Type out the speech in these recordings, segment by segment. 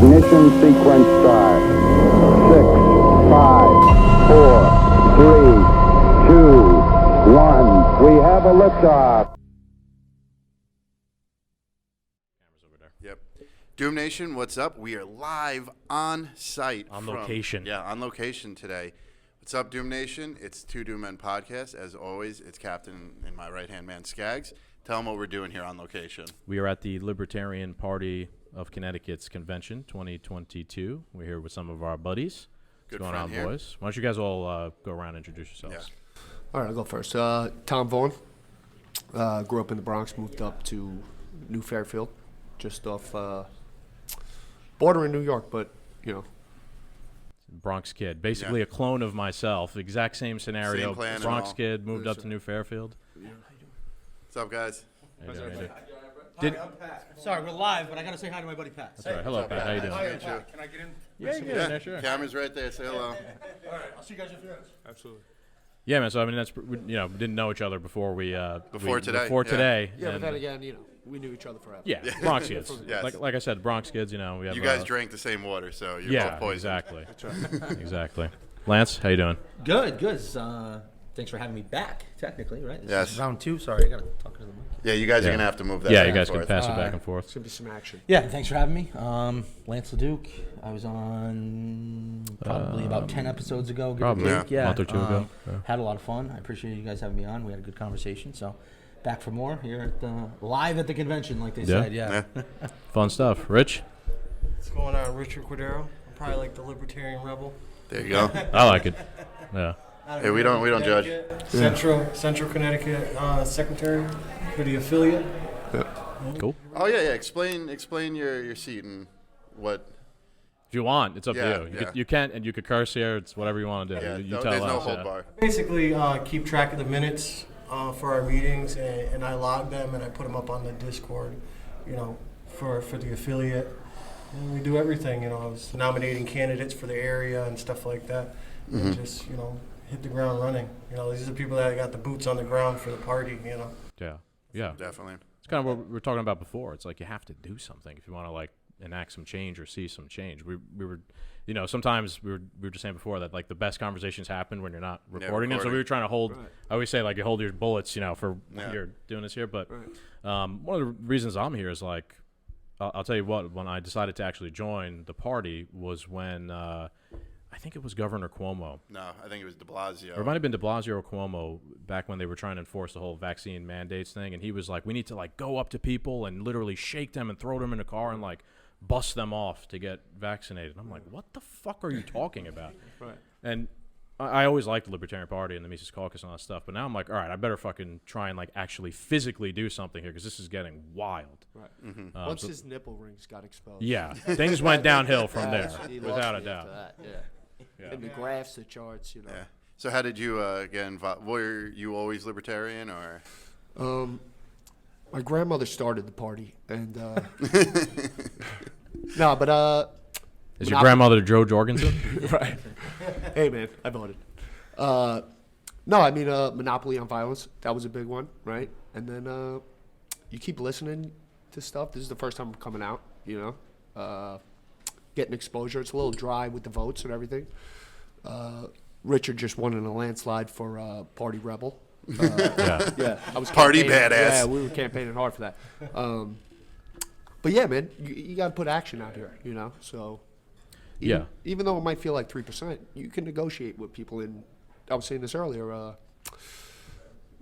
Ignition sequence start. 6, 5, 4, 3, 2, 1. We have a liftoff. Yep. Doom Nation, what's up? We are live on site. On location. Yeah, on location today. What's up, Doom Nation? It's Two Doom Men Podcast. As always, it's Captain and my right-hand man, Skaggs. Tell them what we're doing here on location. We are at the Libertarian Party of Connecticut's convention 2022. We're here with some of our buddies. Good What's going on, here. boys? Why don't you guys all go around and introduce yourselves? Yeah. All right, I'll go first. Tom Vaughan. Grew up in the Bronx, moved up to New Fairfield, just off border in New York, but, you know. Bronx kid. Basically a clone of myself. Exact same scenario. Same plan and Bronx all. kid, moved up to New Fairfield. What's up, guys? How you doing? Sorry, we're live, but I gotta say hi to my buddy Pat. That's all right. Hello, Pat. How you doing? Hi, Can I get in? Yeah, you can. Yeah, sure. Camera's right there. Say hello. All right, I'll see you guys in a few minutes. Absolutely. Yeah, man. So I mean, that's we didn't know each other before we Before today, Before yeah. today. Yeah, but and, then again, you know, we knew each other forever. yeah, Bronx kids. Yes. Like I said, Bronx kids. We have. You guys drank the same water, so you're both poisoned. Exactly. Exactly. Lance, how you doing? Good. Thanks for having me back, technically, right? This Yes. is round 2. Sorry, I gotta talk to the mic. Yeah, you guys are Yeah. going to have to move that Yeah, back you guys and can forth. pass it back and forth. It's going to be some action. Yeah, thanks for having me. Lance Leduc. I was on probably about 10 episodes ago. give or Probably take. a month or two ago. Yeah. Had a lot of fun. I appreciate you guys having me on. We had a good conversation. So, back for more here at the live at the convention, like they said. Yeah. Fun stuff. Rich? What's going on? Richard Cordero. I'm probably like the Libertarian Rebel. There you go. I like it. Yeah. Hey, we don't judge. Central Connecticut Secretary for the affiliate. Cool. Oh, yeah. Explain your seat and what. If you want, it's up Yeah, to you. yeah. You can, and you could curse here. It's whatever you want to do. Yeah, you no, tell there's no us. hold Yeah. bar. Basically, keep track of the minutes for our meetings, and I log them and I put them up on the Discord, for the affiliate. And we do everything, I was nominating candidates for the area and stuff like that. And just, hit the ground running. These are people that got the boots on the ground for the party, Yeah. Yeah. Definitely. It's kind of what we were talking about before. It's like you have to do something if you want to like enact some change or see some change. We were, sometimes we were just saying before that like the best conversations happen when you're not recording them. So we were trying to hold. Right. I always say like you hold your bullets, for when you're doing this here. But one of the reasons I'm here is like I'll tell you what. When I decided to actually join the party was when I think it was Governor Cuomo. No, I think it was de Blasio. Or it might have been de Blasio or Cuomo back when they were trying to enforce the whole vaccine mandates thing. And he was like, we need to like go up to people and literally shake them and throw them in a car and like bust them off to get vaccinated. And I'm like, what the fuck are you talking about? Right. And I always liked the Libertarian Party and the Mises Caucus and all that stuff. But now I'm like, all right, I better fucking try and like actually physically do something here because this is getting wild. Right. Once his nipple rings got exposed. Yeah, things went downhill from there, He lost without a me doubt. after that, Yeah. And the graphs, the charts, Yeah. So how did you get involved? Were you always libertarian or? My grandmother started the party, and no, but Is your grandmother Joe Jorgensen? right? Hey man, I voted. No, I mean Monopoly on Violence. That was a big one, right? And then you keep listening to stuff. This is the first time I'm coming out, getting exposure. It's a little dry with the votes and everything. Richard just won in a landslide for Party Rebel. Yeah, I was Party campaigning- badass. Yeah, we were campaigning hard for that. But yeah, man, you got to put action out here, So even though it might feel like 3%, you can negotiate with people. I was saying this earlier.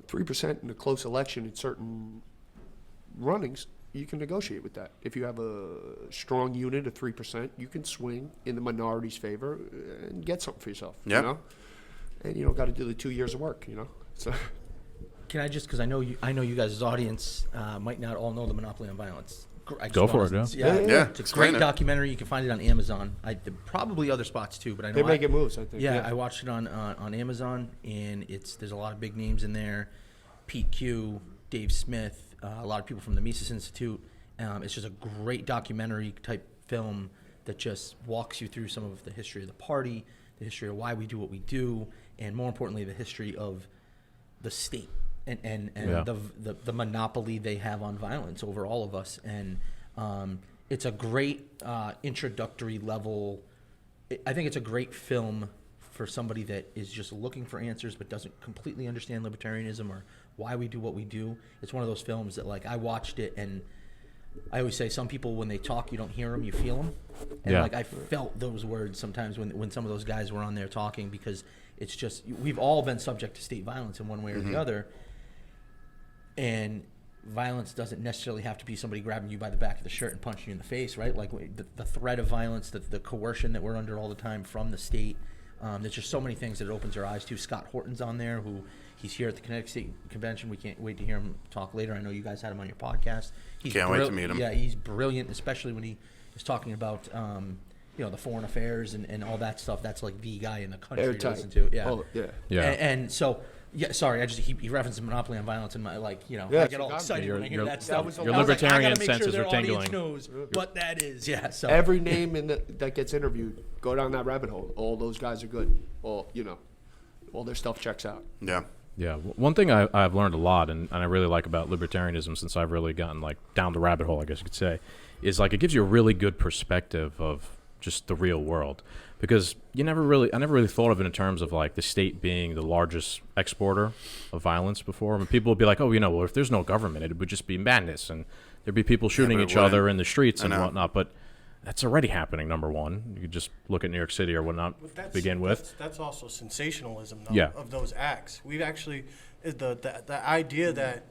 3% in a close election in certain runnings, you can negotiate with that. If you have a strong unit of 3%, you can swing in the minority's favor and get something for yourself. Yep. And you don't got to do the 2 years of work. So. Can I just, because I know you guys' audience might not all know the Monopoly on Violence. Go for it, Yeah. It's a Explain great it. documentary. You can find it on Amazon. Probably other spots too, but I know They're making moves, I think. Yeah, I watched it on Amazon, and there's a lot of big names in there. Pete Q, Dave Smith, a lot of people from the Mises Institute. It's just a great documentary type film that just walks you through some of the history of the party, the history of why we do what we do, and more importantly, the history of the state and the monopoly they have on violence over all of us. And it's a great introductory level. I think it's a great film for somebody that is just looking for answers but doesn't completely understand libertarianism or why we do what we do. It's one of those films that, like, I watched it, and I always say some people, when they talk, you don't hear them, you feel them. And Yeah. like, I felt those words sometimes when some of those guys were on there talking, because it's just, we've all been subject to state violence in one way or the other. And violence doesn't necessarily have to be somebody grabbing you by the back of the shirt and punching you in the face, right? Like the threat of violence, the coercion that we're under all the time from the state. There's just so many things that it opens our eyes to. Scott Horton's on there, who he's here at the Connecticut State Convention. We can't wait to hear him talk later. I know you guys had him on your podcast. Can't wait to meet him. Yeah, he's brilliant, especially when he is talking about the foreign affairs and all that stuff. That's like the guy in the country to listen to. Yeah. Oh, yeah. Yeah. And so, yeah, sorry, he referenced Monopoly on Violence, and I get all excited when I hear that stuff. your I was like, I libertarian gotta make senses sure are their audience tingling. knows what that is. Yeah. So Every name that gets interviewed, go down that rabbit hole. All those guys are good. All their stuff checks out. Yeah. Yeah, one thing I've learned a lot, and I really like about libertarianism, since I've really gotten like down the rabbit hole, I guess you could say, is like it gives you a really good perspective of just the real world, because I never really thought of it in terms of like the state being the largest exporter of violence before. I mean, people would be like, well, if there's no government, it would just be madness, and there'd be people shooting each other in the streets and whatnot. But that's already happening. Number one, you could just look at New York City or whatnot. But begin with. That's also sensationalism, though, Yeah. of those acts. We've actually the idea that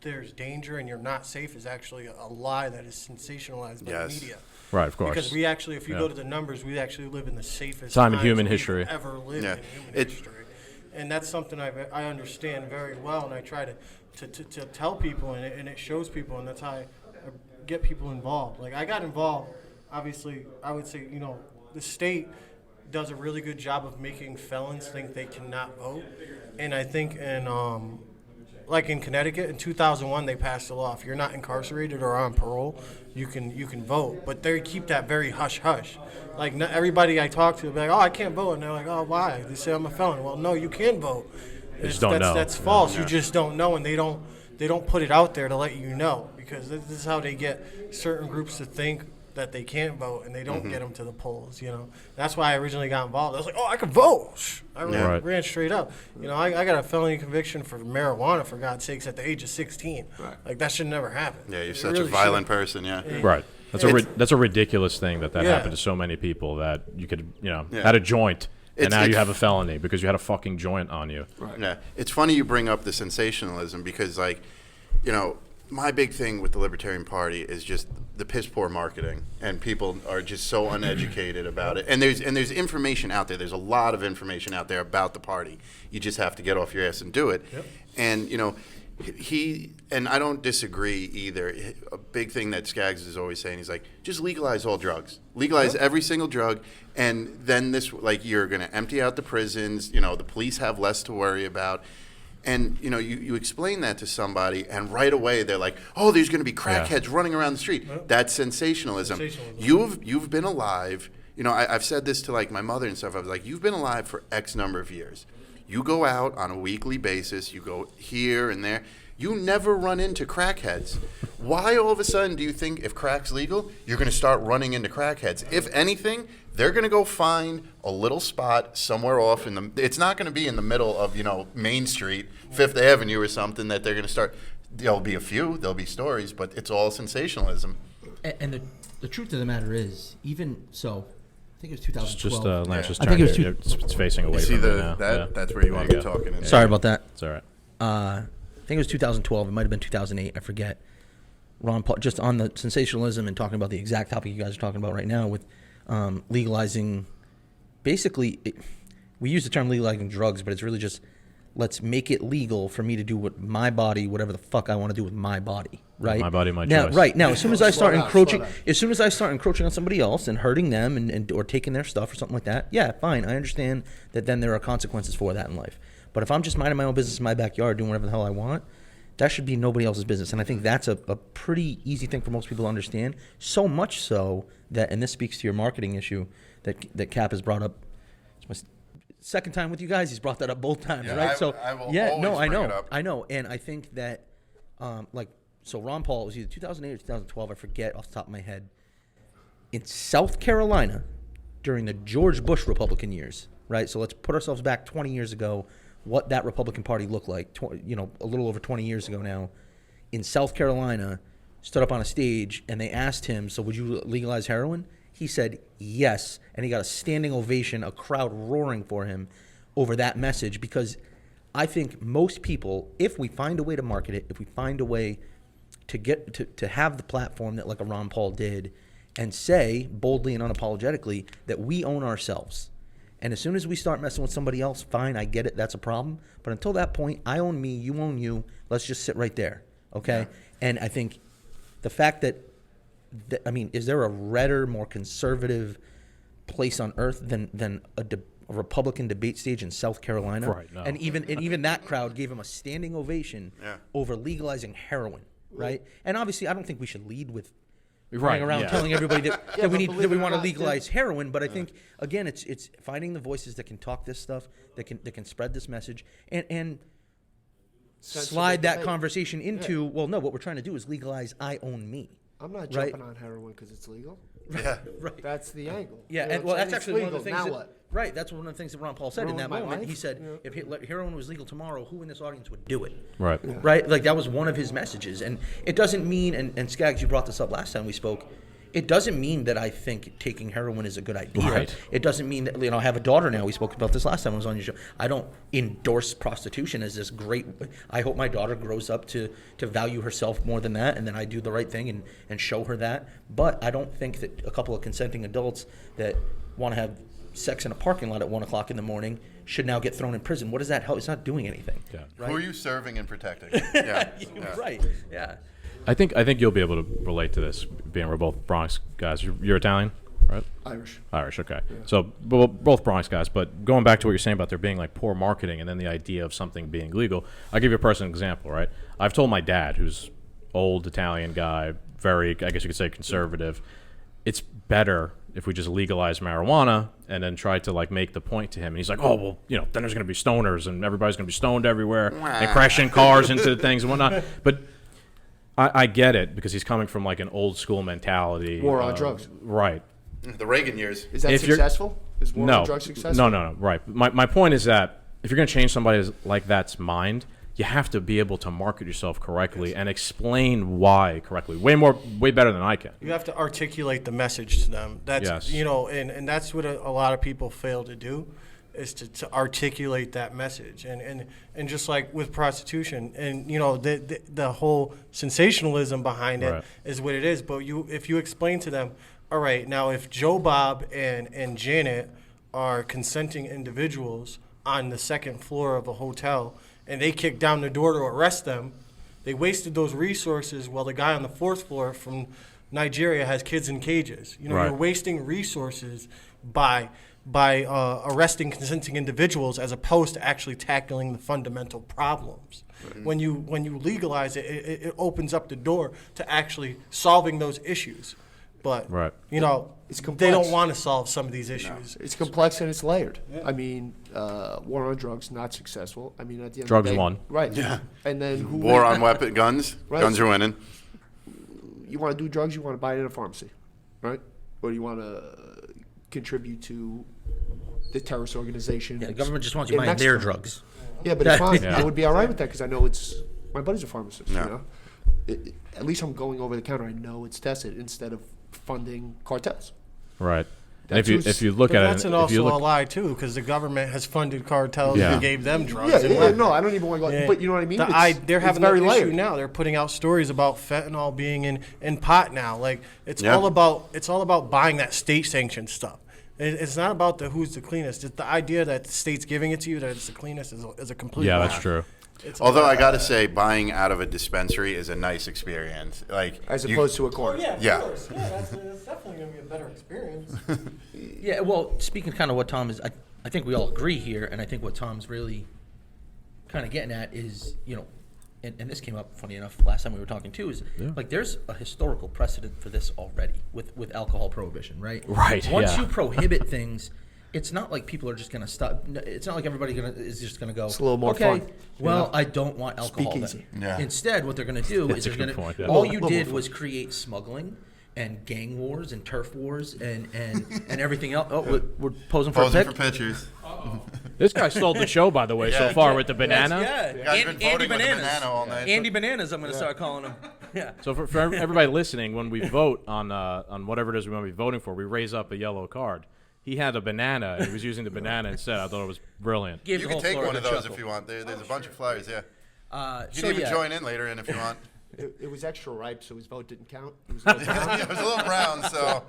there's danger and you're not safe is actually a lie that is sensationalized by the media. Right, of course. Because we actually, if you go to the numbers, we actually live in the safest time in times human we've history. ever lived in human history. And that's something I understand very well, and I try to tell people, and it shows people, and that's how I get people involved. Like, I got involved, obviously, I would say, the state does a really good job of making felons think they cannot vote. And I think like in Connecticut, in 2001, they passed a law. If you're not incarcerated or on parole, you can vote. But they keep that very hush-hush. Like, not everybody I talk to will be like, oh, I can't vote. And they're like, oh, why? They say I'm a felon. Well, no, you can vote. They just don't know. That's false. You just don't know, and they don't put it out there to let you know, because this is how they get certain groups to think that they can't vote, and they don't get them to the polls. That's why I originally got involved. I was like, oh, I can vote. I ran straight up. I got a felony conviction for marijuana, for God's sakes, at the age of 16. Right. Like, that should never happen. Yeah, you're such a violent person. Yeah. Right. That's a ridiculous thing that happened to so many people, that you could had a joint. And now you have a felony because you had a fucking joint on you. Right. Yeah. It's funny you bring up the sensationalism, because, like, my big thing with the Libertarian Party is just the piss poor marketing, and people are just so uneducated about it. And there's information out there. There's a lot of information out there about the party. You just have to get off your ass and do it. Yep. And and I don't disagree either. A big thing that Skaggs is always saying, he's like, just legalize all drugs. Legalize every single drug, and then you're going to empty out the prisons. The police have less to worry about. And, you explain that to somebody, and right away they're like, oh, there's going to be crackheads running around the street. Yep. That's sensationalism. You've been alive. I've said this to, like, my mother and stuff. I was like, you've been alive for X number of years. You go out on a weekly basis. You go here and there. You never run into crackheads. Why all of a sudden do you think if crack's legal, you're going to start running into crackheads? If anything, they're going to go find a little spot somewhere off in the. It's not going to be in the middle of Main Street, Fifth Avenue or something that they're going to start. There'll be a few, there'll be stories, but it's all sensationalism. And the truth of the matter is, even so, I think it was 2012. Just Lance just I think turned it was it's facing away You see from it now. that's where you want to be talking. Sorry about that. It's all right. I think it was 2012. It might have been 2008. I forget. Ron Paul, just on the sensationalism and talking about the exact topic you guys are talking about right now with legalizing. Basically, we use the term legalizing drugs, but it's really just let's make it legal for me to do what my body, whatever the fuck I want to do with my body, right? My body, my now, choice. Right now, as soon as I start encroaching, slow on somebody else and hurting them and or taking their stuff or something like that, yeah, fine. I understand that then there are consequences for that in life. But if I'm just minding my own business in my backyard, doing whatever the hell I want, that should be nobody else's business. And I think that's a pretty easy thing for most people to understand. So much so that, and this speaks to your marketing issue that Cap has brought up. It's my second time with you guys. He's brought that up both times, right? I will always bring it up. I know. And I think that, so Ron Paul, it was either 2008 or 2012, I forget off the top of my head, in South Carolina during the George Bush Republican years, right? So let's put ourselves back 20 years ago, what that Republican Party looked like, a little over 20 years ago now. In South Carolina, stood up on a stage, and they asked him, so would you legalize heroin? He said yes, and he got a standing ovation, a crowd roaring for him over that message, because I think most people, if we find a way to market it, if we find a way to get to have the platform that like a Ron Paul did, and say boldly and unapologetically that we own ourselves. And as soon as we start messing with somebody else, fine, I get it, that's a problem. But until that point, I own me, you own you, let's just sit right there, okay? Yeah. And I think the fact that, is there a redder, more conservative place on earth than a Republican debate stage in South Carolina? Right, no. And even that crowd gave him a standing ovation over legalizing heroin, right? And obviously, I don't think we should lead with running around telling everybody that we want to legalize heroin. But I think again, it's finding the voices that can talk this stuff, that can spread this message, and slide that conversation into well, no, what we're trying to do is legalize I own me. I'm not jumping on heroin because it's legal. Yeah, right. That's the angle. Yeah, and well, that's actually one of the things. Now what? Right, that's one of the things that Ron Paul said in that moment. Life? He said, if heroin was legal tomorrow, who in this audience would do it? Right. Yeah. Right? Like, that was one of his messages. And it doesn't mean, and Skaggs, you brought this up last time we spoke, it doesn't mean that I think taking heroin is a good idea. Right. It doesn't mean that, I have a daughter now. We spoke about this last time I was on your show. I don't endorse prostitution as this great, I hope my daughter grows up to value herself more than that, and then I do the right thing and show her that. But I don't think that a couple of consenting adults that want to have sex in a parking lot at 1 o'clock in the morning should now get thrown in prison. What does that help? It's not doing anything. Yeah. Right? Who are you serving and protecting? Yeah. Right. Yeah. I think you'll be able to relate to this, being we're both Bronx guys. You're Italian, right? Irish, okay. Yeah. So both Bronx guys. But going back to what you're saying about there being like poor marketing and then the idea of something being legal, I'll give you a personal example, right? I've told my dad, who's old Italian guy, very, I guess you could say conservative, it's better if we just legalize marijuana, and then try to like make the point to him. And he's like, oh, well, then there's going to be stoners and everybody's going to be stoned everywhere and crashing cars into things and whatnot. But I get it, because he's coming from like an old school mentality. War on drugs. Right. The Reagan years. Is that successful? Is war on drugs successful? No. Right. My point is that if you're going to change somebody like that's mind, you have to be able to market yourself correctly and explain why correctly. Way better than I can. You have to articulate the message to them. That's and that's what a lot of people fail to do, is to articulate that message. And just like with prostitution, and the whole sensationalism behind it is what it is. But if you explain to them, all right, now if Joe Bob and Janet are consenting individuals on the second floor of a hotel, and they kicked down the door to arrest them, they wasted those resources while the guy on the fourth floor from Nigeria has kids in cages. You're wasting resources by arresting consenting individuals as opposed to actually tackling the fundamental problems. Mm-hmm. When you legalize it, it opens up the door to actually solving those issues. But it's complex. They don't want to solve some of these issues. No. It's complex and it's layered. Yeah. War on drugs, not successful. At the end drugs of the day, won. Right. Yeah. And then war on guns. Right. Guns are winning. You want to do drugs, you want to buy it at a pharmacy, right? Or you want to contribute to the terrorist organization. Yeah, the government just wants you buying their drugs. Yeah, but it's fine. I would be all right with that, because I know my buddy's a pharmacist. Yeah. At least I'm going over the counter. I know it's tested instead of funding cartels. Right. And if you look at it, that's also a lie too, because the government has funded cartels and gave them drugs. No, I don't even want to go. But you know what I mean. They're having that issue now. They're putting out stories about fentanyl being in pot now. Like it's all about buying that state sanctioned stuff. It's not about who's the cleanest. It's the idea that the state's giving it to you that it's the cleanest is a complete lie. That's true. Although I got to say, buying out of a dispensary is a nice experience. As opposed to a corner. Of course. Yeah, that's definitely going to be a better experience. Yeah, well, speaking kind of what Tom is, I think we all agree here, and I think what Tom's really kind of getting at is, and this came up, funny enough, last time we were talking too, is there's a historical precedent for this already with alcohol prohibition, right? Right. Once you prohibit things, it's not like people are just gonna stop. It's not like everybody is just gonna go. It's a little more okay, fun, well, I don't want alcohol. Speakeasy. Then. Yeah. Instead, what they're gonna do is a they're good gonna. point, yeah. All you Little did more was create smuggling and gang wars and turf wars and everything else. Oh, we're posing for Posing a for pic. pictures. This guy stole the show, by the way, so Yeah. far with the banana. Yeah, You guys been Andy voting with a Bananas. banana all night. Andy Bananas, I'm gonna start calling him. Yeah. So for everybody listening, when we vote on whatever it is we want to be voting for, we raise up a yellow card. He had a banana, and he was using the banana instead. I thought it was brilliant. Gave You the can whole take floor one a of those chuckle. if you want. There's a bunch of flyers, yeah. You So can even yeah. join in later in if you want. It was extra ripe, so his vote didn't count. It was a little brown. It was a little brown, so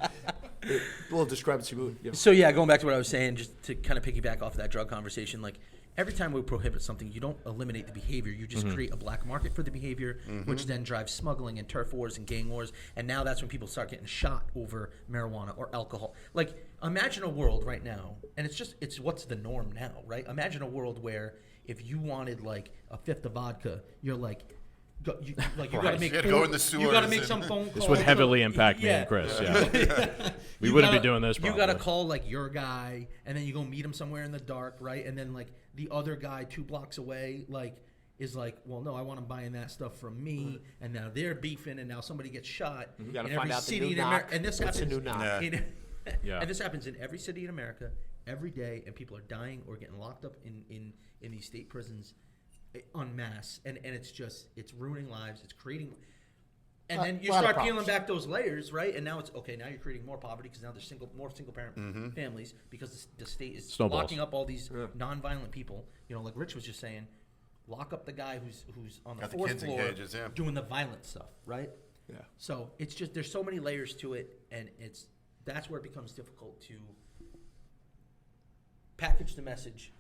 A little discrepancy. You know. So yeah, going back to what I was saying, just to kind of piggyback off of that drug conversation, like every time we prohibit something, you don't eliminate the behavior. You just create a black market for the behavior, which then drives smuggling and turf wars and gang wars. And now that's when people start getting shot over marijuana or alcohol. Like imagine a world right now, and it's what's the norm now, right? Imagine a world where if you wanted like a fifth of vodka, you're like. You gotta make You gotta go in the you gotta sewers make and- some phone calls. This would heavily impact me and Chris. Yeah, we wouldn't be doing this. You Probably. gotta call like your guy, and then you go meet him somewhere in the dark, right? And then like the other guy 2 blocks away, like is like, well, no, I want him buying that stuff from me, and now they're beefing, and now somebody gets shot. You gotta in find every out the city new in knock. America, and this What's the happens. new knock? Yeah. Yeah. And this happens in every city in America every day, and people are dying or getting locked up in these state prisons en masse, and it's ruining lives. It's creating. And then you lot of start problems. peeling back those layers, right? And now it's okay. Now you're creating more poverty because now there's more single parent families because the state is Snowballs. locking up all these non-violent people. You know, like Rich was just saying, lock up the guy who's on the Got the fourth kids in floor cages, yeah. doing the violent stuff, right? Yeah. So it's just there's so many layers to it, and that's where it becomes difficult to package the message,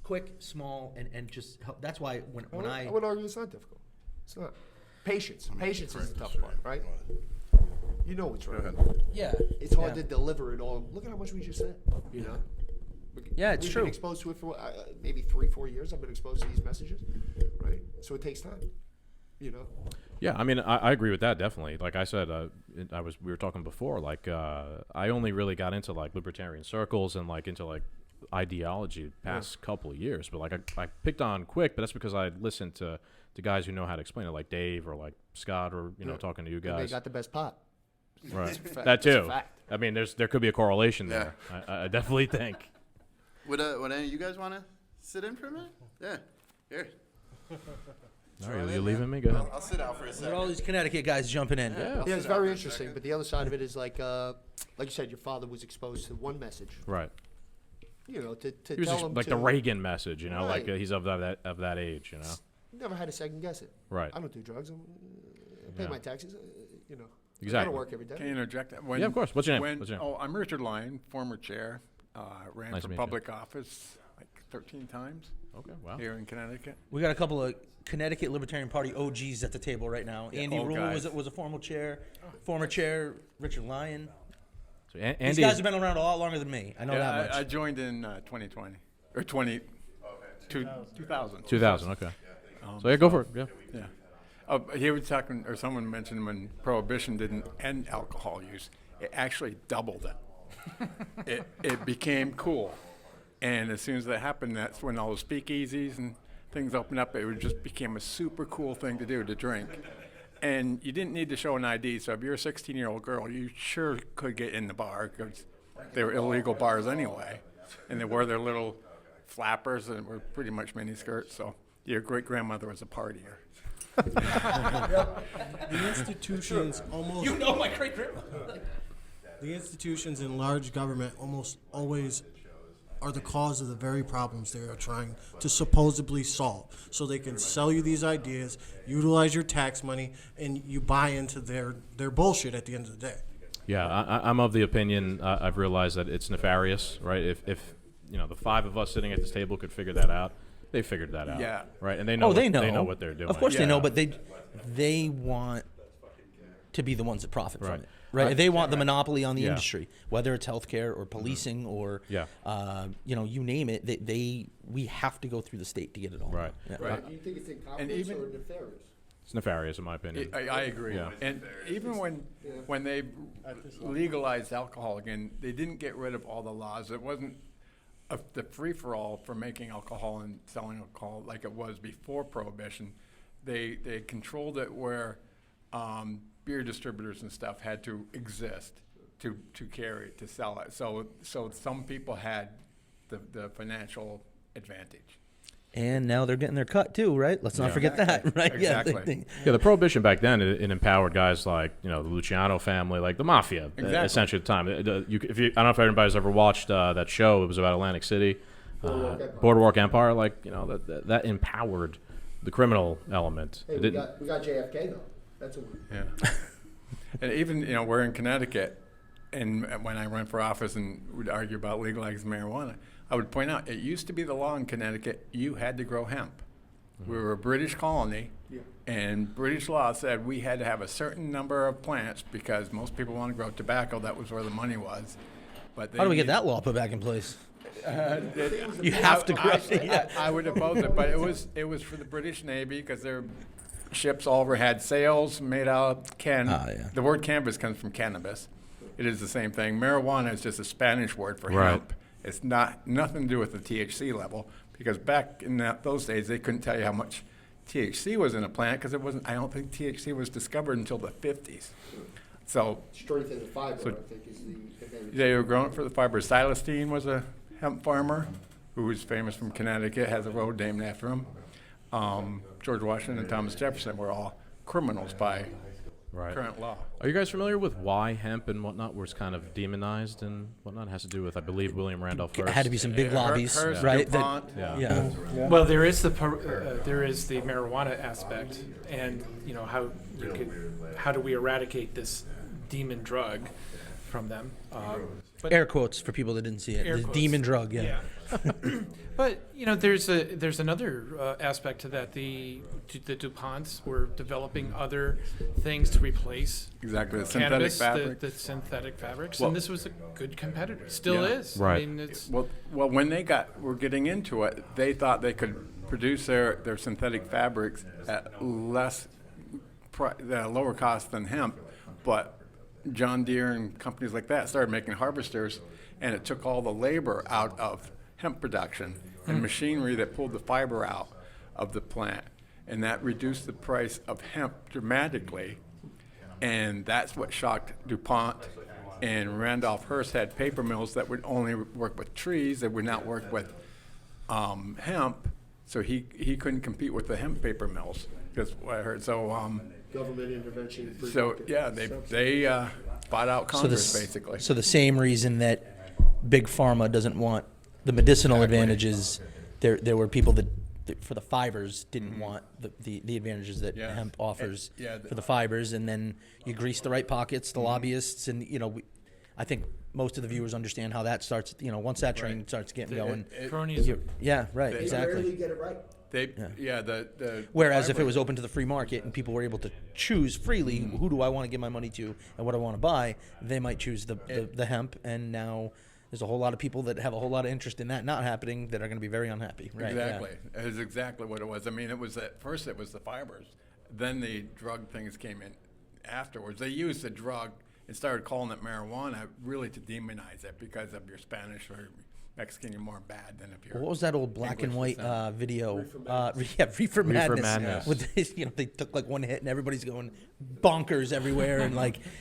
quick, small, and just help. That's why when I would argue it's not difficult. It's not. Patience. Patience is the tough part, right? You know what's right. yeah, It's hard to deliver it all. Look at how much we just said. You know. Yeah, it's We've true. been exposed to it for maybe 3-4 years. I've been exposed to these messages, right? So it takes time. You know. Yeah, I mean, I agree with that definitely. Like I said, we were talking before. Like I only really got into like libertarian circles and like into like ideology the past couple of years. But like I picked on quick, but that's because I listened to guys who know how to explain it, like Dave or like Scott or talking to you And they guys. got the best pot. Right, fact. that It's a too. fact. I mean, there could be a correlation Yeah. there. I definitely think. Would any of you guys want to sit in for a minute? Yeah. Here. All right, you leaving me? Go ahead. I'll sit out for a There are all second. these Connecticut guys jumping in. Yeah. Yeah, it's very interesting. But the other side of it is like you said, your father was exposed to one message. Right. You know, to He was tell just him like to the Reagan message, like Right. he's of that age, never had to second guess it. Right. I don't do drugs. I pay Yeah. my taxes. You know. I Exactly. gotta work every day. Can I interject? When, Yeah, of course. What's your name? I'm Richard Lyon, former chair. Ran Nice to for meet you. public office like 13 times Okay. Wow. here in Connecticut. We got a couple of Connecticut Libertarian Party OGs at the table right now. Yeah, Andy old Rule guys. was a former chair. Richard Lyon. So These Andy, guys have been around a lot longer than me. I know that much. I joined in 2020 or 2000. 2000. Okay. So yeah, go for it. Yeah. Yeah. He was talking, or someone mentioned when Prohibition didn't end alcohol use, it actually doubled it. it became cool. And as soon as that happened, that's when all the speakeasies and things opened up. It just became a super cool thing to do, to drink. And you didn't need to show an ID. So if you're a 16-year-old girl, you sure could get in the bar because they were illegal bars anyway. And they wore their little flappers and were pretty much mini skirts. So your great-grandmother was a partier. The institutions almost. You know my great grandmother. The institutions in large government almost always are the cause of the very problems they are trying to supposedly solve. So they can sell you these ideas, utilize your tax money, and you buy into their bullshit at the end of the day. Yeah, I'm of the opinion. I've realized that it's nefarious, right? If the 5 of us sitting at this table could figure that out, they figured that out. Yeah. Right, and they know. They know. They know what they're doing. Of course they Yeah. know, but they want to be the ones that profit from Right. it. Right? They want the monopoly on the Yeah. industry, whether it's healthcare or policing or you name it. We have to go through the state to get it all. Right. Yeah. Right. Do you think it's And incompetence even- or nefarious? It's nefarious, in my opinion. I agree. Yeah. And even when they legalized alcohol again, they didn't get rid of all the laws. It wasn't the free-for-all for making alcohol and selling alcohol like it was before Prohibition. They controlled it where beer distributors and stuff had to exist to carry it, to sell it. So some people had the financial advantage. And now they're getting their cut too, right? Let's not forget that, right? Exactly. Yeah, the Prohibition back then, it empowered guys like, the Luciano family, like the mafia, essentially at the time. I don't know if anybody's ever watched that show. It was about Atlantic City, Boardwalk Empire. Like, that empowered the criminal element. Hey, we got JFK though. That's what. Yeah. And even, we're in Connecticut, and when I ran for office and would argue about legalizing marijuana, I would point out, it used to be the law in Connecticut, you had to grow hemp. We were a British colony, and British law said we had to have a certain number of plants because most people want to grow tobacco. That was where the money was. But How do we get that law put back in place? You have to grow. I would oppose it, but it was for the British Navy because their ships all had sails made out of The word canvas comes from cannabis. It is the same thing. Marijuana is just a Spanish word for hemp. It's nothing to do with the THC level, because back in those days they couldn't tell you how much THC was in a plant because it wasn't. I don't think THC was discovered until the 50s. So Strength of the fiber, I think, is the advantage. they were growing it for the fiber. Silas Dean was a hemp farmer who was famous from Connecticut, has a road named after him. George Washington and Thomas Jefferson were all criminals by current law. Are you guys familiar with why hemp and whatnot was kind of demonized and whatnot? It has to do with, I believe, William Randolph Hearst. It had to be some big lobbies, Hearst, right? DuPont. Well, there is the marijuana aspect, and how do we eradicate this demon drug from them? But Air quotes for people that didn't see it. Air The quotes. demon drug, yeah. But there's another aspect to that. The DuPonts were developing other things to replace Exactly, the cannabis, synthetic fabric. the synthetic fabrics, Well- and this was a good competitor. Still is. Right. I mean, it's Well, when they were getting into it, they thought they could produce their synthetic fabrics at lower cost than hemp, but John Deere and companies like that started making harvesters, and it took all the labor out of hemp production and machinery that pulled the fiber out of the plant, and that reduced the price of hemp dramatically, and that's what shocked DuPont. And Randolph Hearst had paper mills that would only work with trees, that would not work with hemp, so he couldn't compete with the hemp paper mills. Because what I heard, Government intervention. free so market. yeah, they bought out Congress basically. So the same reason that Big Pharma doesn't want the medicinal advantages, there were people that for the fibers didn't want the advantages that Yeah. hemp offers Yeah, for the fibers, and then you grease the right pockets, the lobbyists, and I think most of the viewers understand how that starts. Once that train starts getting going, cronyism. yeah, right, They exactly. rarely get it right. The Whereas if it fiber- was open to the free market and people were able to choose freely who do I want to give my money to and what I want to buy, they might choose the hemp. And now there's a whole lot of people that have a whole lot of interest in that not happening that are going to be very unhappy. Right? Exactly. It is exactly what it was. I mean, it was at first it was the fibers. Then the drug things came in afterwards. They used the drug and started calling it marijuana really to demonize it because of your Spanish or Mexican, you're more bad than if you're. What was that old black and English white descent. video? Reefer Madness. Madness. With this, they took like one hit and everybody's going bonkers everywhere and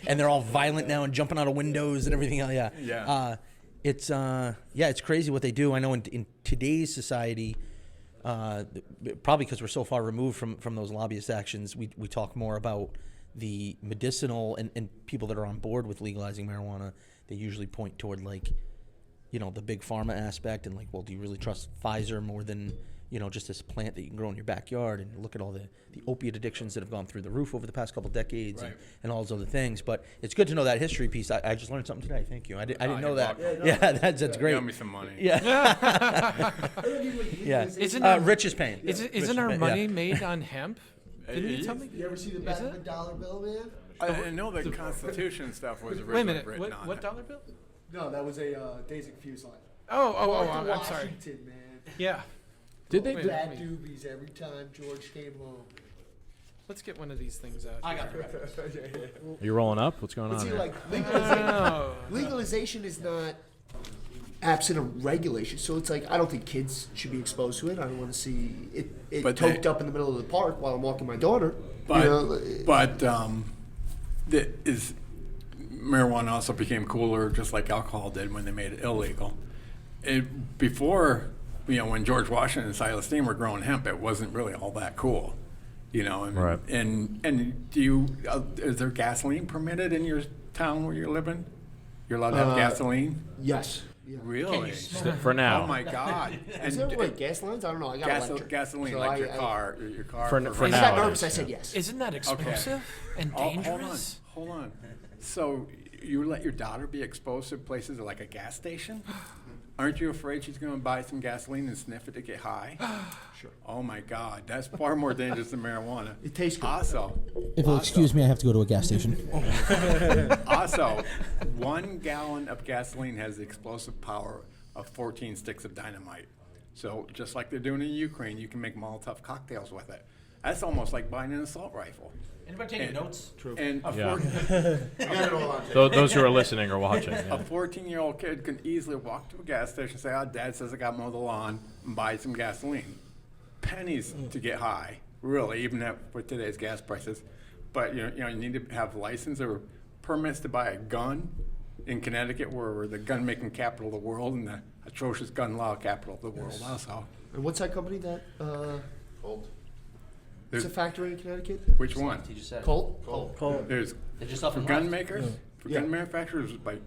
and they're all violent now and jumping out of windows and everything else. Yeah. Yeah. It's crazy what they do. I know in today's society, probably because we're so far removed from those lobbyist actions, we talk more about the medicinal and people that are on board with legalizing marijuana. They usually point toward the big pharma aspect and well, do you really trust Pfizer more than just this plant that you can grow in your backyard? And look at all the opiate addictions that have gone through the roof over the past couple decades, Right. and all those other things. But it's good to know that history piece. I just learned something today. Thank you. I didn't know you're that. welcome. Yeah, that's great. Give me some money. Yeah. Yeah. Isn't our- Rich is paying. Isn't our money made on hemp? Didn't you tell me? You ever see the back of a dollar bill, man? I know the Constitution stuff was originally Wait a minute. written on What it. dollar bill? No, that was a Daisy Confused line. I'm sorry. Washington, man. Yeah. Did they? Wait. Bad doobies every time George came home. Let's get one of these things out. I got here. Are you rolling up? What's going on? See, here? like Oh. legalization is not absent of regulation. So it's like, I don't think kids should be exposed to it. I don't want to see it But toked they- up in the middle of the park while I'm walking my daughter. But, you know, marijuana also became cooler, just like alcohol did when they made it illegal. Before, when George Washington and Silas Dean were growing hemp, it wasn't really all that cool. Right. And do you is there gasoline permitted in your town where you're living? You're allowed to have gasoline? yes. Yeah. Really? For now. Oh my God! Is there like gas lines? I don't know. I got electric. Gasoline, So like I- your I- car. For I now. got it nervous. is, I said yeah. yes. Isn't that explosive and dangerous? Hold on. So you let your daughter be exposed to places like a gas station? Aren't you afraid she's going to buy some gasoline and sniff it to get high? Sure. Oh my God, that's far more dangerous than marijuana. It tastes good. Also, If you'll excuse me, I have to go to a gas station. also, 1 gallon of gasoline has the explosive power of 14 sticks of dynamite. So just like they're doing in Ukraine, you can make Molotov cocktails with it. That's almost like buying an assault rifle. Anybody taking notes? True. And Yeah. Those who are listening or watching. a Yeah. 14-year-old kid can easily walk to a gas station and say, "Oh, Dad says I got to mow the lawn," and buy some gasoline. Pennies to get high, really, even with today's gas prices. But you need to have license or permits to buy a gun. In Connecticut, we're the gun-making capital of the world and the atrocious gun law capital of the world. Also, And what's that company that? It's a factory in Connecticut. which one? He just said. Colt. There's They just up for and gun left. makers, for Yeah. gun manufacturers, like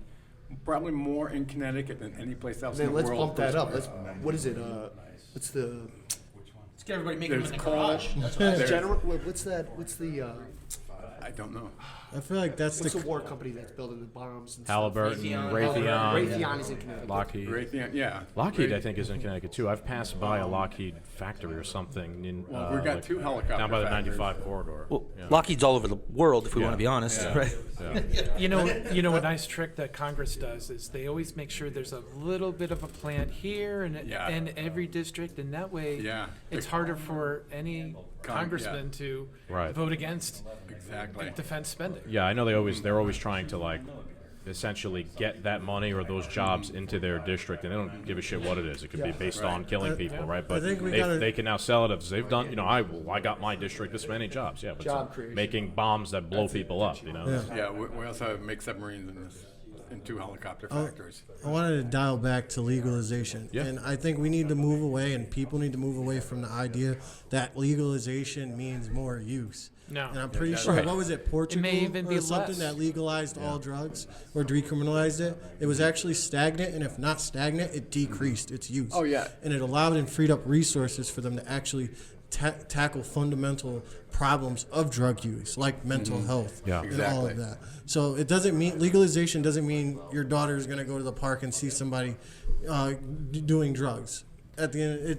probably more in Connecticut than any place else in Then the let's world. bump that up. What is it? What's the Let's get everybody making them in There's the coal. garage. That's what I There's- general? What's that? What's the I don't know. I feel like that's what's the the war company that's building the bombs and Halliburton, stuff? Raytheon, Raytheon is in Connecticut. Lockheed. Raytheon, yeah. Lockheed, I think, is in Connecticut too. I've passed by a Lockheed factory or something in. Well, we've got 2 helicopter down by the factories. 95 corridor. Well, Yeah. Lockheed's all over the world, if we Yeah. want to be honest, Yeah. right? Yeah. You know, a nice trick that Congress does is they always make sure there's a little bit of a plant here and Yeah. in every district, and that way Yeah. it's harder for any congressman yeah. to Right. vote against Exactly. defense spending. Yeah, I know they're always trying to like essentially get that money or those jobs into their district, and they don't give a shit what it is. It could be based on killing people, right? But think we gotta- they can now sell it as they've done. I got my district this many jobs. Yeah, but Job it's creation. making bombs that blow people up. Yeah. Yeah, we also make submarines in 2 helicopter factories. I wanted to dial back to legalization. Yeah. And I think we need to move away, and people need to move away from the idea that legalization means more use. No. And I'm pretty that's sure, right. what was it, Portugal even be or something less. that legalized all drugs or decriminalized it? It was actually stagnant, and if not stagnant, it decreased its use. Oh, yeah. And it allowed and freed up resources for them to actually tackle fundamental problems of drug use, like mental health Yeah. and all of Exactly. that. So it doesn't mean legalization doesn't mean your daughter is going to go to the park and see somebody doing drugs. At the end,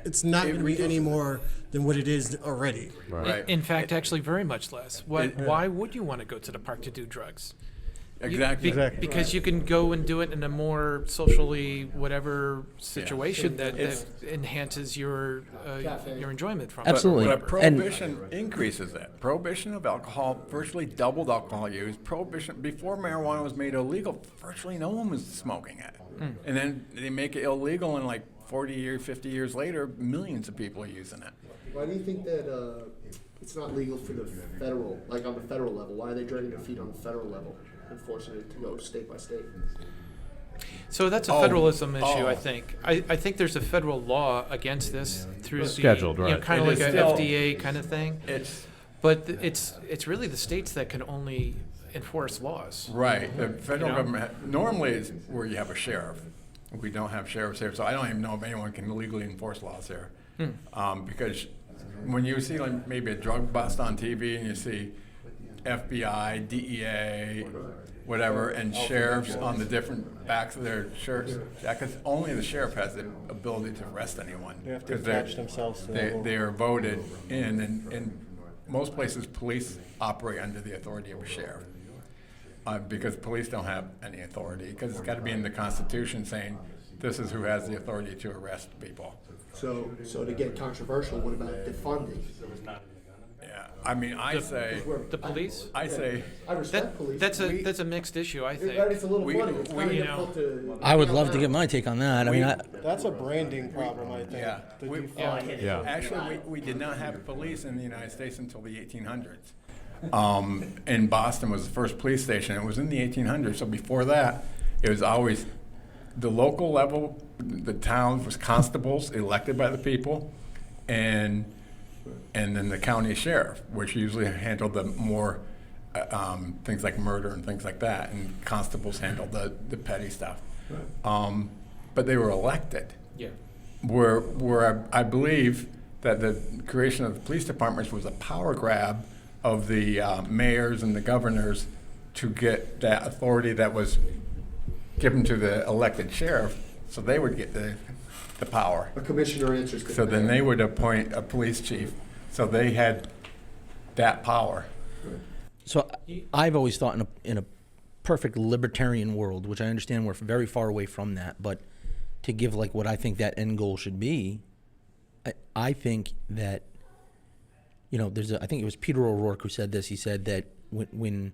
it's not it going to be any reduces- more than what it is already. Right. In fact, actually, very much less. Why would you want to go to the park to do drugs? Exactly. Because you can go and do it in a more socially whatever situation that enhances your enjoyment from Absolutely. But And- prohibition increases that. Prohibition of alcohol virtually doubled alcohol use. Prohibition before marijuana was made illegal, virtually no one was smoking it. And then they make it illegal, and like 40 years, 50 years later, millions of people are using it. Why do you think that it's not legal for the federal, like on the federal level? Why are they dragging their feet on the federal level, enforcing it to go state by state? So that's a Oh, federalism issue, oh. I think. I think there's a federal law against this through the Scheduled, right. kind of It like is a still- FDA kind of thing. It's But it's really the states that can only enforce laws. right. The federal know? government normally is where you have a sheriff. We don't have sheriffs here, so I don't even know if anyone can legally enforce laws here. Because when you see like maybe a drug bust on TV and you see FBI, DEA, whatever, and sheriffs on the different backs of their shirts jackets, only the sheriff has the ability to arrest anyone. They have to Because attach themselves to the they are voted in, and most places police operate under the authority of a sheriff. Because police don't have any authority, because it's got to be in the Constitution saying this is who has the authority to arrest people. So to get controversial, what about defunding? Yeah, I mean, I say, The police? I say, I respect police. That's a mixed issue, I think. It's a little we- funny. It's we- kind you of know, difficult to. I would love to get my take on that. I mean, That's a branding problem, I think. yeah. The We- default. Yeah. Actually, we did not have police in the United States until the 1800s. In Boston was the first police station. It was in the 1800s. So before that, it was always the local level. The town was constables elected by the people, and then the county sheriff, which usually handled the more things like murder and things like that, and constables handled the petty stuff. But they were elected. Yeah. Where I believe that the creation of the police departments was a power grab of the mayors and the governors to get that authority that was given to the elected sheriff, so they would get the power. A commissioner answers. to So the then mayor. they would appoint a police chief. So they had that power. so I've always thought in a perfect libertarian world, which I understand we're very far away from that, but to give like what I think that end goal should be, I think that, you know, I think it was Peter O'Rourke who said this. He said that when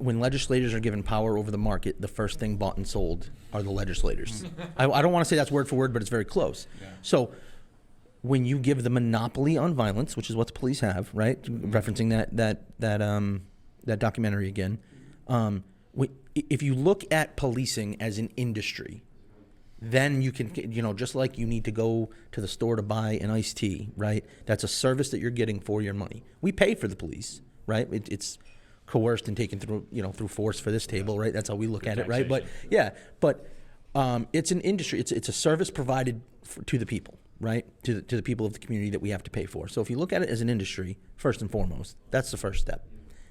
legislators are given power over the market, the first thing bought and sold are the legislators. I don't want to say that's word for word, but it's very close. Yeah. So when you give the monopoly on violence, which is what the police have, right? Referencing that documentary again. If you look at policing as an industry, then you can, you know, just like you need to go to the store to buy an iced tea, right? That's a service that you're getting for your money. We pay for the police, right? It's coerced and taken through, you know, through force for this table, right? That's how we look at it, right? But yeah, it's an industry. It's a service provided to the people, right? To the people of the community that we have to pay for. So if you look at it as an industry, first and foremost, that's the first step.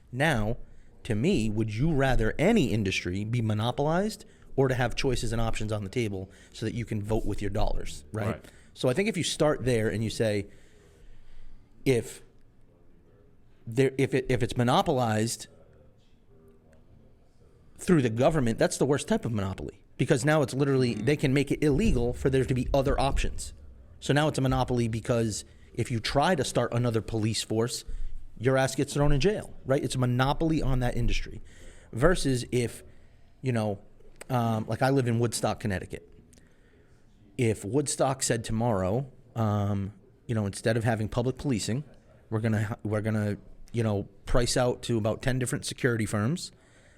Now, to me, would you rather any industry be monopolized or to have choices and options on the table so that you can vote with your dollars, right? So I think if you start there and you say, if it's monopolized through the government, that's the worst type of monopoly, because now it's literally, they can make it illegal for there to be other options. So now it's a monopoly because if you try to start another police force, your ass gets thrown in jail, right? It's a monopoly on that industry. Versus if, you know, like I live in Woodstock, Connecticut. If Woodstock said tomorrow, you know, instead of having public policing, we're gonna, you know, price out to about 10 different security firms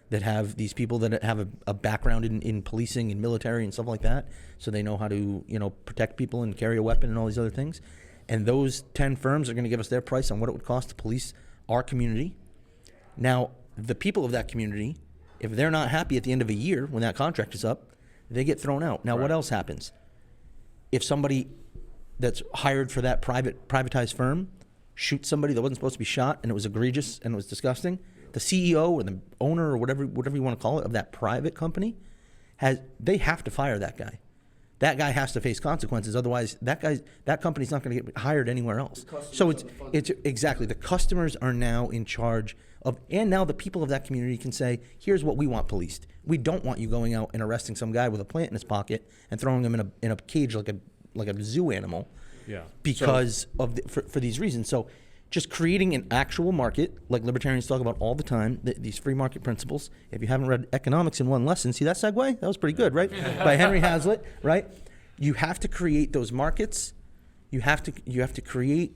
that have these people that have a background in policing and military and stuff like that, so they know how to, you know, protect people and carry a weapon and all these other things. And those 10 firms are going to give us their price on what it would cost to police our community. Now, the people of that community, if they're not happy at the end of a year when that contract is up, they get thrown out. Now, what else happens? If somebody that's hired for that privatized firm shoots somebody that wasn't supposed to be shot and it was egregious and it was disgusting, the CEO or the owner or whatever you want to call it of that private company, they have to fire that guy. That guy has to face consequences. Otherwise, that company's not going to get hired anywhere else. So it's exactly, the customers are now in charge of, and now the people of that community can say, here's what we want policed. We don't want you going out and arresting some guy with a plant in his pocket and throwing him in a cage like a zoo animal. Yeah. Because for these reasons. So just creating an actual market, like libertarians talk about all the time, these free market principles. If you haven't read Economics in One Lesson, see that segue? That was pretty good, right? By Henry Hazlitt, right? You have to create those markets. You have to create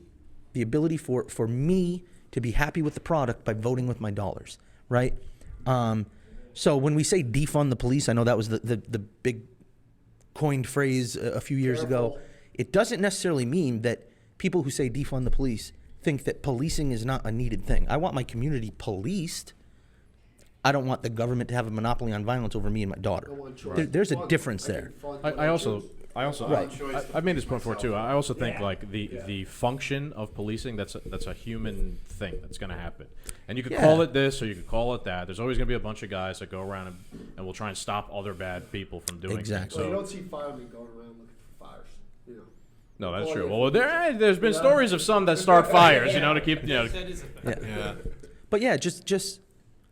the ability for me to be happy with the product by voting with my dollars, right? So when we say defund the police, I know that was the big coined phrase a few years ago. It doesn't necessarily mean that people who say defund the police think that policing is not a needed thing. I want my community policed. I don't want the government to have a monopoly on violence over me and my daughter. There's a difference there. I've made this point before too. I also think like the function of policing, that's a human thing that's going to happen. And you could call it this or you could call it that. There's always going to be a bunch of guys that go around and will try and stop other bad people from doing things. So you don't see firemen going around looking for fires, you know. No, that's true. Well, there's been stories of some that start fires, you know, to keep, you know. Yeah. But yeah, just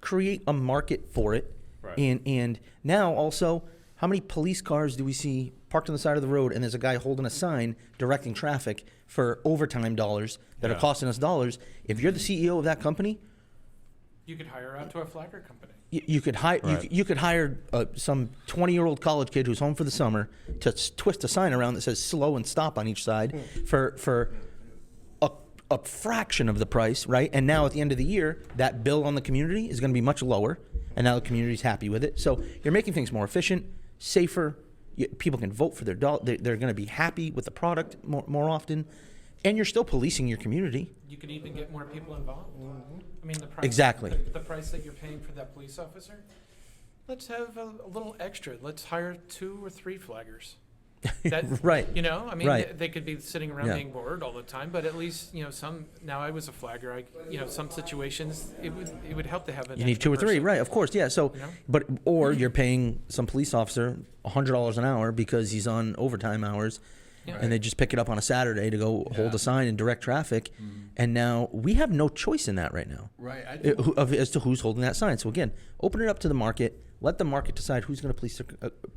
create a market for it. Right. And now also, How many police cars do we see parked on the side of the road and there's a guy holding a sign directing traffic for overtime dollars that are costing us dollars? If you're the CEO of that company, You could hire out to a flagger company. you could hire you could hire some 20-year-old college kid who's home for the summer to twist a sign around that says slow and stop on each side for a fraction of the price, right? And now at the end of the year, that bill on the community is going to be much lower, and now the community's happy with it. So you're making things more efficient, safer. People can vote for their dollar. They're going to be happy with the product more often, and you're still policing your community. You could even get more people involved. I mean, the price, Exactly. the price that you're paying for that police officer. Let's have a little extra. Let's hire 2 or 3 flaggers. That, Right. You know, I mean, Right. they could be sitting around Yeah. being bored all the time, but at least, you know, now I was a flagger. Some situations it would help to have an You need extra 2 or 3, person. right? Of course, yeah. So, You know? or you're paying some police officer $100 an hour because he's on overtime hours, Yeah. and they just pick it up on a Saturday to go hold a sign and direct traffic. And now we have no choice in that right now, Right. as to who's holding that sign. So again, open it up to the market. Let the market decide who's going to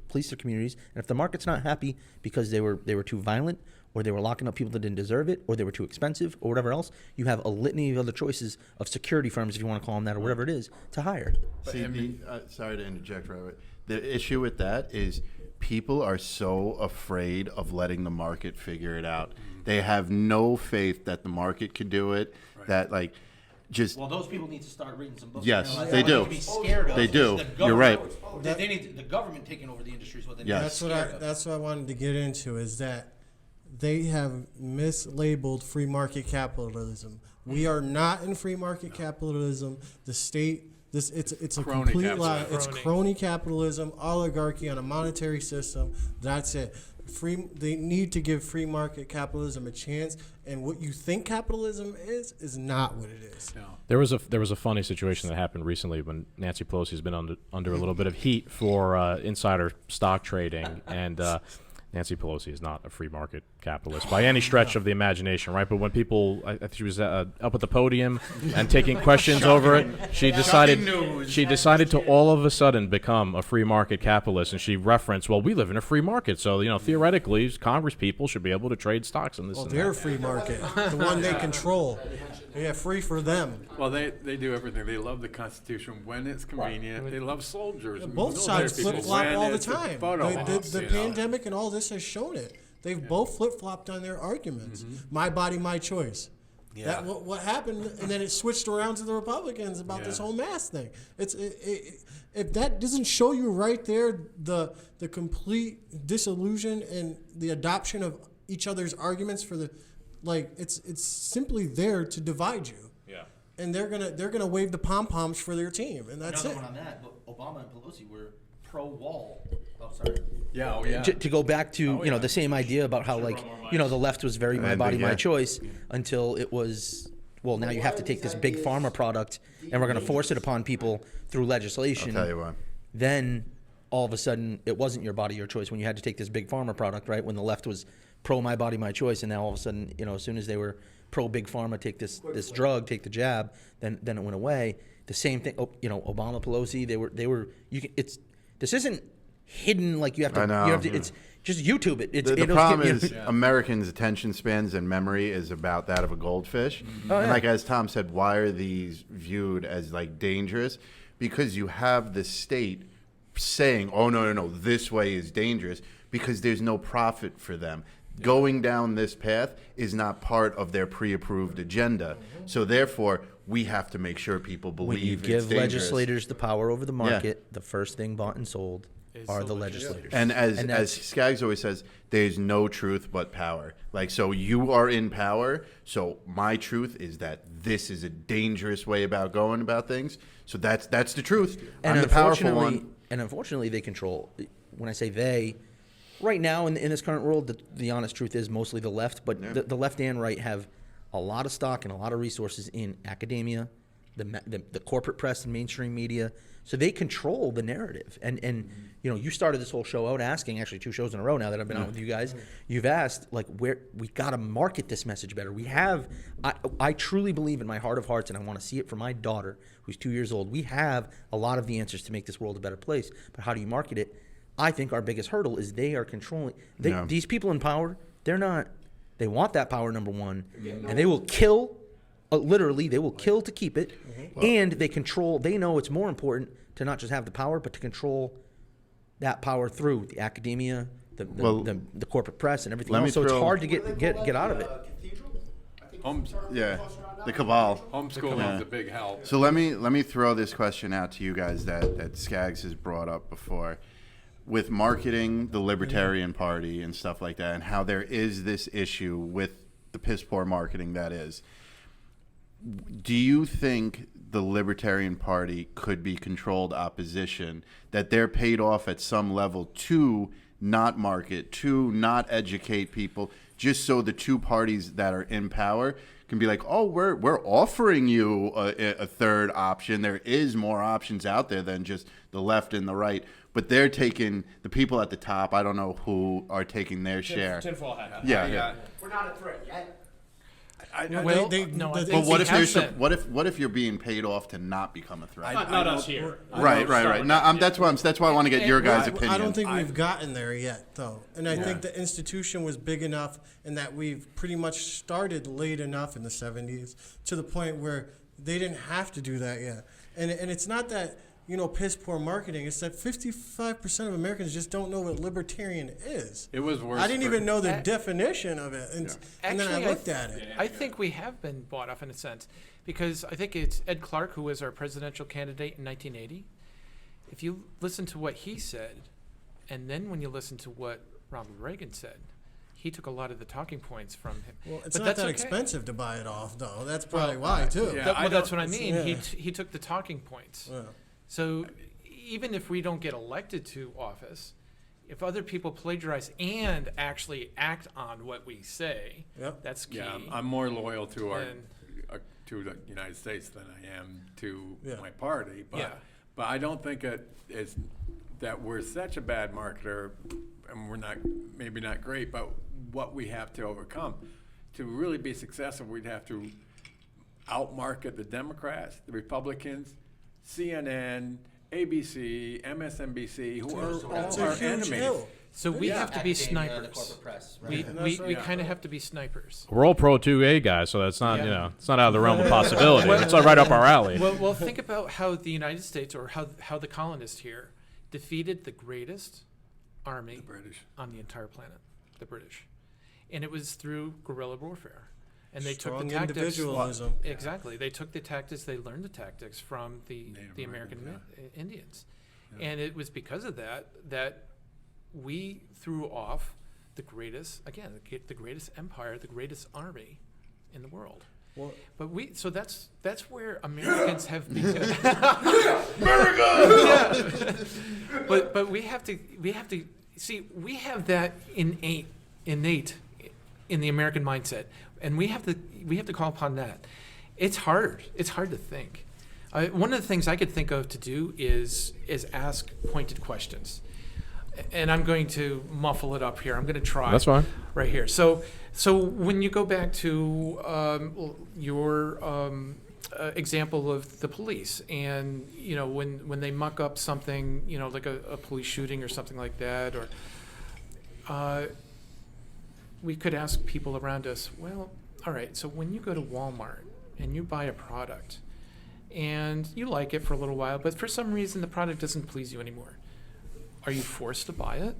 police their communities. And if the market's not happy because they were too violent, or they were locking up people that didn't deserve it, or they were too expensive, or whatever else, you have a litany of other choices of security firms, if you want to call them that, or whatever it is, to hire. See, sorry to interject, Robert. The issue with that is people are so afraid of letting the market figure it out. They have no faith that the market can do it. That just Well, those people need to start reading some books. Yes, What they need do. to be scared of They is do. the You're right. government. They need the government taking over the industry is what they need Yes. to be scared of. That's what I wanted to get into, is that they have mislabeled free market capitalism. We are not in free market capitalism. The state, it's a Crony complete lie. capitalism. It's crony capitalism, oligarchy on a monetary system. That's it. They need to give free market capitalism a chance, and what you think capitalism is not what it is. No. There was a funny situation that happened recently when Nancy Pelosi's been under a little bit of heat for insider stock trading, and Nancy Pelosi is not a free market capitalist by any stretch of the imagination, right? But when people, I think she was up at the podium and taking questions over it, she decided to all of a sudden become a free market capitalist, and she referenced, well, we live in a free market, so theoretically, Congress people should be able to trade stocks in this. Well, and they're that. a free market, the one they control. Yeah, free for them. Well, they do everything. They love the Constitution when it's convenient. They love soldiers. and Both military sides people flip flop when all the it's a time. photo ops, The you know. pandemic and all this has shown it. They've both flip flopped on their arguments. My body, my choice. That what happened, and then it switched around to the Republicans about this whole mask thing. If that doesn't show you right there the complete disillusion and the adoption of each other's arguments for the, it's simply there to divide you. Yeah. And they're gonna wave the pom poms for their team, and that's Another it. one on that, but Obama and Pelosi were pro-wall. Oh, sorry. Yeah, oh, yeah. To go back to the same idea about how the left was very my body my choice until it was, well, now you have to take this big pharma product and we're going to force it upon people through legislation. I'll tell you what. Then all of a sudden it wasn't your body your choice when you had to take this big pharma product, right? When the left was pro my body my choice, and now all of a sudden as soon as they were pro big pharma, take this drug, take the jab, then it went away. The same thing. Obama, Pelosi, they were. This isn't hidden like you have to. I know. You have to, it's just YouTube it. The problem is Americans' attention spans and memory is about that of a goldfish. And as Tom said, why are these viewed as dangerous? Because you have the state saying, oh, no, this way is dangerous, because there's no profit for them. Going down this path is not part of their pre-approved agenda. So therefore, we have to make sure people believe when you it's give dangerous. legislators the power over the market, the first thing bought and sold are the legislators. And as Skaggs always says, there's no truth but power. So you are in power. So my truth is that this is a dangerous way about going about things. So that's the truth. And I'm the powerful one. And unfortunately, they control. When I say they, right now in this current world, the honest truth is mostly the left. But the left and right have a lot of stock and a lot of resources in academia, the corporate press and mainstream media. So they control the narrative. And you started this whole show out asking, actually 2 shows in a row now that I've been on with you guys, you've asked, where we got to market this message better. We have, I truly believe in my heart of hearts, and I want to see it for my daughter, who's 2 years old. We have a lot of the answers to make this world a better place. But how do you market it? I think our biggest hurdle is they are controlling. Yeah. These people in power, they're not. They want that power, number one, and they will kill. Literally, they will kill to keep it, and they control. They know it's more important to not just have the power, but to control that power through the academia, the corporate press, and everything else. So it's hard to get out of it. The cabal. Homeschooling is a big help. So let me throw this question out to you guys that Skaggs has brought up before, with marketing the Libertarian Party and stuff like that, and how there is this issue with the piss poor marketing that is. Do you think the Libertarian Party could be controlled opposition, that they're paid off at some level to not market, to not educate people, just so the two parties that are in power can be like, oh, we're offering you a third option. There is more options out there than just the left and the right. But they're taking, the people at the top, I don't know who, are taking their share. Tinfoil hat. Yeah. We're not a threat yet. But what if there's what if you're being paid off to not become a threat? Not us here. Right. No, that's why I want to get your guys' opinion. I don't think we've gotten there yet, though. And I think the institution was big enough and that we've pretty much started late enough in the 70s to the point where they didn't have to do that yet. And it's not that, piss poor marketing. It's that 55% of Americans just don't know what libertarian is. It was worse. I didn't even know the definition of it. And then I looked at it. I think we have been bought off in a sense, because I think it's Ed Clark who was our presidential candidate in 1980. If you listen to what he said, and then when you listen to what Ronald Reagan said, he took a lot of the talking points from him. Well, it's not that expensive to buy it off, though. That's probably why, too. Yeah, that's what I mean. Yeah. He took the talking points. Yeah. So even if we don't get elected to office, if other people plagiarize and actually act on what we say, that's key. Yeah, I'm more loyal to to the United States than I am to my party. But I don't think it's that we're such a bad marketer, and we're maybe not great. But what we have to overcome to really be successful, we'd have to outmarket the Democrats, the Republicans, CNN, ABC, MSNBC, who are all our enemies. So we have to be snipers. We kind of have to be snipers. We're all pro 2A guys, so that's not it's not out of the realm of possibility. It's right up our alley. Well, think about how the United States, or how the colonists here, defeated the greatest army on the entire planet, the British, and it was through guerrilla warfare. And they took the tactics. Individualism. Exactly. They took the tactics. They learned the tactics from the American Indians, and it was because of that we threw off the greatest empire, the greatest army in the world. Well, so that's where Americans have become. America. But we have to see, we have that innate in the American mindset. And we have to call upon that. It's hard. It's hard to think. One of the things I could think of to do is ask pointed questions. And I'm going to muffle it up here. I'm going to try. That's fine. Right here. So when you go back to your example of the police, and when they muck up something, like a police shooting or something like that, or we could ask people around us, well, all right, so when you go to Walmart and you buy a product and you like it for a little while, but for some reason the product doesn't please you anymore, are you forced to buy it?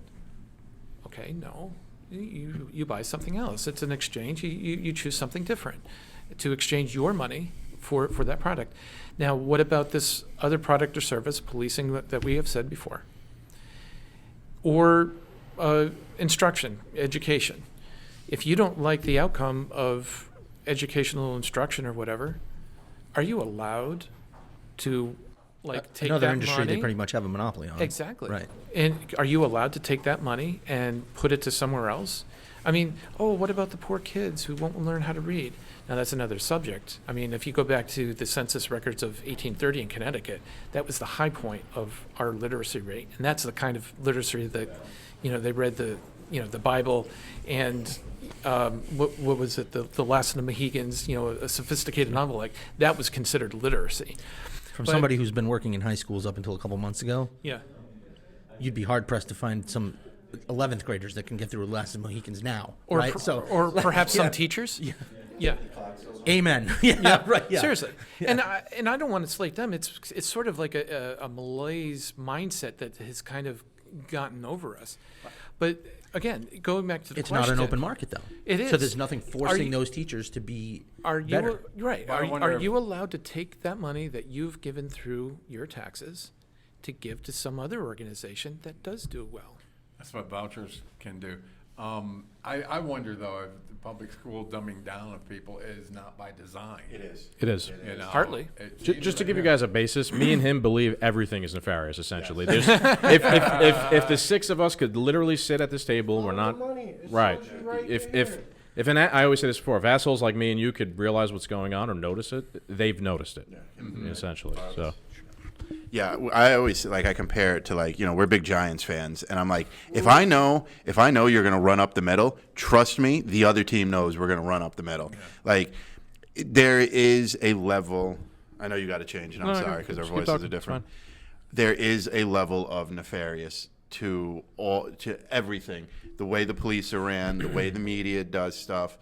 Okay, no. You buy something else. It's an exchange. You choose something different to exchange your money for that product. Now, what about this other product or service, policing, that we have said before? Or instruction, education. If you don't like the outcome of educational instruction or whatever, are you allowed to take another that industry money? They pretty much have a monopoly on? Exactly. Right. And are you allowed to take that money and put it to somewhere else? I mean, what about the poor kids who won't learn how to read? Now, that's another subject. I mean, if you go back to the census records of 1830 in Connecticut, that was the high point of our literacy rate. And that's the kind of literacy that, they read the Bible and what was it, the Last of the Mohegans, a sophisticated novel, like that was considered literacy. From somebody who's been working in high schools up until a couple months ago. Yeah. you'd be hard pressed to find some 11th graders that can get through Last of the Mohicans now, Or right? or perhaps some teachers. Yeah. Amen. Yeah, right. Yeah. Seriously, and I don't want to slate them. It's sort of like a malaise mindset that has kind of gotten over us. But again, going back to the It's question, not an open market, though. It is. So there's nothing forcing you- those teachers to be Are you better. right? Well, I wonder Are if- you allowed to take that money that you've given through your taxes to give to some other organization that does do well? That's what vouchers can do. I wonder, though, if the public school dumbing down of people is not by design. It is. It is. You know, Partly. it Just to seems give you like- guys a basis, me and him believe everything is nefarious. Essentially, There's, if the six of us could literally sit at this table, we're not right. If I always say this before, if assholes like me and you could realize what's going on or notice it, they've noticed it. Essentially, so. Yeah, I always I compare it to we're big Giants fans, and I'm like, if I know you're gonna run up the middle, trust me, the other team knows we're gonna run up the middle. Like, there is a level. I know you got to change, and I'm sorry because our keep voices talking, are it's different. fine. There is a level of nefarious to everything. The way the police are ran, the way the media does stuff,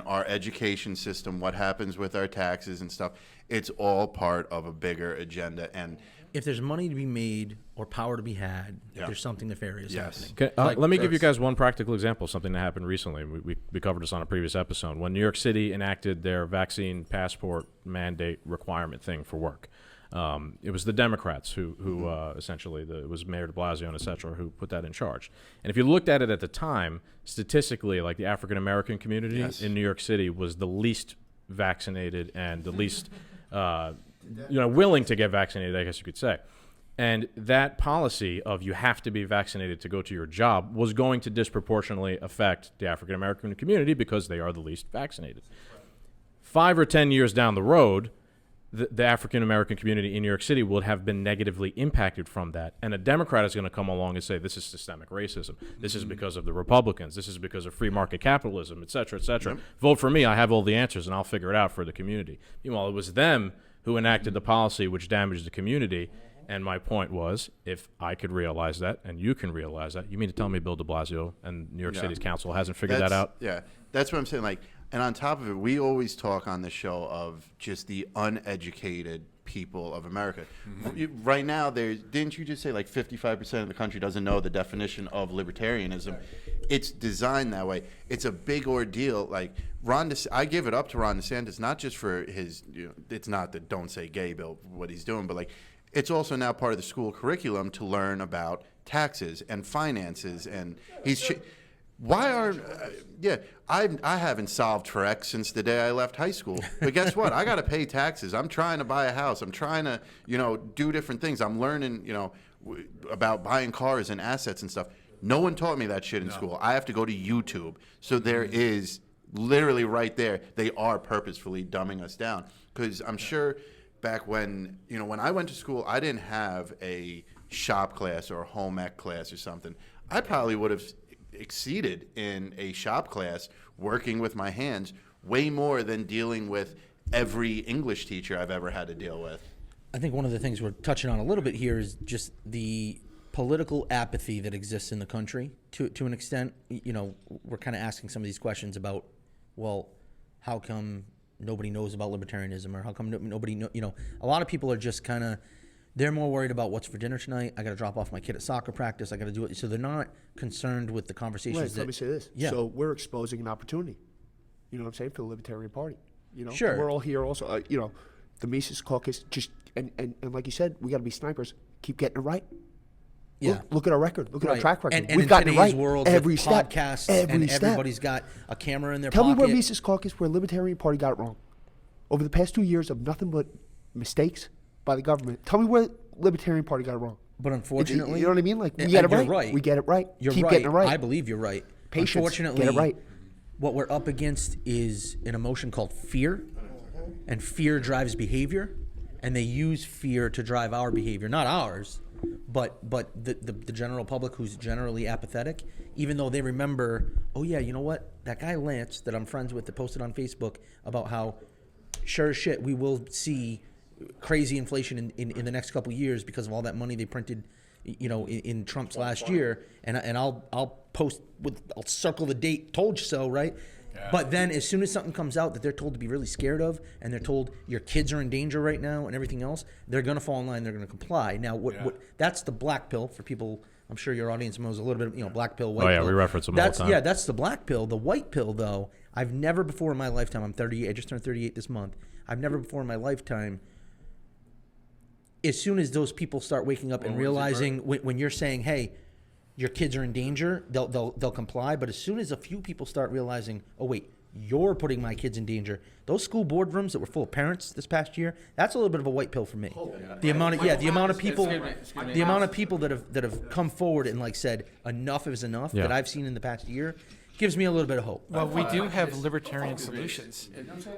our education system, what happens with our taxes and stuff. It's all part of a bigger agenda. And If there's money to be made or power to be had, Yeah. there's something nefarious Yes. happening. Let me give you guys one practical example of something that happened recently. We covered this on a previous episode. When New York City enacted their vaccine passport mandate requirement thing for work, it was the Democrats who essentially, it was Mayor de Blasio and et cetera, who put that in charge. And if you looked at it at the time, statistically, the African-American community in New York City was the least vaccinated and the least willing to get vaccinated, I guess you could say. And that policy of you have to be vaccinated to go to your job was going to disproportionately affect the African-American community because they are the least vaccinated. 5 or 10 years down the road, the African-American community in New York City would have been negatively impacted from that. And a Democrat is going to come along and say, this is systemic racism. This is because of the Republicans. This is because of free market capitalism, et cetera, et cetera. Yep. Vote for me. I have all the answers, and I'll figure it out for the community. Meanwhile, it was them who enacted the policy which damaged the community. And my point was, if I could realize that, and you can realize that, you mean to tell me Bill de Blasio and New York Yeah. City's council hasn't figured that out? Yeah, that's what I'm saying. And on top of it, we always talk on the show of just the uneducated people of America. Right now, didn't you just say 55% of the country doesn't know the definition of libertarianism? It's designed that way. It's a big ordeal. I give it up to Ron DeSantis, not just for his, it's not the don't say gay bill, what he's doing, but it's also now part of the school curriculum to learn about taxes and finances. And I haven't solved for X since the day I left high school. But guess what? I got to pay taxes. I'm trying to buy a house. I'm trying to, do different things. I'm learning, about buying cars and assets and stuff. No one taught me that shit in school. I have to go to YouTube. So there is literally right there, they are purposefully dumbing us down. Because I'm sure back when, when I went to school, I didn't have a shop class or a home ec class or something. I probably would have exceeded in a shop class working with my hands way more than dealing with every English teacher I've ever had to deal with. I think one of the things we're touching on a little bit here is just the political apathy that exists in the country to an extent. We're kind of asking some of these questions about, well, how come nobody knows about libertarianism, or how come nobody know? A lot of people are just kind of, they're more worried about what's for dinner tonight. I got to drop off my kid at soccer practice. I got to do it. So they're not concerned with the conversations. Let me say this. Yeah. So we're exposing an opportunity. You know what I'm saying, for the Libertarian Party. Sure. And we're all here also. The Mises Caucus. Just and like you said, we got to be snipers. Keep getting it right. Yeah. Look at our record. Look at our track record. And We've in gotten it today's right world, every with step. podcasts Every and step. everybody's got a camera in their Tell pocket. me where Mises Caucus, where Libertarian Party got it wrong. Over the past 2 years of nothing but mistakes by the government. Tell me where Libertarian Party got it wrong. But unfortunately, you know what I mean? We get it you're right. right. We get it right. You're Keep right. getting it right. I believe you're right. Patience. Unfortunately, Get it right. what we're up against is an emotion called fear, and fear drives behavior, and they use fear to drive our behavior, not ours, but the general public who's generally apathetic, even though they remember, oh yeah, you know what? That guy Lance that I'm friends with that posted on Facebook about how sure as shit we will see crazy inflation in the next couple of years because of all that money they printed in Trump's last year, and I'll post I'll circle the date, told you so, right? Yeah. But then as soon as something comes out that they're told to be really scared of, and they're told your kids are in danger right now and everything else, they're going to fall in line, they're going to comply. Now, what that's the black pill for people. I'm sure your audience knows a little bit of, black pill, white pill. Oh, yeah, we reference them all the time. Yeah, that's the black pill. The white pill, though, I've never before in my lifetime, I'm 38, I just turned 38 this month, I've never before in my lifetime, as soon as those people start waking up and realizing when you're saying, hey, your kids are in danger, they'll comply. But as soon as a few people start realizing, oh, wait, you're putting my kids in danger, those school boardrooms that were full of parents this past year, that's a little bit of a white pill for me. The amount of people that have come forward and like said enough is enough that I've seen in the past year gives me a little bit of hope. Well, we do have libertarian solutions.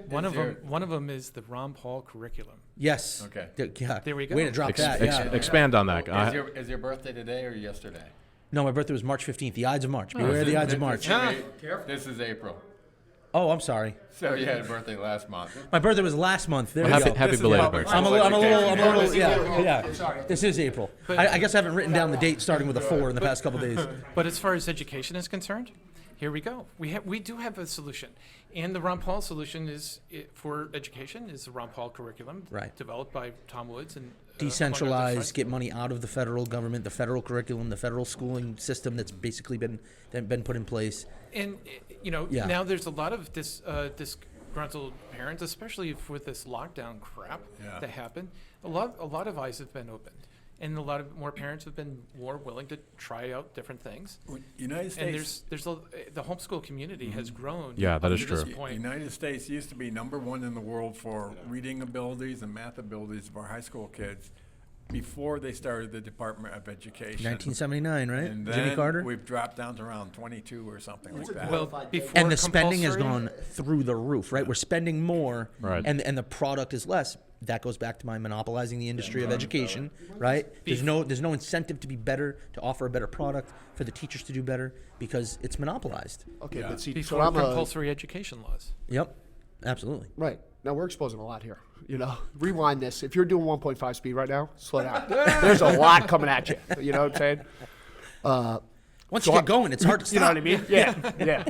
One of them is the Ron Paul curriculum. Yes. Okay. Yeah. There we go. Way to drop that. Expand on that. Is your birthday today or yesterday? No, my birthday was March 15th. The Ides of March. Beware the Ides of March. This is April. Oh, I'm sorry. So you had a birthday last month. My birthday was last month. There well, you go. Happy belated birthday. I'm a little, yeah. Sorry. This is April. I guess I haven't written down the date starting with a 4 in the past couple days. But as far as education is concerned, here we go. We do have a solution, and the Ron Paul solution for education is the Ron Paul curriculum, developed by Tom Woods and decentralized, get money out of the federal government, the federal curriculum, the federal schooling system that's basically been put in place. And now there's a lot of disgruntled parents, especially with this lockdown crap that happened. A lot of eyes have been opened. And a lot of more parents have been more willing to try out different things. United States, and the homeschool community has grown. Yeah, that is true. United States used to be #1 in the world for reading abilities and math abilities of our high school kids before they started the Department of Education. 1979, right? And then Jimmy Carter. We've dropped down to around 22 or something like that. Well, before and the spending has gone through the roof, right? We're spending more, and the product is less. That goes back to my monopolizing the industry of education, right? There's no incentive to be better, to offer a better product, for the teachers to do better, because it's monopolized. Okay, but see, before compulsory education laws. Yep, absolutely. Right. Now we're exposing a lot here. Rewind this. If you're doing 1.5 speed right now, slow down. There's a lot coming at you. You know what I'm saying? Once you get going, it's hard to stop. You know what I mean? Yeah.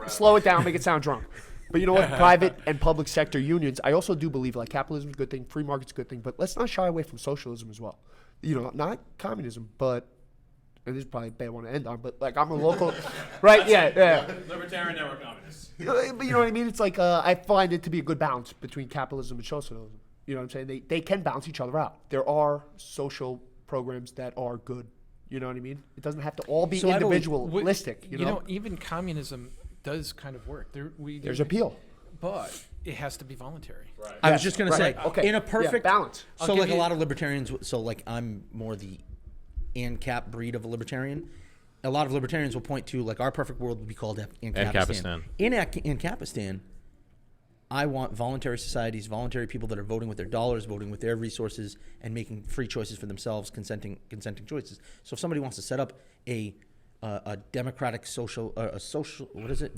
Slow it down, make it sound drunk. But you know what? Private and public sector unions, I also do believe like capitalism is a good thing, free market's a good thing, but let's not shy away from socialism as well. Not communism, but, and this is probably a bad one to end on, but like I'm a local, right? Yeah. Libertarian network communists. But you know what I mean? It's like I find it to be a good balance between capitalism and socialism. You know what I'm saying? They can balance each other out. There are social programs that are good. You know what I mean? It doesn't have to all be individualistic. Even communism does kind of work. There's appeal, but it has to be voluntary. Right. I was just going to say, in a perfect balance. So like a lot of libertarians, so like I'm more the ANCAP breed of a libertarian. A lot of libertarians will point to like our perfect world would be called ANCAPistan. In ANCAPistan, I want voluntary societies, voluntary people that are voting with their dollars, voting with their resources, and making free choices for themselves, consenting choices. So if somebody wants to set up a democratic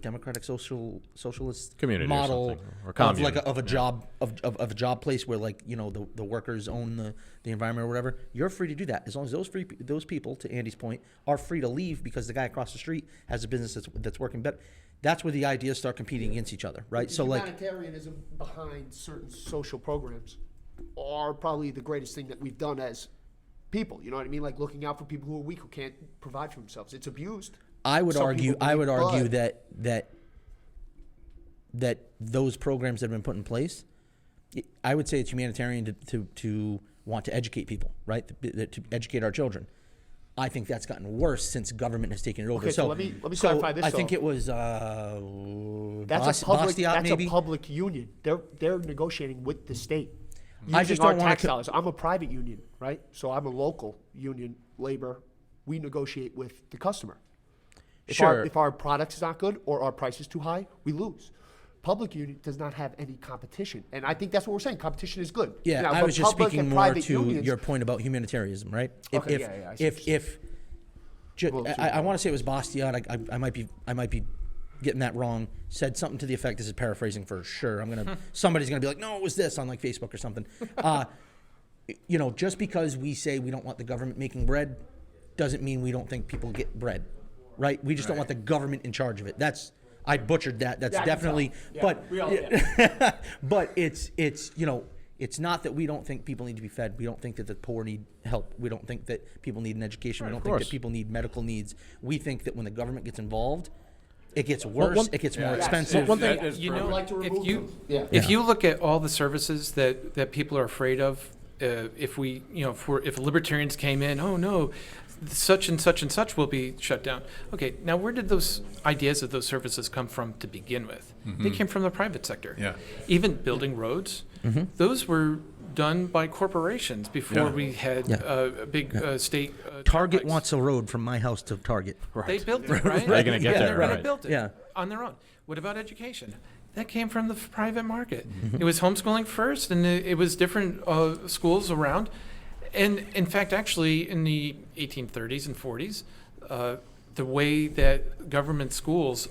democratic socialist community model or of a job place where like the workers own the environment or whatever, you're free to do that as long as those people, to Andy's point, are free to leave because the guy across the street has a business that's working better. That's where the ideas start competing against each other, right? So humanitarianism behind certain social programs are probably the greatest thing that we've done as people, you know what I mean? Like looking out for people who are weak, who can't provide for themselves. It's abused. I would argue that those programs that have been put in place, I would say it's humanitarian to want to educate people, right? To educate our children. I think that's gotten worse since government has taken it over. Okay, so let me clarify this. I think it was that's a public union. They're negotiating with the state. I just don't want dollars. I'm a private union, right? So I'm a local union, labor. We negotiate with the customer. If our product is not good or our price is too high, we lose. Public union does not have any competition, and I think that's what we're saying. Competition is good. Yeah, now, I was just speaking more to unions, your point about humanitarianism, right? I want to say it was Bastiat. I might be getting that wrong. Said something to the effect. This is paraphrasing for sure. Somebody's gonna be like, no, it was this on like Facebook or something. Just because we say we don't want the government making bread, doesn't mean we don't think people get bread, right? We just don't want the government in charge of it. I butchered that. That's definitely, but but it's it's not that we don't think people need to be fed. We don't think that the poor need help. We don't think that people need an education. We don't think that people need medical needs. We think that when the government gets involved, it gets worse. It gets more expensive. One thing, if you look at all the services that people are afraid of, if libertarians came in, oh no, such and such and such will be shut down. Okay, now where did those ideas of those services come from to begin with? They came from the private sector. Yeah. Even building roads, those were done by corporations before we had a big state. Target turnpikes. wants a road from my house to Target. They built it, right? They're gonna get there, They right? built it on their own. What about education? That came from the private market. It was homeschooling first, and it was different schools around. And in fact, actually, in the 1830s and 40s, the way that government schools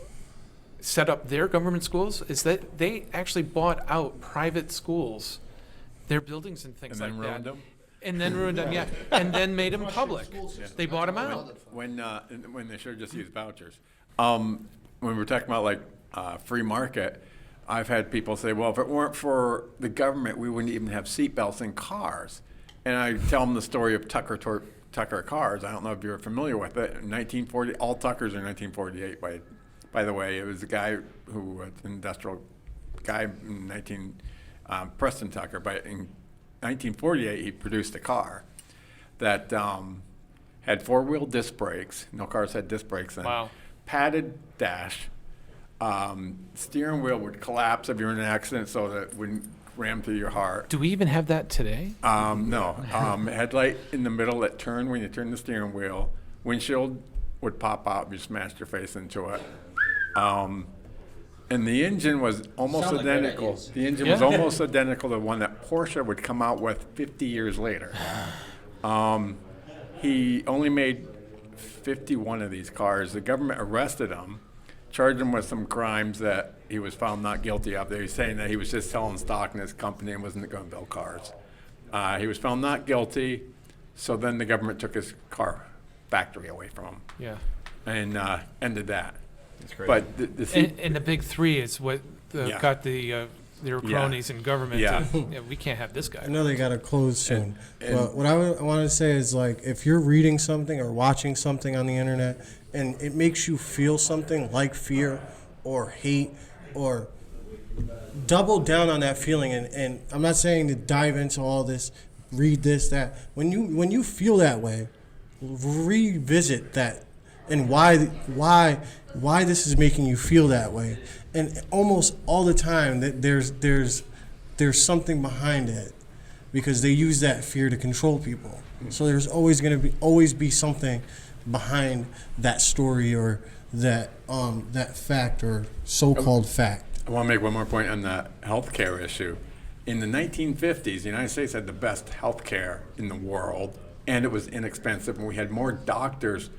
set up their government schools is that they actually bought out private schools, their buildings and things And then like ruined that. them? And then ruined them, and then made them public. They bought them out. When they should have just used vouchers. When we're talking about like free market, I've had people say, well, if it weren't for the government, we wouldn't even have seatbelts in cars. And I tell them the story of Tucker cars. I don't know if you're familiar with it. In 1940, all Tuckers are 1948. By the way, it was a guy who was an industrial guy in Preston Tucker. But in 1948, he produced a car that had four-wheel disc brakes. No cars had disc brakes then. Wow. Padded dash. Steering wheel would collapse if you're in an accident, so that it wouldn't ram through your heart. Do we even have that today? No. Headlight in the middle that turned when you turned the steering wheel. Windshield would pop out if you smashed your face into it. And the engine was almost identical. The engine was almost identical to the one that Porsche would come out with 50 years later. He only made 51 of these cars. The government arrested him, charged him with some crimes that he was found not guilty of. They were saying that he was just selling stock in his company and wasn't going to build cars. He was found not guilty, so then the government took his car factory away from him. Yeah. And ended that. That's crazy. But And the big three is what got their cronies in government. We can't have this guy. I know they got to close soon. But what I want to say is, like, if you're reading something or watching something on the internet and it makes you feel something like fear or hate, or double down on that feeling. And I'm not saying to dive into all this, read this, that. When you feel that way, revisit that and why this is making you feel that way. And almost all the time that there's something behind it, because they use that fear to control people. So there's always going to be something behind that story or that fact or so-called fact. I want to make one more point on the healthcare issue. In the 1950s, the United States had the best healthcare in the world, and it was inexpensive, and we had more doctors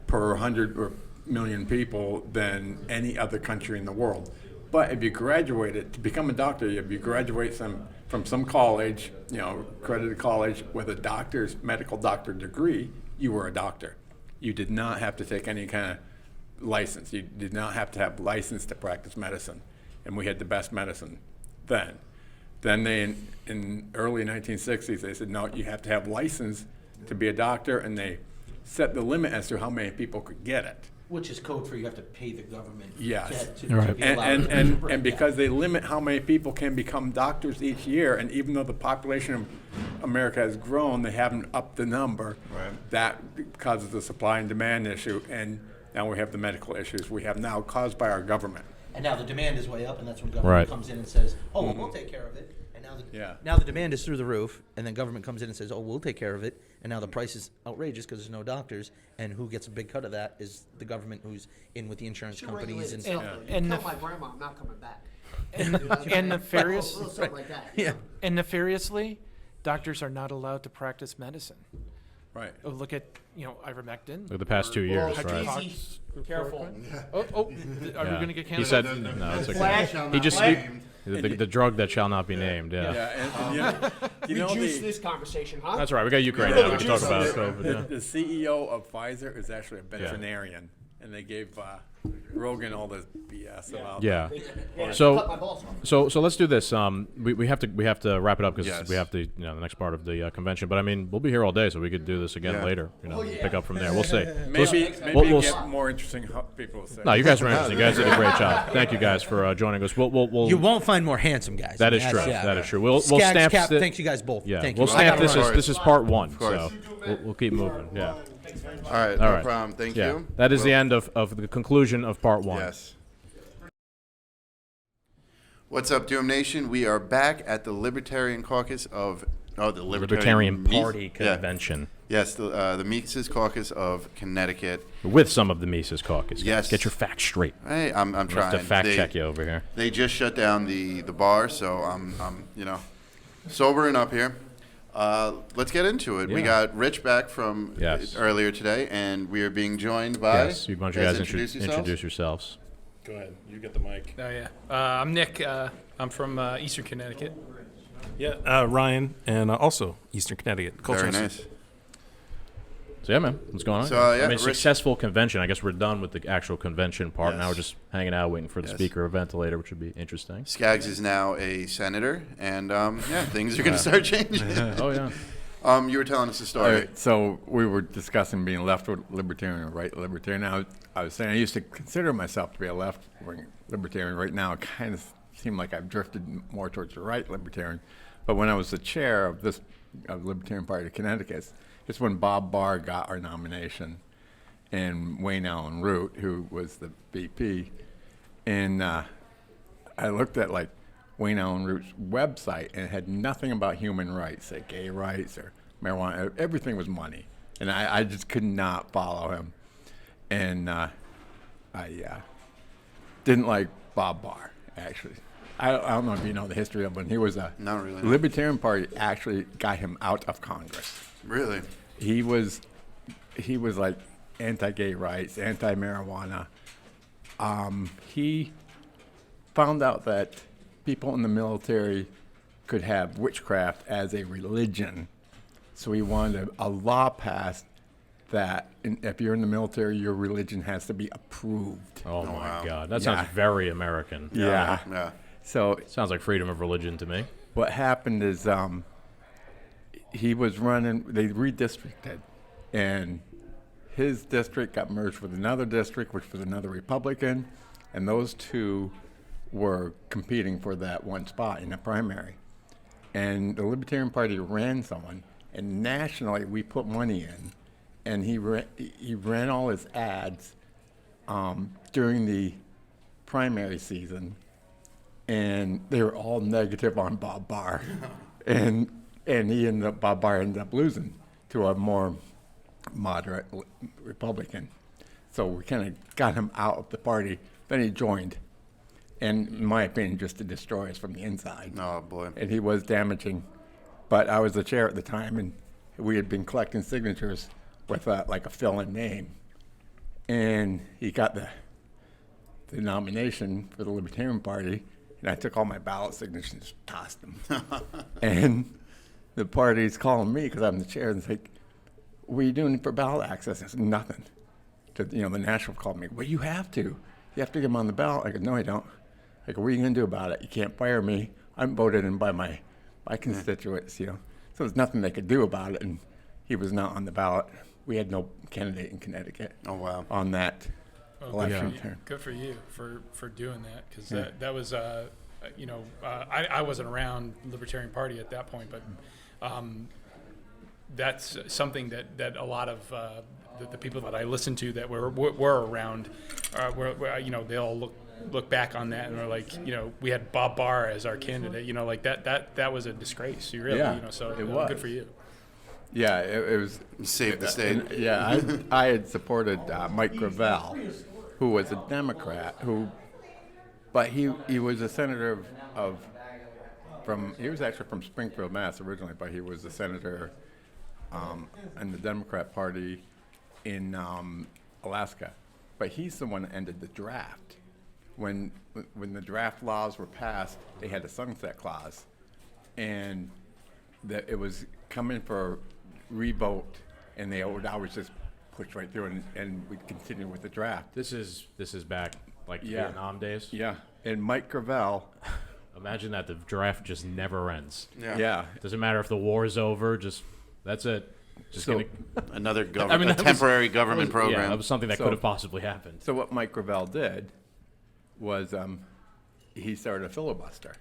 per 100 or million people than any other country in the world. But if you graduated, to become a doctor, if you graduate from some college, accredited college with a medical doctor degree, you were a doctor. You did not have to take any kind of license. You did not have to have license to practice medicine. And we had the best medicine then. Then they, in early 1960s, they said, no, you have to have license to be a doctor, and they set the limit as to how many people could get it. Which is code for you have to pay the government. Yes. To be allowed And because they limit how many people can become doctors each year, and even though the population of America has grown, they haven't upped the number. Right. That causes the supply and demand issue, and now we have the medical issues we have now caused by our government. And now the demand is way up, and that's when government comes in and says, "Oh, well, we'll take care of it." And now the demand is through the roof, and then government comes in and says, "Oh, we'll take care of it." And now the price is outrageous because there's no doctors, and who gets a big cut of that is the government, who's in with the insurance companies and stuff. And tell my grandma I'm not coming back. And nefarious, Something like that. Yeah. and nefariously, doctors are not allowed to practice medicine. Right. Oh, look at ivermectin. Look at the past 2 years, right? Careful. Are we going to get canceled? He said, no, it's okay. Flash on He that just, flame. The drug that shall not be named. Yeah. Yeah, and you know Reduce the, this conversation, huh? That's right. We got Ukraine now. We can talk about COVID. Yeah. the CEO of Pfizer is actually a veterinarian, and they gave Rogan all this BS about. Yeah. Cut my So, balls off. so let's do this. We have to wrap it up because Yes. we have to the next part of the convention. But I mean, we'll be here all day, so we could do this again Yeah. later. Pick up from there. We'll see. Maybe we'll get more interesting people to say. No, you guys were interesting. You guys did a great job. Thank you guys for joining us. We'll You won't find more handsome guys. That is That's- true. yeah. That is true. We'll Skaggs, stamp. Cap, thanks you guys both. Yeah, Thank we'll you. stamp I this gotta is part one. course. So we'll keep moving. Yeah. All right, All no right. problem. Thank Yeah. you. That is the Well, end of the conclusion of part one. Yes. What's up, Doom Nation? We are back at the Libertarian Caucus of the Libertarian Mises- Party Yeah. convention Yes, the Mises Caucus of Connecticut. with some of the Mises Caucus. Yes. Get your facts straight. Hey, I'm I have trying. to fact They- check you over here. They just shut down the bar, so I'm sobering up here. Let's get into it. We Yeah. got Rich back from Yes. earlier today, and we are being joined by. Yes, you bunch of guys introduce yourselves? introduce yourselves. Go ahead. You get the mic. Oh yeah. I'm Nick. I'm from Eastern Connecticut. Yeah, Ryan, and also Eastern Connecticut. Culture Very Institute. nice. So yeah, man, what's going on? So, I yeah, mean, Rich- successful convention. I guess we're done with the actual convention part. Now we're Yes. just hanging out, waiting for the Yes. speaker event later, which would be interesting. Skaggs is now a senator, and things are going to start changing. Oh yeah. You were telling us a All story. right, so we were discussing being left libertarian or right libertarian. I was saying I used to consider myself to be a left-wing libertarian. Right now, it kind of seemed like I've drifted more towards the right libertarian. But when I was the chair of the Libertarian Party of Connecticut, it's when Bob Barr got our nomination, and Wayne Allen Root, who was the VP, and I looked at like Wayne Allen Root's website, and it had nothing about human rights, like gay rights or marijuana. Everything was money, and I just could not follow him. And I didn't like Bob Barr, actually. I don't know if you know the history of him. He was a Not really. Libertarian Party actually got him out of Congress. Really? He was like anti-gay rights, anti-marijuana. He found out that people in the military could have witchcraft as a religion, so he wanted a law passed that if you're in the military, your religion has to be approved. Oh my wow. God, that Yeah. sounds very American. Yeah. Yeah. So Sounds like freedom of religion to me. what happened is he was running, they redistricted, and his district got merged with another district, which was another Republican, and those two were competing for that one spot in the primary. And the Libertarian Party ran someone, and nationally we put money in, and he ran all his ads during the primary season, and they were all negative on Bob Barr, and Bob Barr ended up losing to a more moderate Republican. So we kind of got him out of the party. Then he joined, and in my opinion, just to destroy us from the inside. Oh boy. And he was damaging. But I was the chair at the time, and we had been collecting signatures with like a fill-in name. And he got the nomination for the Libertarian Party, and I took all my ballot signatures and just tossed them. And the party's calling me because I'm the chair, and it's like, what are you doing for ballot access? I said, nothing. The national called me, well, you have to. You have to get them on the ballot. I go, no, I don't. I go, what are you going to do about it? You can't fire me. I'm voted in by my constituents, So there's nothing they could do about it, and he was not on the ballot. We had no candidate in Connecticut. Oh, wow. On that election. Yeah. Good for you for doing that, because that was I wasn't around Libertarian Party at that point, but that's something that a lot of the people that I listened to that were around they all look back on that and are like, we had Bob Barr as our candidate, like that was a disgrace. You really, so it was. Good for you. Yeah, it was. Save the state. I had supported Mike Gravel, who was a Democrat, but he was a senator he was actually from Springfield, Mass. originally, but he was a senator in the Democrat Party in Alaska. But he's the one that ended the draft when the draft laws were passed, they had a sunset clause, and that it was coming for revote, and they would always just push right through, and we'd continue with the draft. This is back like Vietnam days. Yeah, and Mike Gravel. Imagine that the draft just never ends. Yeah. Doesn't matter if the war is over. Just that's it. Just So- Another that was- temporary government Yeah, program. that was something that So- could have possibly happened. So what Mike Gravel did was he started a filibuster,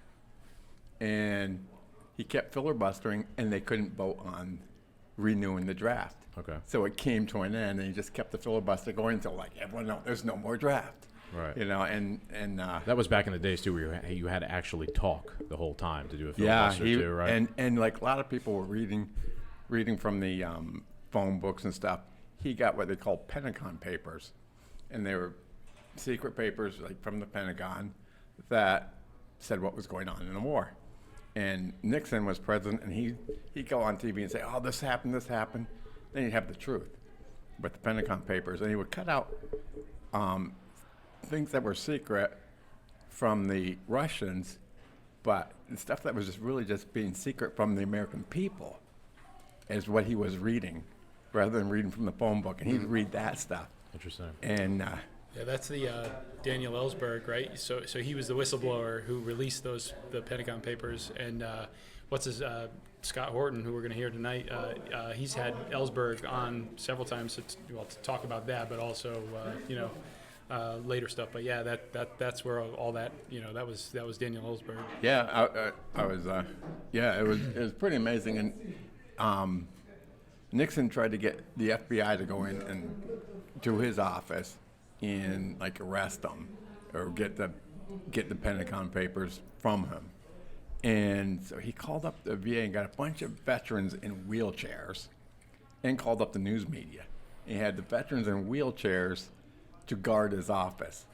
and he kept filibustering, and they couldn't vote on renewing the draft. Okay. So it came to an end, and he just kept the filibuster going until like everyone knows there's no more draft. Right. You know, and That was back in the days too, where you had to actually talk the whole time to do a yeah, filibuster too, right? and like a lot of people were reading from the phone books and stuff. He got what they call Pentagon papers, and they were secret papers like from the Pentagon that said what was going on in the war. And Nixon was president, and he'd go on TV and say, "Oh, this happened." Then he'd have the truth, but the Pentagon papers, and he would cut out things that were secret from the Russians, but stuff that was just really just being secret from the American people is what he was reading, rather than reading from the phone book. And he'd read that stuff. Interesting. And Yeah, that's the Daniel Ellsberg, right? So he was the whistleblower who released the Pentagon Papers, and what's his Scott Horton, who we're going to hear tonight. He's had Ellsberg on several times to talk about that, but also later stuff. But yeah, that's where all that that was Daniel Ellsberg. yeah, I was it was pretty amazing. And Nixon tried to get the FBI to go in and to his office and like arrest him or get the Pentagon Papers from him. And so he called up the VA and got a bunch of veterans in wheelchairs and called up the news media. He had the veterans in wheelchairs to guard his office.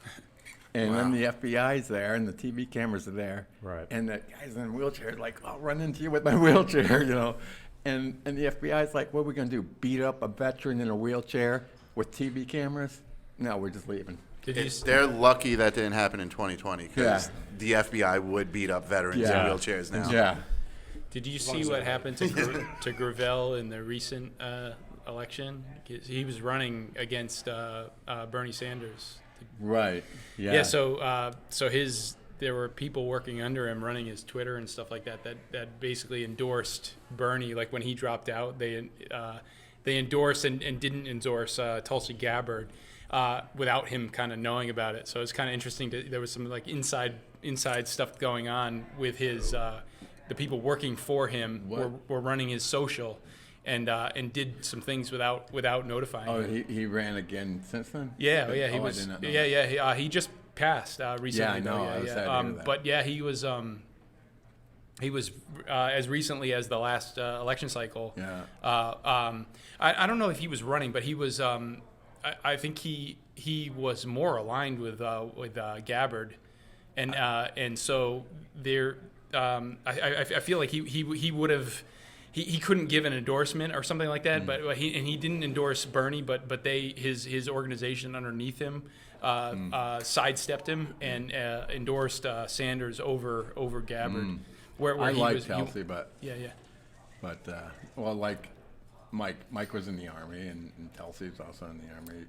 And then the FBI's there and the TV cameras are there. Right. And the guys in wheelchairs like, I'll run into you with my wheelchair, And the FBI's like, what are we going to do, beat up a veteran in a wheelchair with TV cameras? No, we're just leaving. They're lucky that didn't happen in 2020 because Yeah. the FBI would beat up veterans Yeah. in wheelchairs now. Yeah. Did you see what happened to Gravel in the recent election? He was running against Bernie Sanders. Right. Yeah. Yeah. So there were people working under him, running his Twitter and stuff like that basically endorsed Bernie. Like when he dropped out, they endorsed and didn't endorse Tulsi Gabbard without him kind of knowing about it. So it's kind of interesting. There was some like inside stuff going on with his the people working for him were running his social. And did some things without notifying. Oh, him. he ran again since then? Yeah, he I was. did not know. Yeah. He just passed recently. Yeah, I know. though, I was sad to hear that. But yeah, he was as recently as the last election cycle. Yeah. I don't know if he was running, but he was. I think he was more aligned with Gabbard, and so there. I feel like he would have. He couldn't give an endorsement or something like that, but he didn't endorse Bernie, but his organization underneath him sidestepped him and endorsed Sanders over Gabbard. Where I he like was, Kelsey, but yeah. like Mike was in the Army and Kelsey's also in the Army.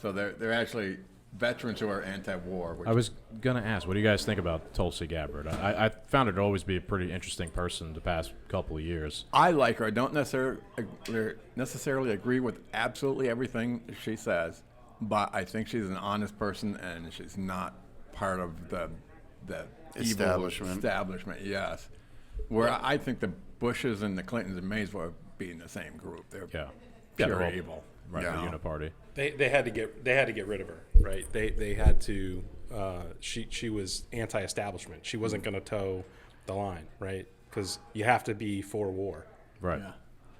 So they're actually veterans who are anti-war. I was gonna ask, what do you guys think about Tulsi Gabbard? I found her to always be a pretty interesting person the past couple of years. I like her. I don't necessarily agree with absolutely everything she says, but I think she's an honest person and she's not part of the Establishment. Evil establishment. Yes, where I think the Bushes and the Clintons and Mays will be in the same group. They're pure they're all- evil. Right, the Uniparty. They had to get rid of her, right? They had to. She was anti-establishment. She wasn't going to toe the line, right? Because you have to be for war. Right. Yeah.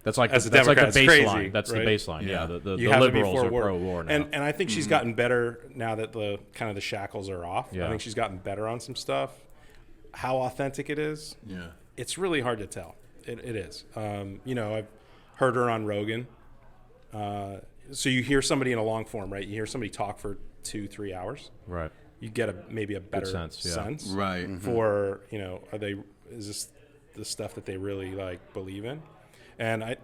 That's like As a that's like the Democrat, it's baseline. crazy, That's right? the baseline. Yeah. Yeah. The You have to be liberals for are war. pro-war now. And I think she's gotten better now that the kind of the shackles are off. Yeah. I think she's gotten better on some stuff. How authentic it is, Yeah. it's really hard to tell. It is. I've heard her on Rogan. So you hear somebody in a long form, right? You hear somebody talk for 2-3 hours, Right. you get maybe a better sense, yeah. Right. for, is this the stuff that they really like believe in? And I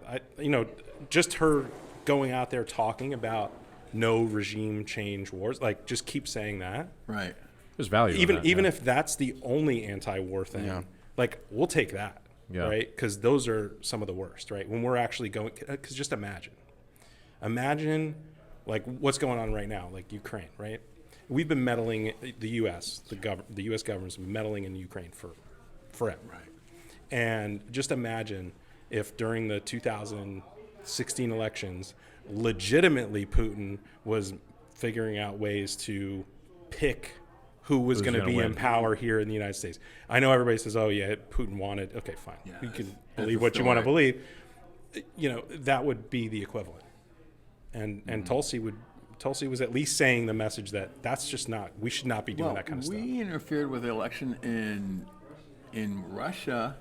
just her going out there talking about no regime change wars, like just keep saying that. Right. There's value in that, Even yeah. if that's the only anti-war thing, like we'll take that, Yeah. right? Because those are some of the worst, right? When we're actually going, because just imagine like what's going on right now, like Ukraine, right? We've been meddling, the U.S., the U.S. government's been meddling in Ukraine for forever. Right. And just imagine if during the 2016 elections, legitimately Putin was figuring out ways to pick who was going to be in power here in the United States. I know everybody says, oh, yeah, Putin wanted. Okay, fine. Yeah, you can that's believe the what you want to story. believe. That would be the equivalent. And Tulsi was at least saying the message that that's just not, we should not be doing that kind of stuff. We interfered with the election in Russia.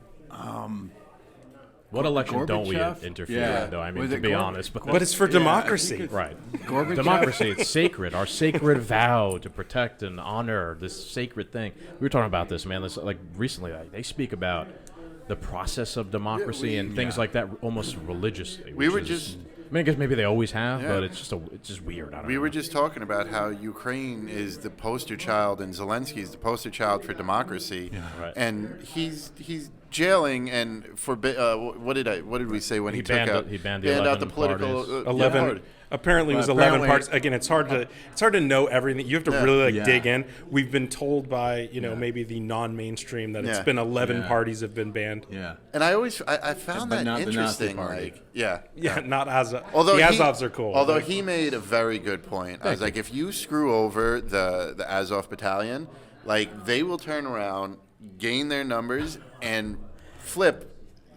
What election don't we Gorbachev? interfere Yeah. in, though? I mean, Was to it be Gor- honest. But it's for Yeah, I think democracy. it's- Right. Gorbachev. Democracy, it's sacred. Our sacred vow to protect and honor this sacred thing. We were talking about this, man. This, like recently, they speak about the process of democracy and things like that almost religiously. We which were is- just- I mean, I guess maybe they always have, Yeah. but it's just weird. I don't We know. were just talking about how Ukraine is the poster child and Zelensky is the poster child for democracy, Right. and he's jailing and what did we say when he, took banned out he banned the out the 11 political parties. 11 apparently it was Well, 11 apparently- parts. Again, it's hard to know everything. You have to really Yeah. dig in. We've been told by maybe the non-mainstream that it's Yeah. been 11 Yeah. parties have been banned. Yeah. And I found But that not the Nazi interesting. party. Like, yeah. Yeah, not Azov. Although the he- Azovs are cool. Although he made a very good point. I was like, if you screw over the Azov battalion, like they will turn around, gain their numbers, and flip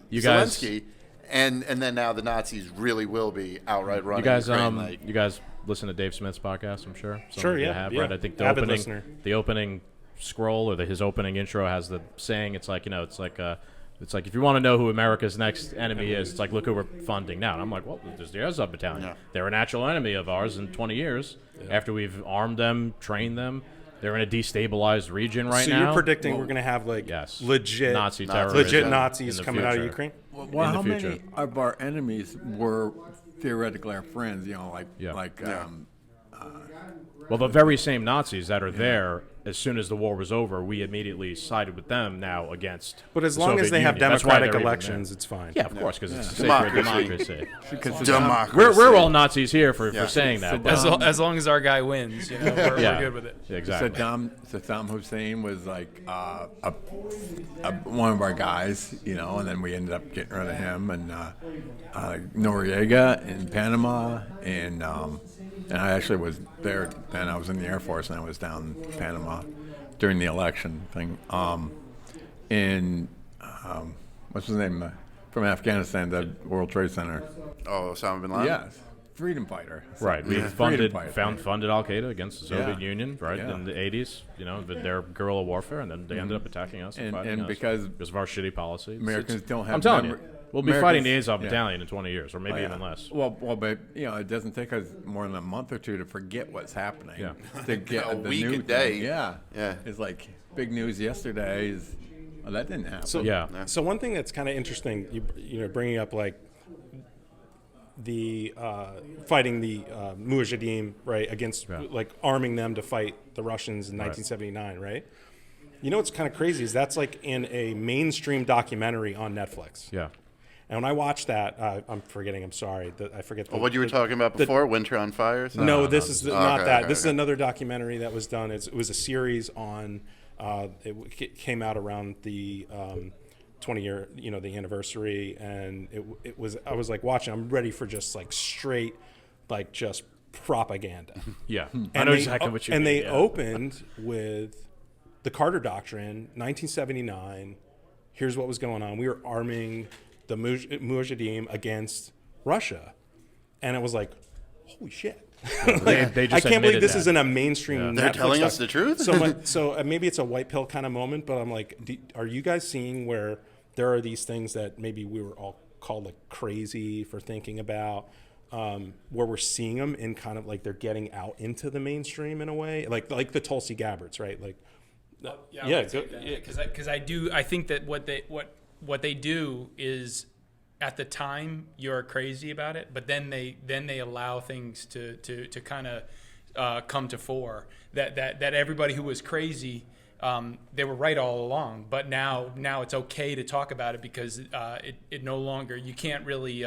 You guys- Zelensky, and then now the Nazis really will be outright running. You guys, Ukraine, you guys listen to Dave Smith's podcast, I'm sure. Some Sure, of you yeah, have, yeah. right? I think Avid listener. the opening scroll or his opening intro has the saying. It's like it's like if you want to know who America's next enemy is, it's like look who we're funding now. And I'm like, well, there's the Azov Battalion. Yeah. They're a natural enemy of ours in 20 years. After we've armed them, trained them, they're in a destabilized region right so now. you're predicting we're going to have like Yes. legit Nazi Nazi terrorism legit in Nazis the coming out of future. Ukraine? Well, in the how future. many of our enemies were theoretically our friends? Yeah. Well, Well, the very same Nazis that are there, as soon as the war was over, we immediately sided with them now against. But as the long as Soviet they have Union. That's why democratic they're even elections, there. it's fine. Yeah, of course, because it's a sacred Democracy. democracy. Democracy. We're all Nazis here for saying that. As, but- as long as our guy wins, we're yeah, good with it. Exactly. Saddam Hussein was like one of our guys, and then we ended up getting rid of him, and Noriega in Panama, and I actually was there, and I was in the Air Force, and I was down in Panama during the election thing. What's his name? From Afghanistan, the World Trade Center. Oh, Osama bin Laden. Yes, freedom fighter. Right, we Yeah. funded Freedom fighter. funded Al Qaeda against the Soviet Yeah. Union, right, Yeah. in the '80s. With their guerrilla warfare, and then they ended up attacking us And- fighting and us because of our shitty policy. Americans don't have I'm telling you, memory- we'll be fighting the Americans- Azov yeah. Battalion in 20 years, or maybe Oh, yeah. even less. Well, but it doesn't take us more than a month or two to forget what's happening. Yeah. To get A the week, new a day. thing. Yeah. Yeah. It's like big news yesterday is that didn't happen. So Yeah. So one thing that's kind of interesting, bringing up like the fighting the Mujahideen, right, against like arming them to fight the Russians in 1979, right? You know what's kind of crazy is that's like in a mainstream documentary on Netflix. Yeah. And when I watched that, I'm forgetting. I'm sorry. I forget. Well, what you were talking about before, Winter on Fire? No, this is not okay, that. okay, This is okay. another documentary that was done. It was a series on. It came out around the 20-year, the anniversary, and it was. I was like watching. I'm ready for just like straight, like just propaganda. Yeah. I And know they- exactly what you And mean. they yeah. opened with the Carter Doctrine, 1979. Here's what was going on. We were arming the Mujahideen against Russia, and it was like, holy shit. They just I can't believe admitted this that. isn't a mainstream. Yeah. They're Netflix telling us doc. the truth? So maybe it's a white pill kind of moment, but I'm like, are you guys seeing where there are these things that maybe we were all called like crazy for thinking about? where we're seeing them in kind of like they're getting out into the mainstream in a way, like the Tulsi Gabbards, right? Like, because I think that what they do is, at the time you're crazy about it, but then they allow things to kind of come to fore that everybody who was crazy, they were right all along, but now it's okay to talk about it because it no longer, you can't really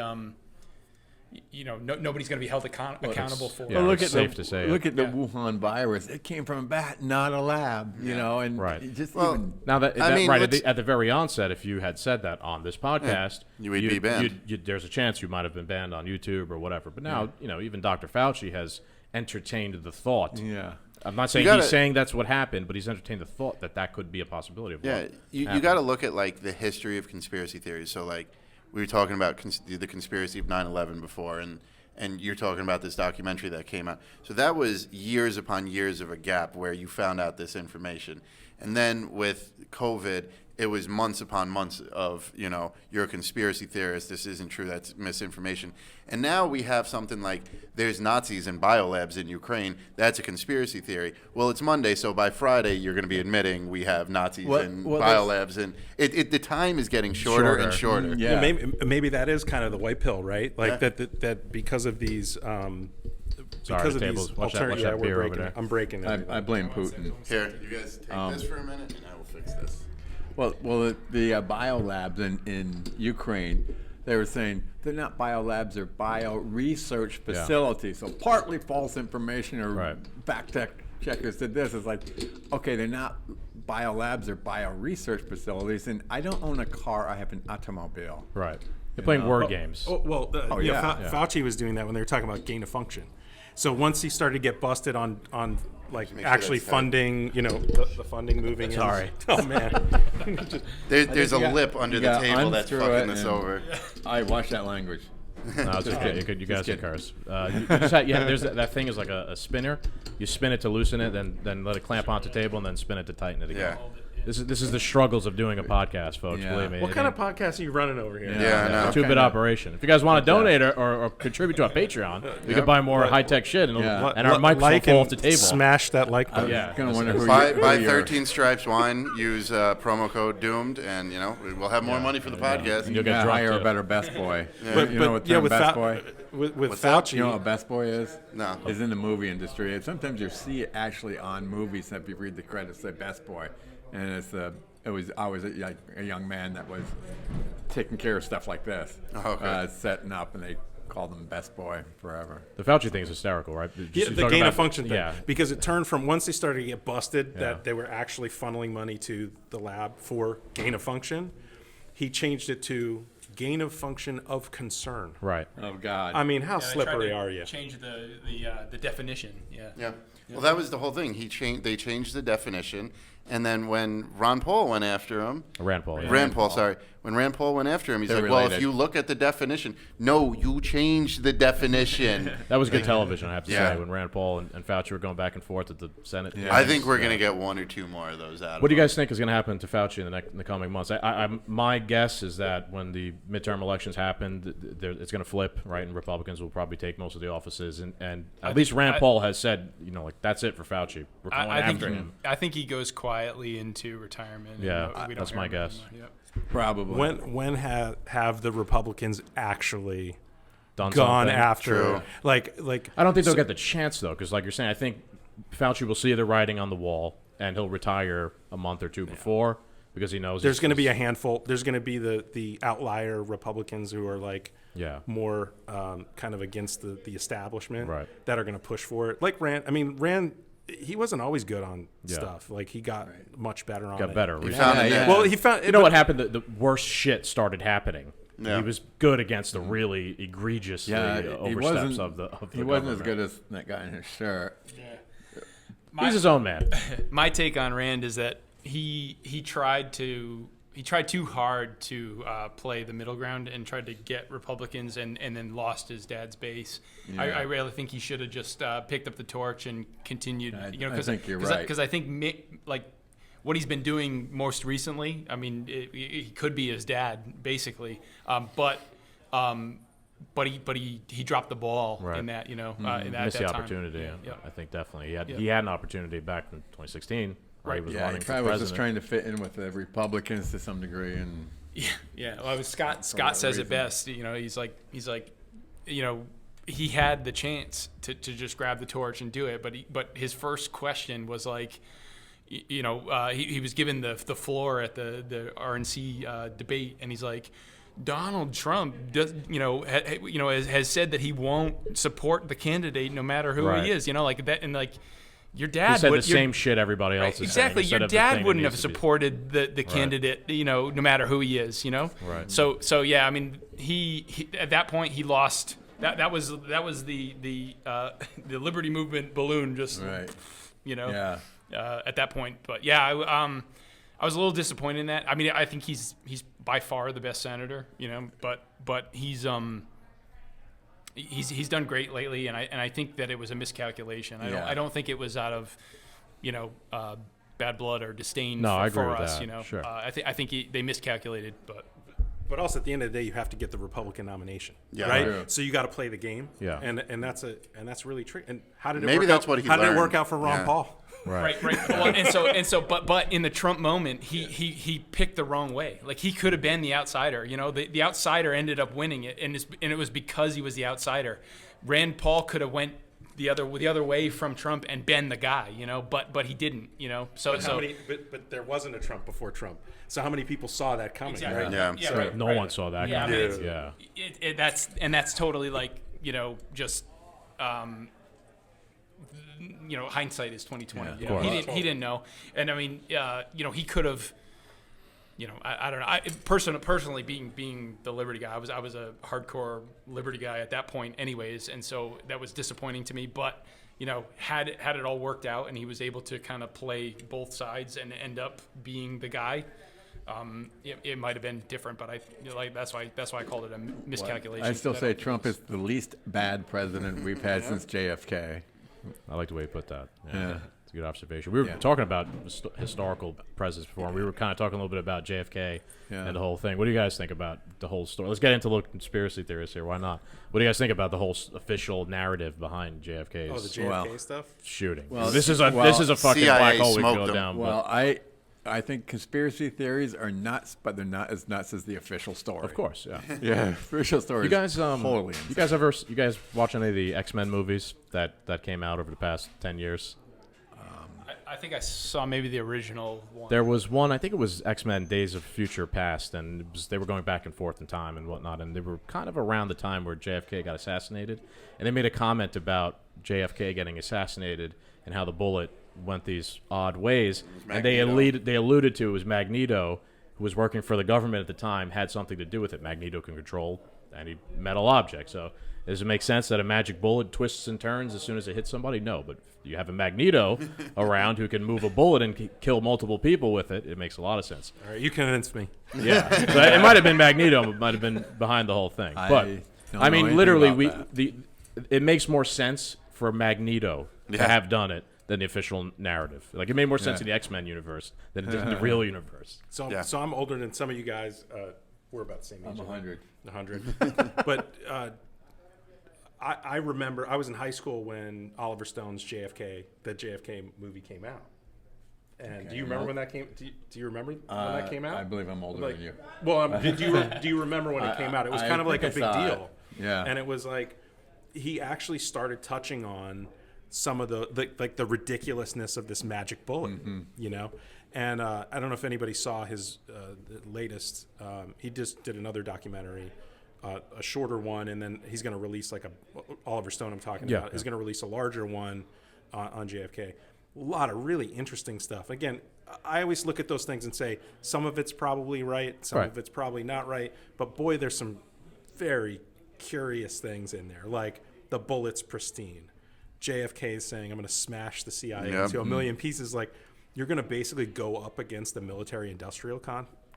nobody's going to be held accountable for it. Well, look at safe to say look at the Wuhan virus. It came from a bat, not a lab. You know, and just even now at the very onset, if you had said that on this podcast, you would be banned. There's a chance you might have been banned on YouTube or whatever. But now, even Dr. Fauci has entertained the thought. Yeah. I'm not saying he's saying that's what happened, but he's entertained the thought that could be a possibility. Of you got to look at like the history of conspiracy theories. So like we were talking about the conspiracy of 9/11 before, and you're talking about this documentary that came out. So that was years upon years of a gap where you found out this information. And then with COVID, it was months upon months of, you're a conspiracy theorist, this isn't true, that's misinformation. And now we have something like there's Nazis in biolabs in Ukraine, that's a conspiracy theory. Well, it's Monday, so by Friday you're going to be admitting we have Nazis in biolabs. And the time is getting shorter and shorter. Yeah, maybe that is kind of the white pill, right? Like that because of these... because of these alternative, I'm breaking it. I blame Putin. Here, you guys take this for a minute, and I will fix this. Well, the biolabs in Ukraine, they were saying they're not biolabs, they're bio-research facilities. So partly false information or fact checkers did this. It's like, okay, they're not biolabs, they're bio-research facilities. And I don't own a car, I have an automobile. Right. They're playing word games. Fauci was doing that when they were talking about gain of function. So once he started to get busted on like actually funding, the funding moving in. Sorry. Oh man. There's a lip under the table that's fucking this over. I watch that language. No, it's okay. You guys can curse. There's that thing is like a spinner. You spin it to loosen it, then let it clamp onto the table, and then spin it to tighten it again. Yeah. This is the struggles of doing a podcast, folks. Believe me. What kind of podcast are you running over here? Yeah, I know. 2-bit operation. If you guys want to donate or contribute to our Patreon, we can buy more high-tech shit, and our microphone fall off the table. Smash that like button. Gonna wonder who buy 13 Stripes wine. Use promo code Doomed, and we'll have more money for the podcast. And you'll get drunk hire too. a better best boy. With best boy. With Fauci, You know what a best boy is? No. Is in the movie industry. And sometimes you see it actually on movies. If you read the credits, say best boy, and I was a young man that was taking care of stuff like this, setting up, and they called him best boy forever. The Fauci thing is hysterical, right? The gain of function thing. Because it turned from once they started to get busted that they were actually funneling money to the lab for gain of function, he changed it to gain of function of concern. Right. Oh God. I mean, how slippery are you? Change the definition. Yeah. Well, that was the whole thing. They changed the definition, and then when Ron Paul went after him, Rand Paul. When Rand Paul went after him, he's They're like, "Well, related. if you look at the definition, no, you changed the definition." That was good television, I have to say, when Rand Paul and Fauci were going back and forth at the Senate. I think we're gonna get one or two more of those out. What do you guys think is going to happen to Fauci in the coming months? My guess is that when the midterm elections happen, it's going to flip, right? And Republicans will probably take most of the offices. And at least Rand Paul has said, that's it for Fauci. We're going after him. I think he goes quietly into retirement. Yeah, that's my guess. Yep. Probably. When have the Republicans actually Done gone something? after? True. Like I don't think they'll get the chance though, because like you're saying, I think Fauci will see the writing on the wall, and he'll retire a month or two before because he knows there's going to be a handful. There's going to be the outlier Republicans who are like more kind of against the establishment that are going to push for it. Like Rand. I mean, Rand. He wasn't always good on stuff. Like he got much better on it. Got better. Well, he found. You know what happened? The worst shit started happening. Yeah. He was good against the really egregious oversteps of the He wasn't as good as that guy in his shirt. Yeah. He's his own man. My take on Rand is that he tried too hard to play the middle ground and tried to get Republicans and then lost his dad's base. Yeah. I really think he should have just picked up the torch and continued. I think you're right. Because I think what he's been doing most recently, I mean, he could be his dad basically, but he dropped the ball in that, in that missed that the time. opportunity. Yeah. I think definitely he had an opportunity back in 2016. Right. He was Yeah, running he for probably was president. just trying to fit in with the Republicans to some degree, and Yeah. Well, Scott says it best. He's like, he had the chance to just grab the torch and do it, but his first question was like, he was given the floor at the RNC debate, and he's like, Donald Trump has said that he won't support the candidate no matter who he is, like that, and like. Your dad he said the same shit everybody else is exactly. saying. Your dad wouldn't have supported the candidate, no matter who he is, Right. So yeah, I mean, he at that point he lost. That was the liberty movement balloon just, at that point. But yeah, I was a little disappointed in that. I mean, I think he's by far the best senator, but he's done great lately, and I think that it was a miscalculation. I don't think it was out of bad blood or disdain for us. Sure. I think they miscalculated, But also, at the end of the day, you have to get the Republican nomination, right? Right. So you got to play the game, and that's really tricky. And how did it Maybe work that's out? what he How did it learned. work out for Ron Paul? Right. Well, but in the Trump moment, he picked the wrong way. Like, he could have been the outsider. The outsider ended up winning it, and it was because he was the outsider. Rand Paul could have went the other way from Trump and been the guy, but he didn't, But there wasn't a Trump before Trump. So how many people saw that coming? Exactly. Right? Yeah. Right. No one saw that. Yeah, coming. That's totally like, just. Hindsight is 2020. He didn't know, and I mean, he could have. I don't know. Personally, being the Liberty guy, I was a hardcore Liberty guy at that point, anyways, and so that was disappointing to me. But had it all worked out, and he was able to kind of play both sides and end up being the guy. It might have been different, but that's why I called it a miscalculation. I still say Trump is the least bad president we've had since JFK. I like the way you put that. Yeah. It's a good observation. We were talking about historical presidents before, and we were kind of talking a little bit about JFK and the whole thing. What do you guys think about the whole story? Let's get into a little conspiracy theorists here. Why not? What do you guys think about the whole official narrative behind JFK's the JFK stuff? Shooting? Well, this is a fucking CIA black hole we can smoked go them. down. Well, I think conspiracy theories are nuts, but they're not as nuts as the official story. Of course, yeah. Yeah, official story. You guys, totally insane. you guys watch any of the X-Men movies that came out over the past 10 years? I think I saw maybe the original one. There was one, I think it was X-Men Days of Future Past, and they were going back and forth in time and whatnot, and they were kind of around the time where JFK got assassinated, and they made a comment about JFK getting assassinated and how the bullet went these odd ways, and they alluded to it was Magneto, who was working for the government at the time, had something to do with it. Magneto can control any metal object, so does it make sense that a magic bullet twists and turns as soon as it hits somebody? No, but you have a Magneto around who can move a bullet and kill multiple people with it. It makes a lot of sense. All right, you convinced me. Yeah, so it might have been Magneto, it might have been behind the whole thing. But I mean, literally, it makes more sense for Magneto to have done it than the official narrative. Like, it made more sense in the X-Men universe than the real universe. So I'm older than some of you guys. We're about the same age. I'm 100. 100. But I remember I was in high school when Oliver Stone's JFK movie came out. And do you remember when that came? Do you remember when that came out? I believe I'm older than you. Well, do you remember when it came out? It was kind of like a big deal. Yeah. And it was like he actually started touching on some of the ridiculousness of this magic bullet, And I don't know if anybody saw his latest. He just did another documentary, a shorter one, and then he's going to release Oliver Stone I'm talking about is going to release a larger one on JFK. A lot of really interesting stuff. Again, I always look at those things and say some of it's probably right, some of it's probably not right. But boy, there's some very curious things in there, like the bullet's pristine. JFK is saying, I'm going to smash the CIA into a million pieces. Like, you're going to basically go up against the military-industrial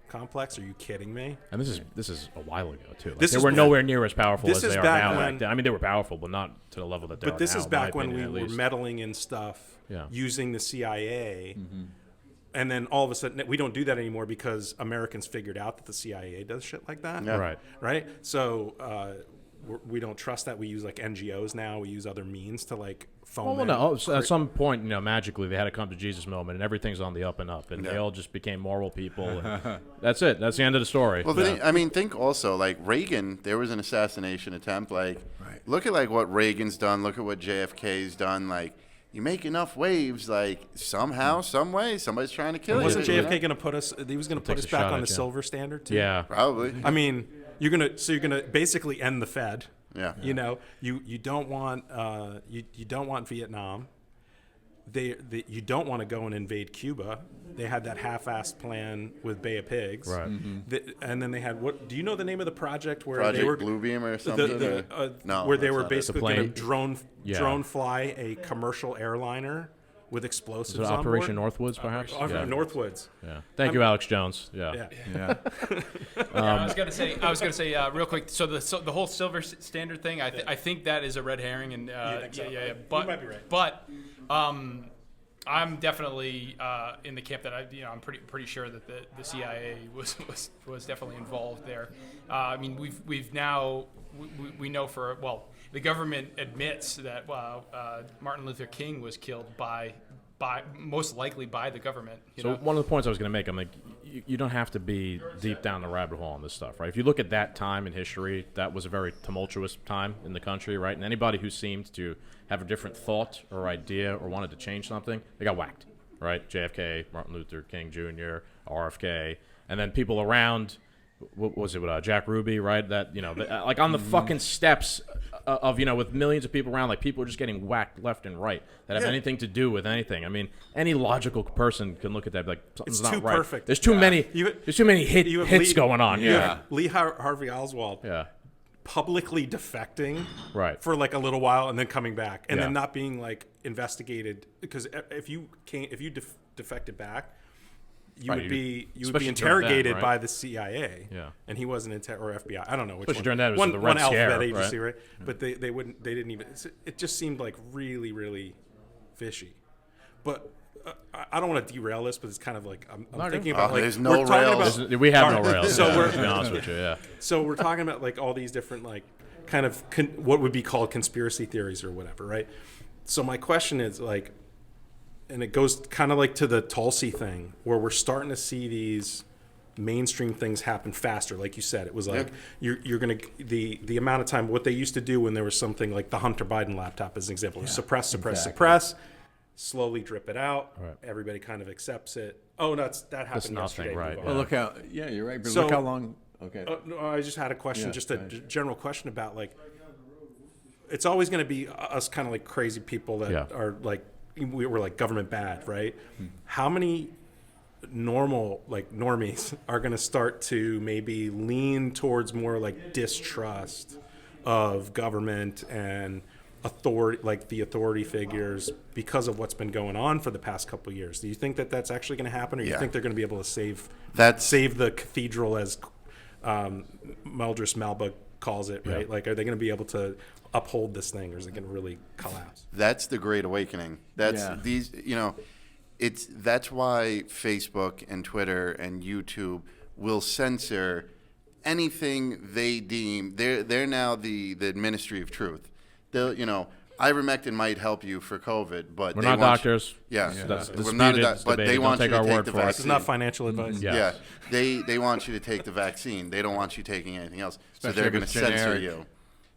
complex? Are you kidding me? And this is a while ago, too. Like, they were nowhere near as powerful as they are now. I mean, they were powerful, but not to the level that they are now. But this is back when we were meddling in stuff using the CIA. And then all of a sudden, we don't do that anymore because Americans figured out that the CIA does shit like that. Yeah. Right? So we don't trust that. We use like NGOs now. We use other means to like phone Well, them. no. So at some point, magically they had a come to Jesus moment, and everything's on the up and up, and they all just became moral people. And that's it. That's the end of the story. Well, think also like Reagan. There was an assassination attempt. Like, look at like what Reagan's done. Look at what JFK's done. Like, you make enough waves, like somehow, some way, somebody's trying to kill you. Wasn't JFK going to put us? He was going to put us back on the silver standard too. Yeah, probably. I mean, you're gonna basically end the Fed. Yeah. You don't want you don't want Vietnam. You don't want to go and invade Cuba. They had that half-assed plan with Bay of Pigs. Right. And then they had what? Do you know the name of the project where Project they were Bluebeam or something? No, where they that's were not it. basically going to drone fly a commercial airliner with explosives Is it on Operation board? Northwoods, perhaps? Northwoods. Yeah. Thank you, Alex Jones. Yeah. I was gonna say real quick. So the whole silver standard thing, I think that is a red herring, and yeah. But you might be right. But I'm definitely in the camp that I'm pretty sure that the CIA was definitely involved there. I mean, we know the government admits that Martin Luther King was killed by most likely by the government. One of the points I was going to make, I'm like, you don't have to be deep down the rabbit hole on this stuff, right? If you look at that time in history, that was a very tumultuous time in the country, right? And anybody who seemed to have a different thought or idea or wanted to change something, they got whacked, right? JFK, Martin Luther King Jr., RFK, and then people around. What was it with Jack Ruby, right? That like on the fucking steps of with millions of people around, like people are just getting whacked left and right that have anything to do with anything. I mean, any logical person can look at that and be like, something's It's not too right. perfect. There's too many. There's too many hits going on. You have Lee Harvey Oswald. Yeah. Publicly defecting right for like a little while and then coming back and then not being like investigated, because if you defected back, you would be interrogated by the CIA. Yeah. And he wasn't or FBI. I don't know which Especially one. during that, it was one the Red alphabet Scare, agency, right? But they didn't even. It just seemed like really, really fishy. But I don't want to derail this, but it's kind of like I'm thinking about like there's no rails. We have no rails. So to be honest with you, So we're talking about like all these different like kind of what would be called conspiracy theories or whatever, right? So my question is like, and it goes kind of like to the Tulsi thing, where we're starting to see these mainstream things happen faster. Like you said, it was like you're gonna the amount of time what they used to do when there was something like the Hunter Biden laptop as an example, suppress, slowly drip it out. Right. Everybody kind of accepts it. Oh, that happened yesterday. Right. Well, look how you're right. But So- look how long. Okay. No, I just had a question, Yeah, a general question about like, it's always going to be us kind of like crazy people that are like, we were like government bad, right? How many normies are going to start to maybe lean towards more like distrust of government and authority, like the authority figures, because of what's been going on for the past couple of years? Do you think that that's actually going to happen, or do you think they're going to be able to save the cathedral, as Meldris Malba calls it, right? Like, are they going to be able to uphold this thing, or is it going to really collapse? That's the Great Awakening. That's that's why Facebook and Twitter and YouTube will censor anything they deem. They're now the Ministry of Truth. They'll, ivermectin might help you for COVID, but we're not doctors. We're not but they want you to take the vaccine. This is not financial advice. They want you to take the vaccine. They don't want you taking anything else. Especially so they're going if to it's censor generic.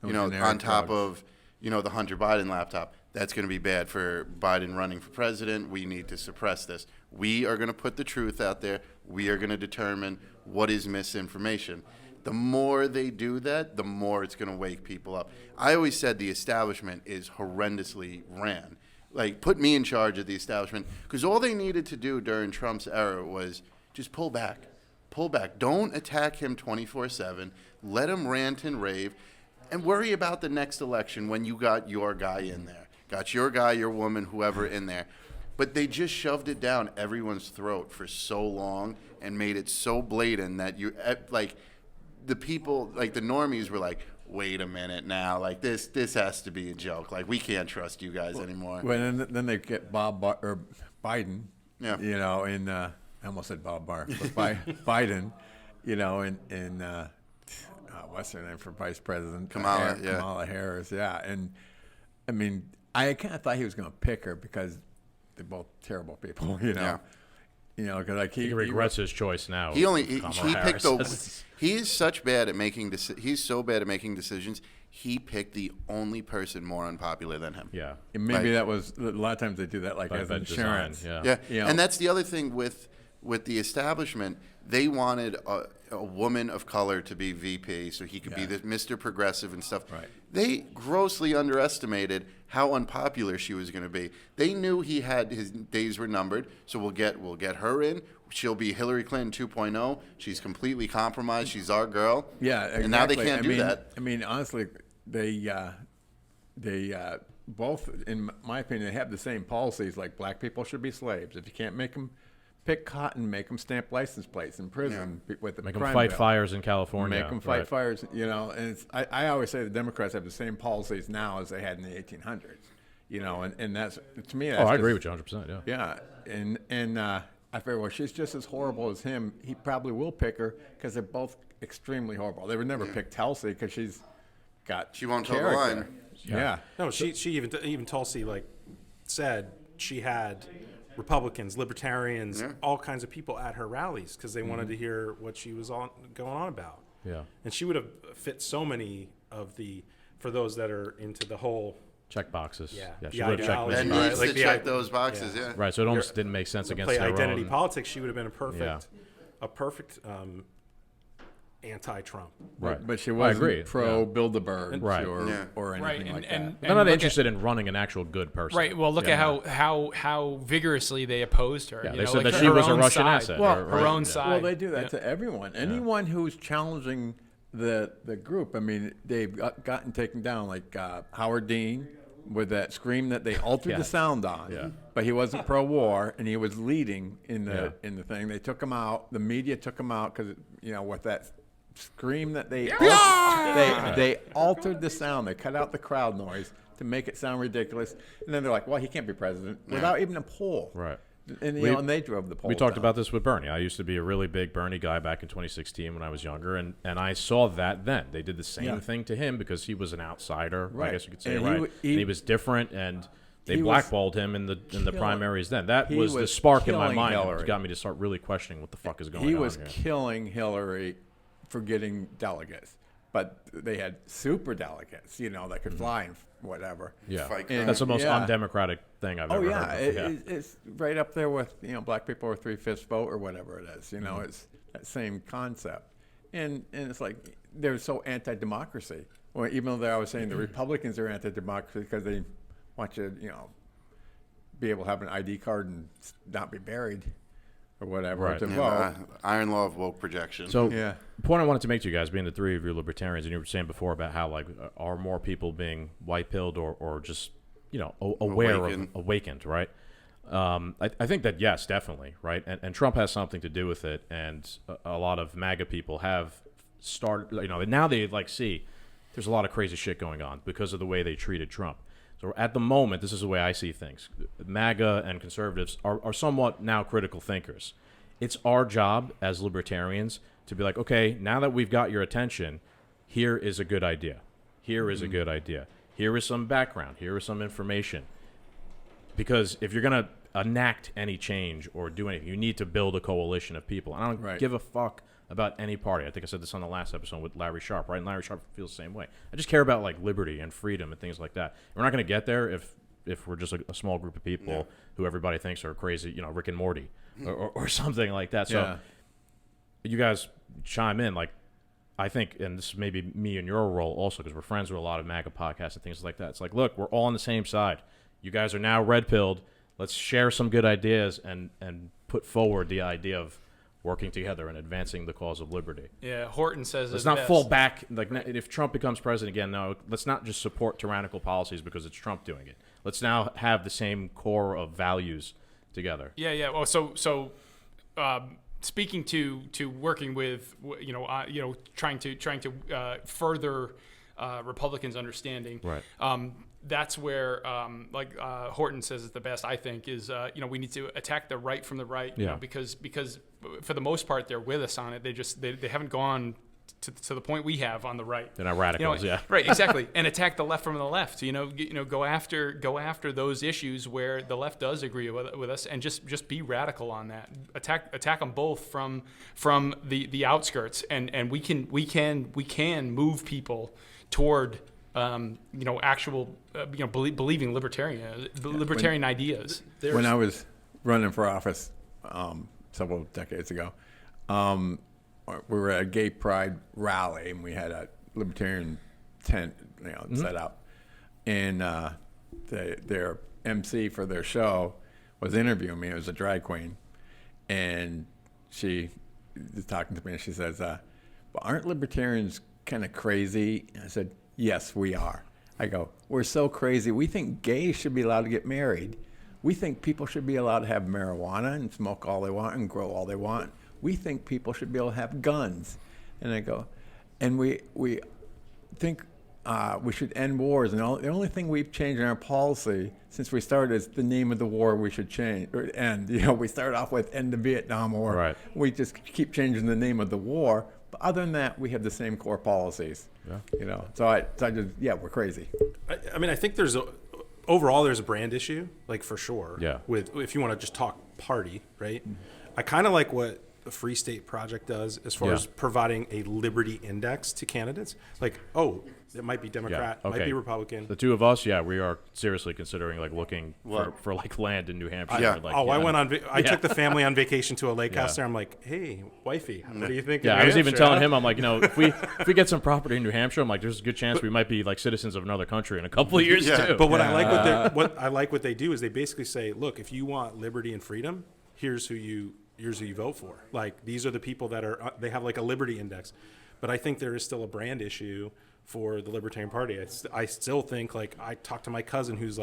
you. On top of the Hunter Biden laptop. That's going to be bad for Biden running for president. We need to suppress this. We are going to put the truth out there. We are going to determine what is misinformation. The more they do that, the more it's going to wake people up. I always said the establishment is horrendously ran. Like, put me in charge of the establishment, because all they needed to do during Trump's era was just pull back. Pull back. Don't attack him 24/7. Let him rant and rave, and worry about the next election when you got your guy in there. Got your guy, your woman, whoever in there. But they just shoved it down everyone's throat for so long and made it so blatant that the people, like the normies, were like, wait a minute now, like this has to be a joke. Like, we can't trust you guys anymore. Well, then they get Biden. Yeah. I almost said Bob Barr, but Biden. what's her name for vice president? Kamala, yeah. Kamala Harris, yeah. And I mean, I kind of thought he was going to pick her because they're both terrible people, you know. Yeah. You know, because like he regrets his choice now. He Kamala picked Harris. he is such bad at making he's so bad at making decisions. He picked the only person more unpopular than him. Yeah. And maybe that was a lot of times they do that like as insurance. Design, Yeah, You know? and that's the other thing with the establishment. They wanted a woman of color to be VP, so he could be the Mr. Progressive and stuff. Right. They grossly underestimated how unpopular she was going to be. They knew his days were numbered, so we'll get her in. She'll be Hillary Clinton 2.0. She's completely compromised. She's our girl. Yeah, exactly. And now they can't do that. I mean, honestly, they both, in my opinion, they have the same policies. Like black people should be slaves. If you can't make them pick cotton, make them stamp license plates in prison with the Make them crime fight bill. fires in California. Make them fight fires, you know. And I always say the Democrats have the same policies now as they had in the 1800s, you know. And that's, to me, that's I agree with you 100%. Yeah. Yeah, and I figure, well, she's just as horrible as him. He probably will pick her because they're both extremely horrible. They would never pick Tulsi because she won't toe the character. line. Yeah. No, she even Tulsi said she had Republicans, Libertarians, all kinds of people at her rallies because they wanted to hear what she was going on about. Yeah. And she would have fit so many for those that are into the whole check boxes. Yeah. She would have checked And many needs boxes. to check those boxes, yeah. Right, so it almost didn't make sense against play their identity own. politics. She would have been a perfect anti-Trump. Right. But she I wasn't agree. pro Bilderberg Right. or anything like that. They're not interested in running an actual good person. Right. Well, look at how vigorously they opposed her. Yeah, you they know, said like that she her was a own Russian side. asset. Well, her own side. Well, they do that to everyone. Anyone who's challenging the group. I mean, they've gotten taken down, like Howard Dean with that scream that they altered the sound on. But he wasn't pro-war, and he was leading in the thing. They took him out. The media took him out because, you know, with that scream that they altered the sound. They cut out the crowd noise to make it sound ridiculous. And then they're like, well, he can't be president without even a poll. Right. And, and they drove the poll. We talked down. about this with Bernie. I used to be a really big Bernie guy back in 2016 when I was younger, and I saw that then. They did the same thing to him because he was an outsider, Right. I guess you could say, And and he was different, and they blackballed him in the primaries then. That was the spark in my mind that got me to start really questioning what the fuck is going on He was here. killing Hillary for getting delegates. But they had super delegates, you know, that could fly and whatever. Yeah, And, that's the most undemocratic thing I've ever heard of. It's right up there with, you know, black people are 3/5 vote or whatever it is. You know, it's that same concept. And it's like they're so anti-democracy. Well, even though they're always saying the Republicans are anti-democracy because they want you, you know, be able to have an ID card and not be buried or whatever to vote. Iron law of woke projection. So, the point I wanted to make to you guys, being the three of you libertarians, and you were saying before about how, like, are more people being white-pilled or just, you know, awakened, right? I think that, yes, definitely, right? And Trump has something to do with it, and a lot of MAGA people have started, you know, now they, like, see there's a lot of crazy shit going on because of the way they treated Trump. So at the moment, this is the way I see things. MAGA and conservatives are somewhat now critical thinkers. It's our job as libertarians to be like, okay, now that we've got your attention, here is a good idea. Here is a good idea. Here is some background. Here is some information. Because if you're going to enact any change or do anything, you need to build a coalition of people. And I don't give a fuck about any party. I think I said this on the last episode with Larry Sharp, right? And Larry Sharp feels the same way. I just care about, like, liberty and freedom and things like that. We're not going to get there if we're just a small group of people who everybody thinks are crazy, you know, Rick and Morty or something like that. So you guys chime in. Like, I think, and this is maybe me and your role also, because we're friends with a lot of MAGA podcasts and things like that. It's like, look, we're all on the same side. You guys are now red-pilled. Let's share some good ideas and put forward the idea of working together and advancing the cause of liberty. Yeah, Horton says let's it not best. fall back. Like, if Trump becomes president again, no, let's not just support tyrannical policies because it's Trump doing it. Let's now have the same core of values together. Yeah. Well, so speaking to working with, trying to further Republicans' understanding. Right. That's where, Horton says it the best, I think, is, we need to attack the right from the right, you know, because for the most part, they're with us on it. They haven't gone to the point we have on the right. They're not radicals, yeah. Right, exactly. And attack the left from the left. Go after those issues where the left does agree with us, and just be radical on that. Attack them both from the outskirts, and we can move people toward actual believing libertarian ideas. When I was running for office several decades ago, we were at a gay pride rally, and we had a libertarian tent, set up, and their MC for their show was interviewing me. It was a drag queen, and she was talking to me, and she says, "But aren't libertarians kind of crazy?" And I said, "Yes, we are." I go, "We're so crazy. We think gays should be allowed to get married. We think people should be allowed to have marijuana and smoke all they want and grow all they want. We think people should be able to have guns." And I go, "And we think we should end wars. And the only thing we've changed in our policy since we started is the name of the war we should change or end. We started off with end the Vietnam War. Right. We just keep changing the name of the war. But other than that, we have the same core policies." Yeah. So I just, we're crazy. I mean, I think overall there's a brand issue, like for sure. Yeah. With if you want to just talk party, right? I kind of like what the Free State Project does as far as providing a liberty index to candidates. Like, it might be Democrat, might be Republican. The two of us, we are seriously considering looking for land in New Hampshire. I took the family on vacation to a lake house there. I'm like, "Hey, wifey, what do you think?" Yeah, I was even telling him, I'm like, if we get some property in New Hampshire, I'm like, there's a good chance we might be citizens of another country in a couple of years too. But what I like what they do is they basically say, "Look, if you want liberty and freedom, here's who you vote for. Like, these are the people that are they have like a liberty index." But I think there is still a brand issue for the Libertarian Party. I still think, I talked to my cousin who's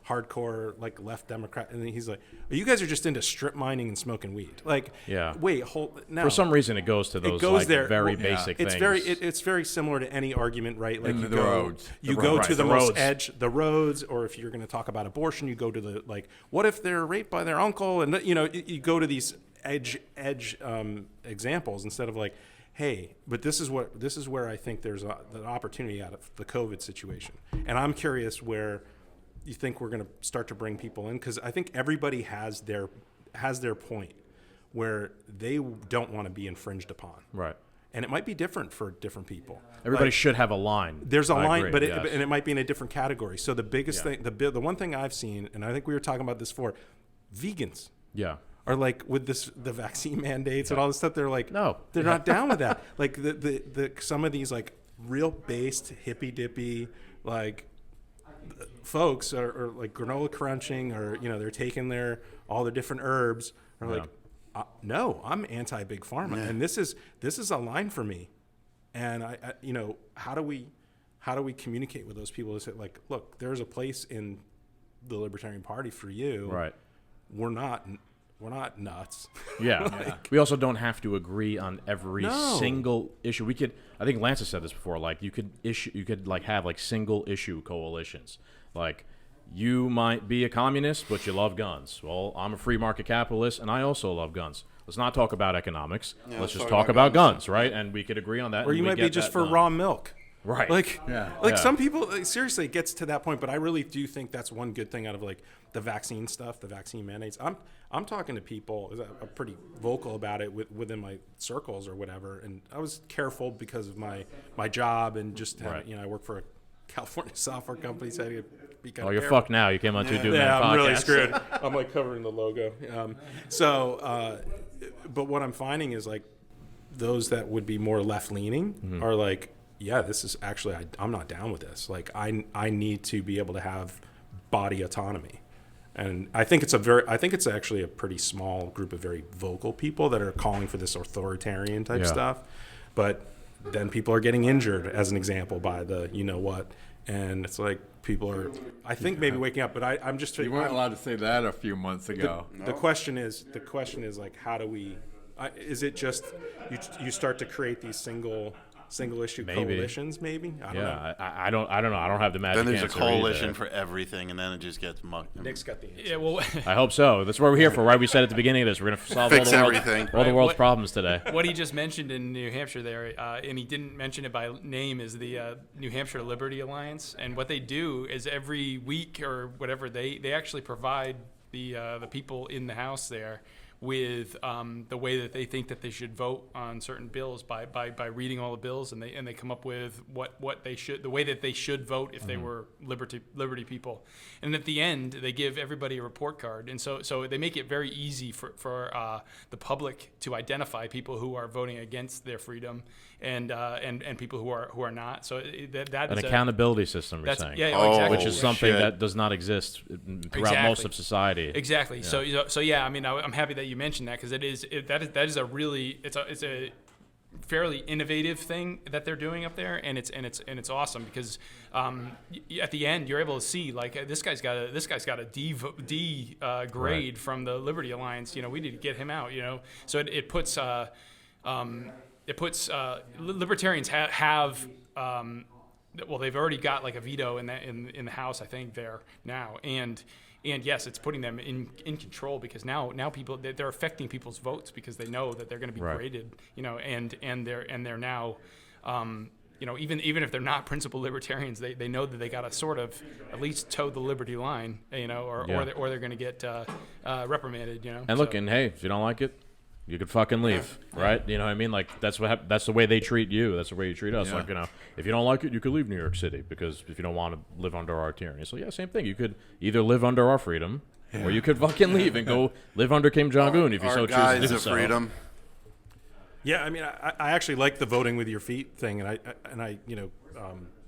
hardcore left Democrat, and he's like, "You guys are just into strip mining and smoking weed." Wait, now for some reason it goes to those very basic things. It's very similar to any argument, right? Like the roads. You go to the most edge, the roads, or if you're going to talk about abortion, you go to the what if they're raped by their uncle, and you go to these edge examples instead of hey, but this is where I think there's an opportunity out of the COVID situation, and I'm curious where you think we're going to start to bring people in, because I think everybody has their point where they don't want to be infringed upon, right? And it might be different for different people. Everybody should have a line. There's a line, agree, and it might be in a different category. So the biggest thing, the one thing I've seen, and I think we were talking about this before, vegans. Yeah. Are with the vaccine mandates and all this stuff. They're no, they're not down with that. The some of these real based hippy dippy folks are granola crunching, or they're taking all their different herbs. Are no, I'm anti big pharma, and this is a line for me. And I how do we communicate with those people to say look, there's a place in the Libertarian Party for you. Right. We're not nuts. Yeah. We also don't have to agree on every single issue. We could, I think Lance has said this before, you could have single issue coalitions. You might be a communist, but you love guns. Well, I'm a free market capitalist, and I also love guns. Let's not talk about economics. Let's just talk about guns, right? And we could agree on that. Or you might be just for raw milk. Right. Some people, seriously, it gets to that point, but I really do think that's one good thing out of the vaccine stuff, the vaccine mandates. I'm talking to people, I'm pretty vocal about it within my circles or whatever, and I was careful because of my job and just I work for a California software company, so I had to be kind of you're fucked now. You came on to do that podcast. I'm really screwed. I'm covering the logo. But what I'm finding is those that would be more left leaning are this is actually I'm not down with this. I need to be able to have body autonomy, and I think it's actually a pretty small group of very vocal people that are calling for this authoritarian type stuff. But then people are getting injured, as an example, by the and it's people are, I think, maybe waking up. But I'm just you weren't allowed to say that a few months ago. The question is how do we? Is it just you start to create these single single issue Maybe. coalitions, maybe. I don't know. Yeah, I don't know. I don't have the magic Then there's a answer coalition either. for everything, and then it just gets mucked. Nick's got the answer. Yeah, well, I hope so. That's what we're here for, right? We said at the beginning of this, we're going to solve Fix all the world's, everything. all the Right, world's what- problems today. what he just mentioned in New Hampshire there, and he didn't mention it by name, is the New Hampshire Liberty Alliance. And what they do is every week or whatever, they actually provide the people in the House there with the way that they think that they should vote on certain bills by reading all the bills, and they come up with what they should, the way that they should vote if they were liberty people. And at the end, they give everybody a report card, and so they make it very easy for the public to identify people who are voting against their freedom and people who are not. So that An is accountability system, you're saying. Yeah, Oh, exactly. Which is something that does not exist throughout most of society. Exactly. Yeah. So yeah, I mean, I'm happy that you mentioned that, because that is a really it's a fairly innovative thing that they're doing up there, and it's awesome because at the end you're able to see like this guy's got a D grade from the Liberty Alliance. You know, we need to get him out. You know, so it puts libertarians have. Well, they've already got like a veto in the House, I think, there now, and yes, it's putting them in control, because now people, they're affecting people's votes because they know that they're going to be graded, you know, and they're now, you know, even if they're not principal libertarians, they know that they got to sort of at least toe the liberty line, you know, or they're going to get reprimanded, you know. And look, and hey, if you don't like it, you could fucking leave, right? You know what I mean? Like that's that's the way they treat you. That's the way you treat us. Like, you know, if you don't like it, you could leave New York City, because if you don't want to live under our tyranny. So yeah, same thing. You could either live under our freedom, or you could fucking leave and go live under Kim Jong-un if you so choose to guise do of so. freedom. Yeah, I mean, I actually like the voting with your feet thing, and I you know,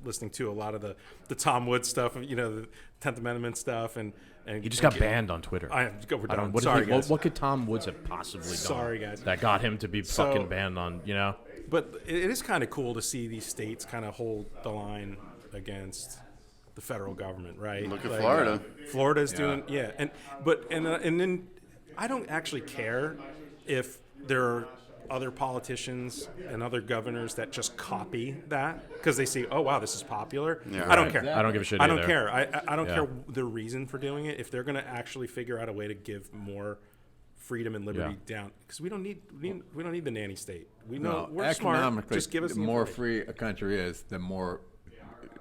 listening to a lot of the Tom Woods stuff, you know, the 10th Amendment stuff, and he just got banned on Twitter. We're done. Sorry, guys. What could Tom Woods have possibly done? Sorry, guys. That got him to be fucking banned on, you know? But it is kind of cool to see these states kind of hold the line against the federal government, right? Look at Florida. Florida's doing, and then I don't actually care if there are other politicians and other governors that just copy that because they see, oh wow, this is popular. Yeah, I don't care. I don't give a shit I don't either. care. I don't care the reason for doing it. If they're going to actually figure out a way to give more freedom and liberty down, because we don't need the nanny state. We know we're smart. Economically, Just give us the more free a country is, the more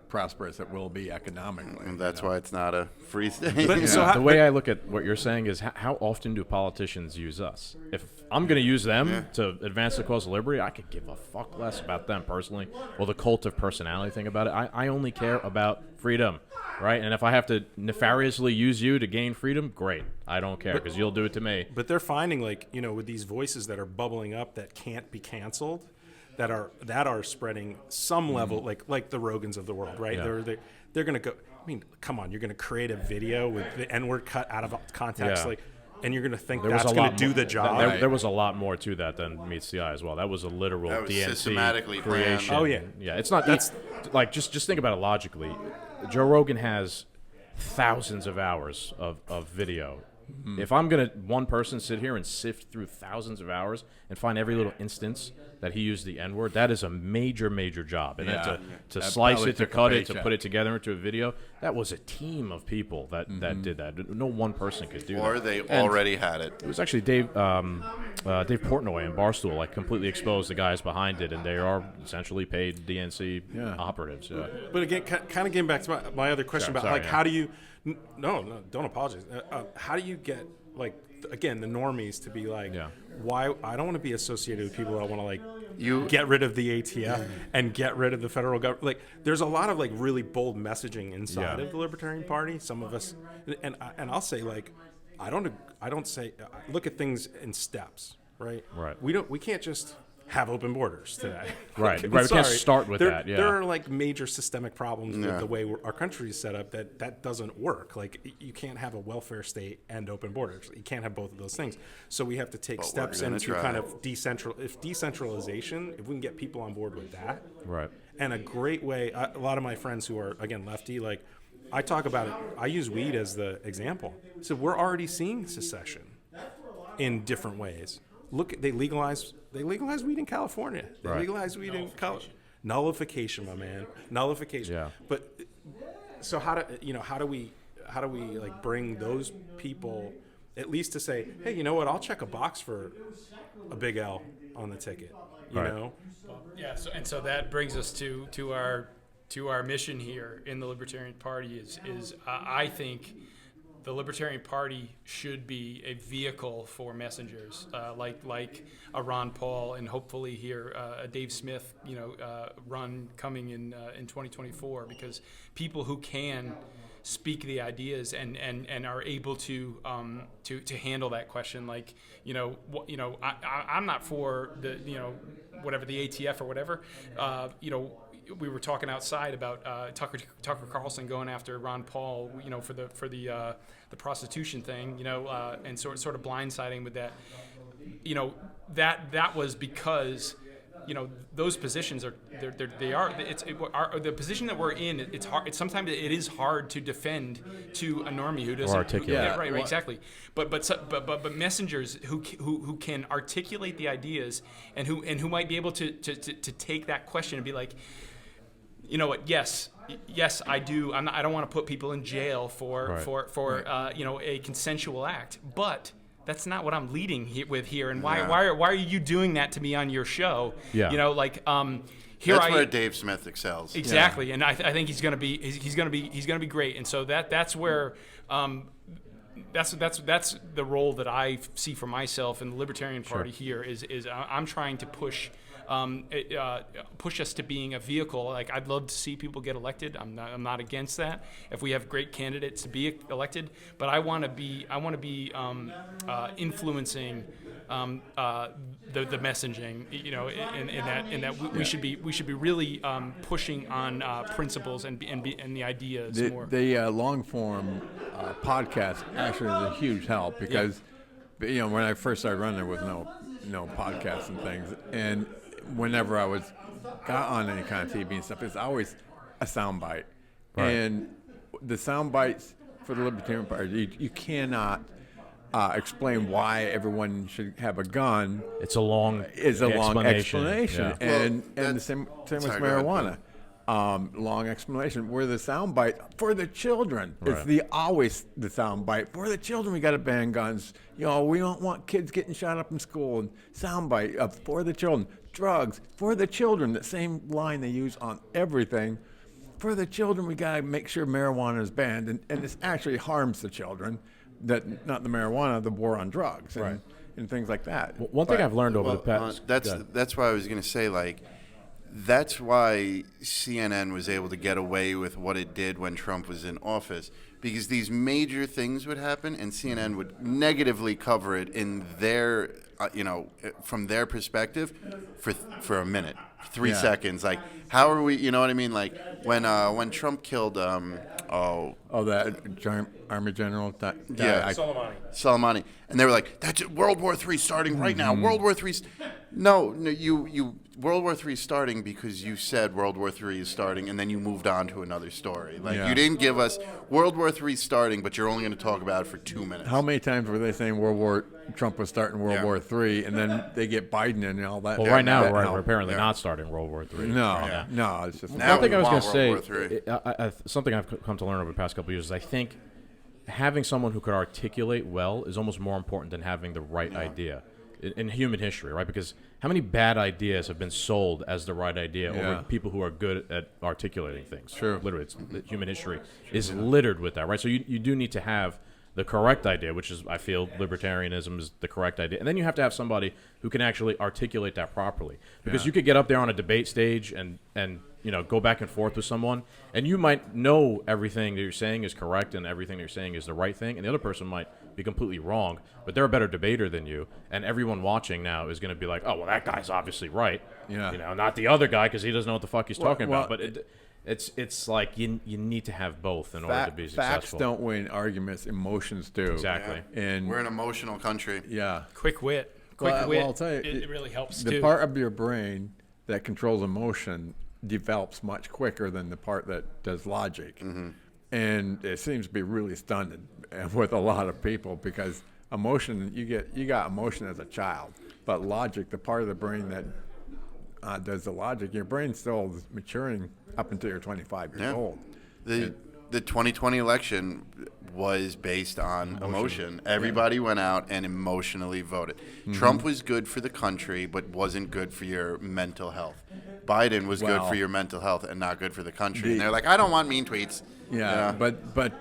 prosperous it will be economically. And that's why it's not a free state. But so The way I look at what you're saying is how often do politicians use us? If I'm going to use them to advance the cause of liberty, I could give a fuck less about them personally, or the cult of personality thing about it. I only care about freedom, right? And if I have to nefariously use you to gain freedom, great. I don't care, because you'll do it to me. But they're finding, like, you know, with these voices that are bubbling up that can't be canceled, that are spreading some level, like the Rogans of the world, right? Yeah. They're going to go. I mean, come on, you're going to create a video with the N-word cut out of context, and you're going to think that's going to do the job. There was a lot more to that than meets the eye as well. That was a literal That was DNC systematically creation. planned. Oh, yeah. Yeah. It's not. That's like just think about it logically. Joe Rogan has thousands of hours of video. If I'm gonna one person sit here and sift through thousands of hours and find every little instance that he used the N-word, that is a major job. And then to slice it, to cut it, to put it together into a video, that was a team of people that did that. No one person could do that. Or they already had it. It was actually Dave Portnoy and Barstool like completely exposed the guys behind it, and they are essentially paid DNC operatives. Yeah. But again, kind of getting back to my other question about sorry, how do you? No, don't apologize. How do you get again the normies to be like, why I don't want to be associated with people that want to get rid of the ATF and get rid of the federal government. Like, there's a lot of really bold messaging inside of the Libertarian Party. Some of us, and I'll say I don't say look at things in steps, right? Right. We can't just have open borders today. Right. I'm We can't sorry. start with that. Yeah. There are major systemic problems with the way our country is set up that doesn't work. Like, you can't have a welfare state and open borders. You can't have both of those things. So we have to take steps into kind of decentralization. If we can get people on board with that, right. And a great way. A lot of my friends who are again lefty, I talk about it. I use weed as the example. So we're already seeing secession in different ways. Look, they legalize weed in California. They legalize weed in Nullification, my man. Nullification. Yeah. But so how do we like bring those people at least to say, hey, you know what? I'll check a box for a big L on the ticket. You know? Yeah. So that brings us to our mission here in the Libertarian Party is I think the Libertarian Party should be a vehicle for messengers like a Ron Paul and hopefully here a Dave Smith run coming in 2024, because people who can speak the ideas and are able to handle that question, like I'm not for the whatever the ATF or whatever we were talking outside about Tucker Carlson going after Ron Paul, for the prostitution thing, and sort of blindsiding with that. That was because those positions are the position that we're in. It's hard. Sometimes it is hard to defend to a normie who doesn't articulate. right, exactly. But messengers who can articulate the ideas and who might be able to take that question and be like, you know what? Yes, I do. I don't want to put people in jail for a consensual act, but that's not what I'm leading with here. And why are you doing that to me on your show? Yeah. That's where Dave Smith excels. Exactly, and I think he's going to be great. And so that's where. That's the role that I see for myself in the Libertarian Party here is I'm trying to push us to being a vehicle. Like, I'd love to see people get elected. I'm not against that if we have great candidates to be elected. But I want to be influencing the messaging. In that we should be really pushing on principles and the ideas more. The long form podcast actually is a huge help because when I first started running, there was no podcasts and things, and whenever I got on any kind of TV and stuff, it's always a soundbite. Right. And the sound bites for the Libertarian Party, you cannot explain why everyone should have a gun. It's a long explanation. Yeah. And the same with marijuana. Long explanation. Where the soundbite for the children, it's always the soundbite for the children. We got to ban guns. We don't want kids getting shot up in school. And soundbite for the children. Drugs for the children. The same line they use on everything. For the children, we got to make sure marijuana is banned, and this actually harms the children. That not the marijuana, the war on drugs, and things like that. One thing I've learned over the past. That's why I was going to say, like, that's why CNN was able to get away with what it did when Trump was in office, because these major things would happen, and CNN would negatively cover it in their, from their perspective, for a minute, 3 seconds. Like, how are we? You know what I mean? Like when Trump killed, that Army General, Soleimani, and they were like, "That's it, World War III starting right now." World War III. No, you. World War III is starting because you said World War III is starting, and then you moved on to another story. Like, you didn't give us World War III starting, but you're only going to talk about it for 2 minutes. How many times were they saying Trump was starting World War III, and then they get Biden and all that? Well, right now we're apparently not starting World War III. No, it's just now. One thing I was going to say, something I've come to learn over the past couple of years is I think having someone who could articulate well is almost more important than having the right idea in human history, right? Because how many bad ideas have been sold as the right idea over people who are good at articulating things? Sure. Literally, human history is littered with that, right? So you do need to have the correct idea, which is, I feel, libertarianism is the correct idea. And then you have to have somebody who can actually articulate that properly. Because you could get up there on a debate stage and go back and forth with someone, and you might know everything that you're saying is correct and everything that you're saying is the right thing, and the other person might be completely wrong, but they're a better debater than you, and everyone watching now is going to be like, oh, well, that guy's obviously right. Not the other guy because he doesn't know what the fuck he's talking about. But it's like you need to have both in order to be successful. Facts don't win arguments, emotions do. Exactly. And we're an emotional country. Yeah. Quick wit. Well, I'll tell you, it really helps the too. part of your brain that controls emotion develops much quicker than the part that does logic. And it seems to be really stunted with a lot of people because emotion, you got emotion as a child, but logic, the part of the brain that does the logic. Your brain's still maturing up until you're 25 years old. The 2020 election was based on emotion. Everybody went out and emotionally voted. Trump was good for the country, but wasn't good for your mental health. Biden was good for your mental health and not good for the country. And they're like, I don't want mean tweets. Yeah, but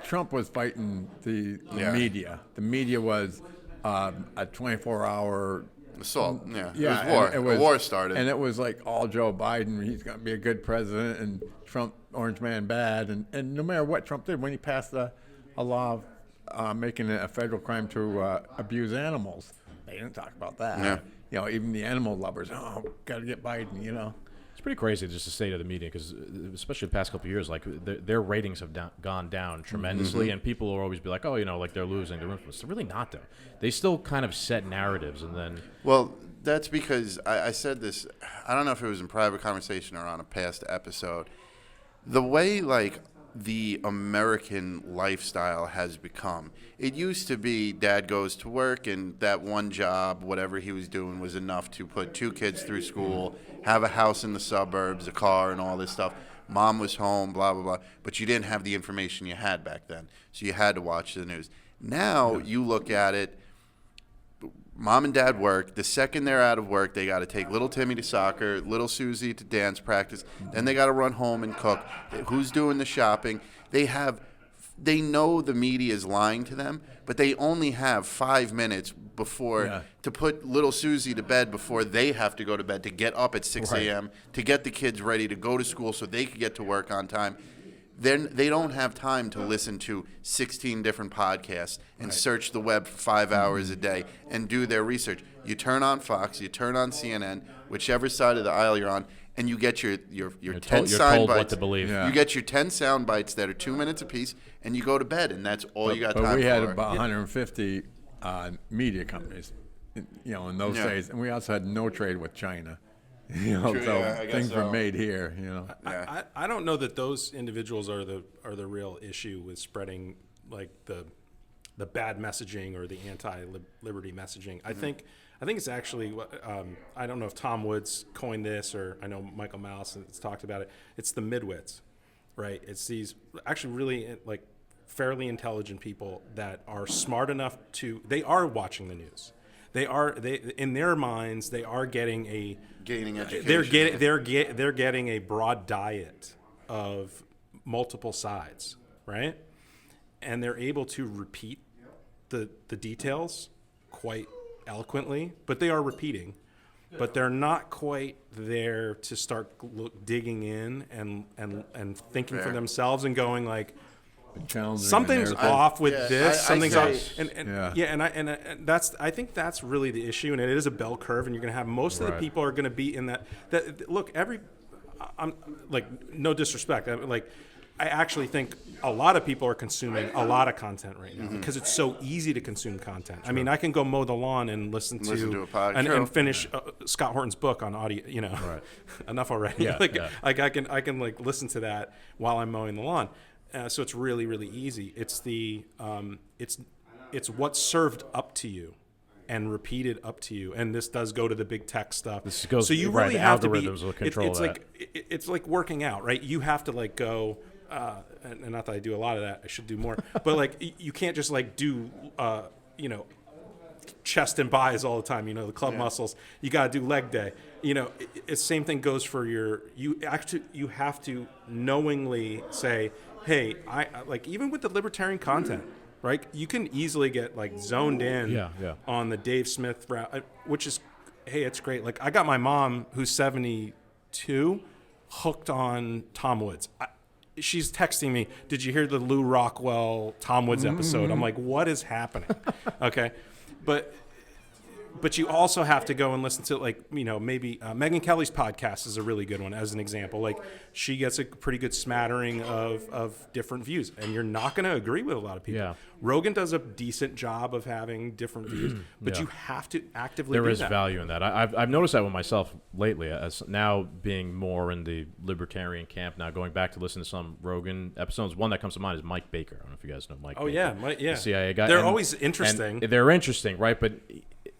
Trump was fighting the media. The media was a 24-hour assault. Yeah, it was war. It was, a war started. And it was like all Joe Biden. He's going to be a good president, and Trump, orange man, bad. And no matter what Trump did, when he passed a law making it a federal crime to abuse animals, they didn't talk about that. Yeah. You know, even the animal lovers, got to get Biden, you know. It's pretty crazy just the state of the media, because especially the past couple of years, like their ratings have gone down tremendously, and people will always be like, oh, you know, like they're losing their influence. They're really not, though. They still kind of set narratives, and then. Well, that's because I said this. I don't know if it was in private conversation or on a past episode. The way like the American lifestyle has become. It used to be dad goes to work and that one job, whatever he was doing, was enough to put 2 kids through school, have a house in the suburbs, a car, and all this stuff. Mom was home, blah, blah, blah. But you didn't have the information you had back then. So you had to watch the news. Now you look at it, mom and dad work. The second they're out of work, they got to take little Timmy to soccer, little Susie to dance practice. Then they got to run home and cook. Who's doing the shopping? They know the media is lying to them, but they only have 5 minutes before to put little Susie to bed before they have to go to bed, to get up at 6 a.m., to get the kids ready to go to school so they could get to work on time. Then they don't have time to listen to 16 different podcasts and search the web for 5 hours a day and do their research. You turn on Fox, you turn on CNN, whichever side of the aisle you're on, and you get your 10 sound bites. What to believe. Yeah. You get your 10 sound bites that are 2 minutes apiece, and you go to bed, and that's all you got time for. But we had about 150 media companies, you know, in those days, and we also had no trade with China. You know, True, so things were made here. You know, I don't know that those individuals are the real issue with spreading like the bad messaging or the anti-liberty messaging. I think it's actually I don't know if Tom Woods coined this, or I know Michael Mouse has talked about it. It's the midwits, right? It's these actually really like fairly intelligent people that are smart enough they are watching the news. They in their minds they are getting gaining education. They're getting a broad diet of multiple sides, right? And they're able to repeat the details quite eloquently, but they are repeating. But they're not quite there to start digging in and thinking for themselves and going like, something's off with this. Something's off, and that's. I think that's really the issue, and it is a bell curve, and you're going to have most of the people are going to be in that. Look, I'm like, no disrespect. I actually think a lot of people are consuming a lot of content right now because it's so easy to consume content. True. I mean, I can go mow the lawn and listen to a podcast and finish Scott Horton's book on audio. You know, enough already. I can like listen to that while I'm mowing the lawn. So it's really, really easy. It's it's what's served up to you and repeated up to you. And this does go to the big tech stuff. So you really have to be. Will control it's like working out, right? You have to like go. And not that I do a lot of that. I should do more. But like you can't just like do chest and buys all the time. You know, the club muscles. You got to do leg day. You know, same thing goes for you have to knowingly say, hey, I like, even with the libertarian content, right? You can easily get like zoned in on the Dave Smith route, which is, hey, it's great. Like I got my mom, who's 72, hooked on Tom Woods. She's texting me, did you hear the Lou Rockwell Tom Woods episode? I'm like, what is happening? Okay. But you also have to go and listen to, like, you know, maybe Megyn Kelly's podcast is a really good one as an example. Like, she gets a pretty good smattering of different views, and you're not going to agree with a lot of people. Yeah. Rogan does a decent job of having different views, but you have to actively do that. There is value in that. I've noticed that with myself lately, as now being more in the libertarian camp, now going back to listen to some Rogan episodes. One that comes to mind is Mike Baker. I don't know if you guys know Mike Baker. Yeah. The CIA guy. They're always interesting. They're interesting, right? But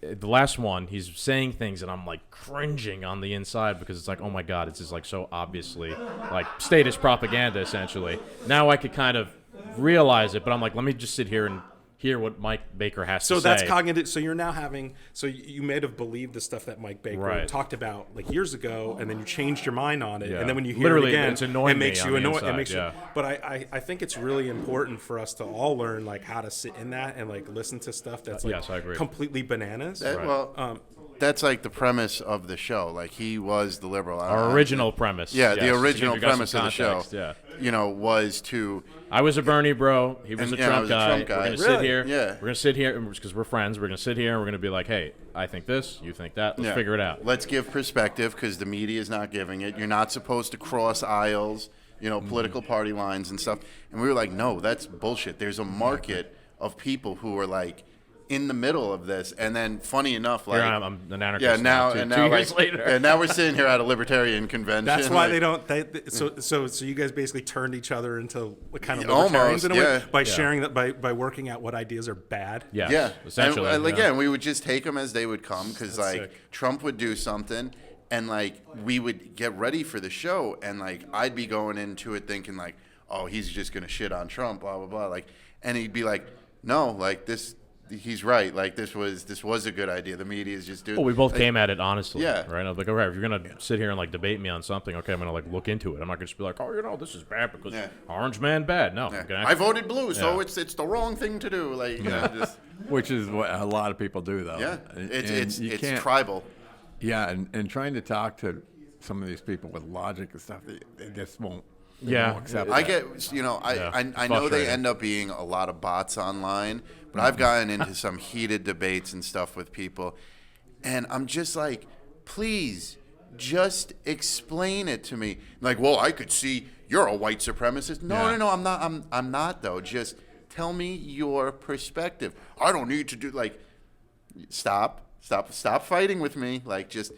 the last one, he's saying things, and I'm like cringing on the inside because it's like, oh my God, it's just like so obviously like statist propaganda, essentially. Now I could kind of realize it, but I'm like, let me just sit here and hear what Mike Baker has to say. So that's cognitive. So you're now having. So you may have believed the stuff that Mike Baker talked about like years ago, and then you changed your mind on it, and then when you hear it again, it makes you annoyed. It makes you. But I think it's really important for us to all learn like how to sit in that and like listen to stuff that's like completely bananas. Well, that's like the premise of the show. Like he was the liberal. Our original premise. Yeah, the original premise of the show. Yeah. You know, was to. I was a Bernie bro. He was a Trump guy. We're gonna sit here. Yeah. We're gonna sit here because we're friends. We're gonna sit here and we're gonna be like, hey, I think this. You think that. Let's figure it out. Let's give perspective because the media is not giving it. You're not supposed to cross aisles. You know, political party lines and stuff. And we were like, no, that's bullshit. There's a market of people who are like. In the middle of this, and then funny enough, like I'm an anarchist. now 2 years later, and now we're sitting here at a libertarian convention. That's why they don't. So you guys basically turned each other into kind of libertarians in a way by sharing that by working out what ideas are bad. Yeah, essentially. And again, we would just take them as they would come because like sick. Trump would do something, and like we would get ready for the show, and like I'd be going into it thinking like, oh, he's just gonna shit on Trump, blah blah blah, like, and he'd be like, no, like this. He's right. Like this was a good idea. The media is just doing. Well, we both came at it honestly. Yeah. Right. I was like, all right, if you're gonna sit here and like debate me on something, okay, I'm gonna like look into it. I'm not gonna just be like, oh, you know, this is bad because Orange Man bad. No. I voted blue, so it's the wrong thing to do. Like, you know, just. Which is what a lot of people do, though. Yeah. It's tribal. Yeah, and trying to talk to some of these people with logic and stuff, they just won't. I get, you know, I know they end up being a lot of bots online, but I've gotten into some heated debates and stuff with people, and I'm just like, please, just explain it to me. Like, well, I could see you're a white supremacist. No, I'm not. I'm not though. Just tell me your perspective. I don't need to do like, stop fighting with me. Like, just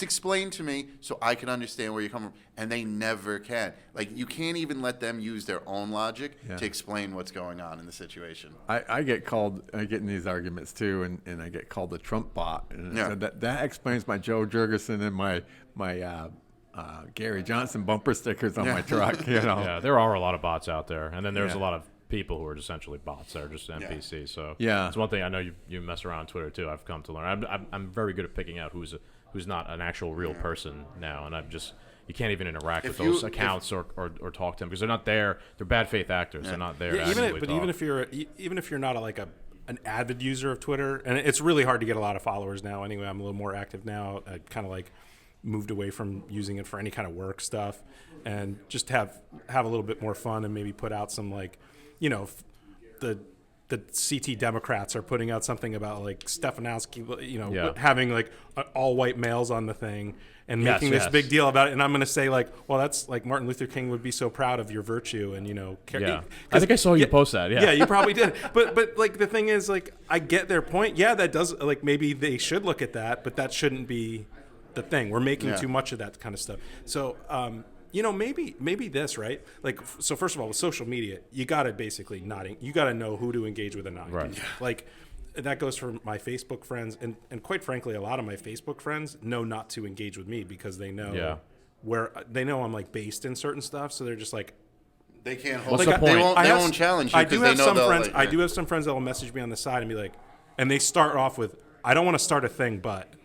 explain to me so I can understand where you're coming from. And they never can. Like, you can't even let them use their own logic to explain what's going on in the situation. I get in these arguments too, and I get called the Trump bot. And so that explains my Joe Jurgensen and my Gary Johnson bumper stickers on my truck. You know? Yeah, there are a lot of bots out there. And then there's a lot of people who are essentially bots that are just NPCs. So it's one thing I know you mess around on Twitter too. I've come to learn. I'm very good at picking out who's not an actual real person now, and you can't even interact with those accounts or talk to them because they're not there. They're bad faith actors. They're not there. Even if you're not an avid user of Twitter, and it's really hard to get a lot of followers now. Anyway, I'm a little more active now. I kind of like moved away from using it for any kind of work stuff, and just have a little bit more fun and maybe put out some like, you know, the CT Democrats are putting out something about like Stefanowski, you know, having like all white males on the thing and making this big deal about it. And I'm going to say like, well, that's like Martin Luther King would be so proud of your virtue and, you know, I think I saw you post that. Yeah, you probably did. But like the thing is like, I get their point. Yeah, that does like maybe they should look at that, but that shouldn't be the thing. We're making too much of that kind of stuff. So, you know, maybe this, right? Like, so first of all, with social media, you got to basically you got to know who to engage with and not. Right. Like, that goes for my Facebook friends. And quite frankly, a lot of my Facebook friends know not to engage with me because they know they know I'm like based in certain stuff. So they're just like, they can't hold the point? They won't challenge you. I do have some friends. I do have some friends that will message me on the side and be like, and they start off with, I don't want to start a thing, but.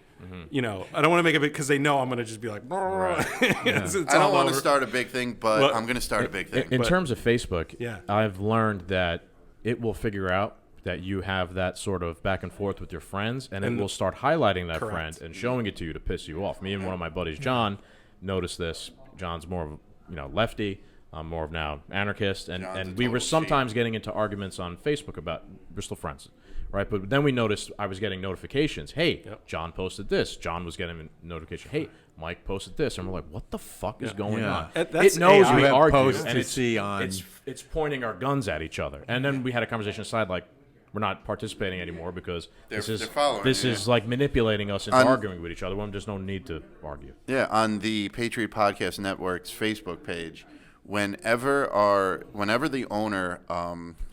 You know, I don't want to make it because they know I'm going to just be like, it's I don't want to start a big thing, but I'm going to start a big thing. In terms of Facebook, I've learned that it will figure out that you have that sort of back and forth with your friends, and it will start highlighting that friend and showing it to you to piss you off. Me and one of my buddies, John, noticed this. John's more of lefty. I'm more of now anarchist, and we were sometimes getting into arguments on Facebook about Bristol friends. Right, but then we noticed I was getting notifications. Hey, John posted this. John was getting a notification. Hey, Mike posted this. And we're like, what the fuck is going on? It knows we argue, and it's pointing our guns at each other. And then we had a conversation aside, like, we're not participating anymore because this is like manipulating us into arguing with each other when there's no need to argue. Yeah, on the Patriot Podcast Network's Facebook page, whenever the owner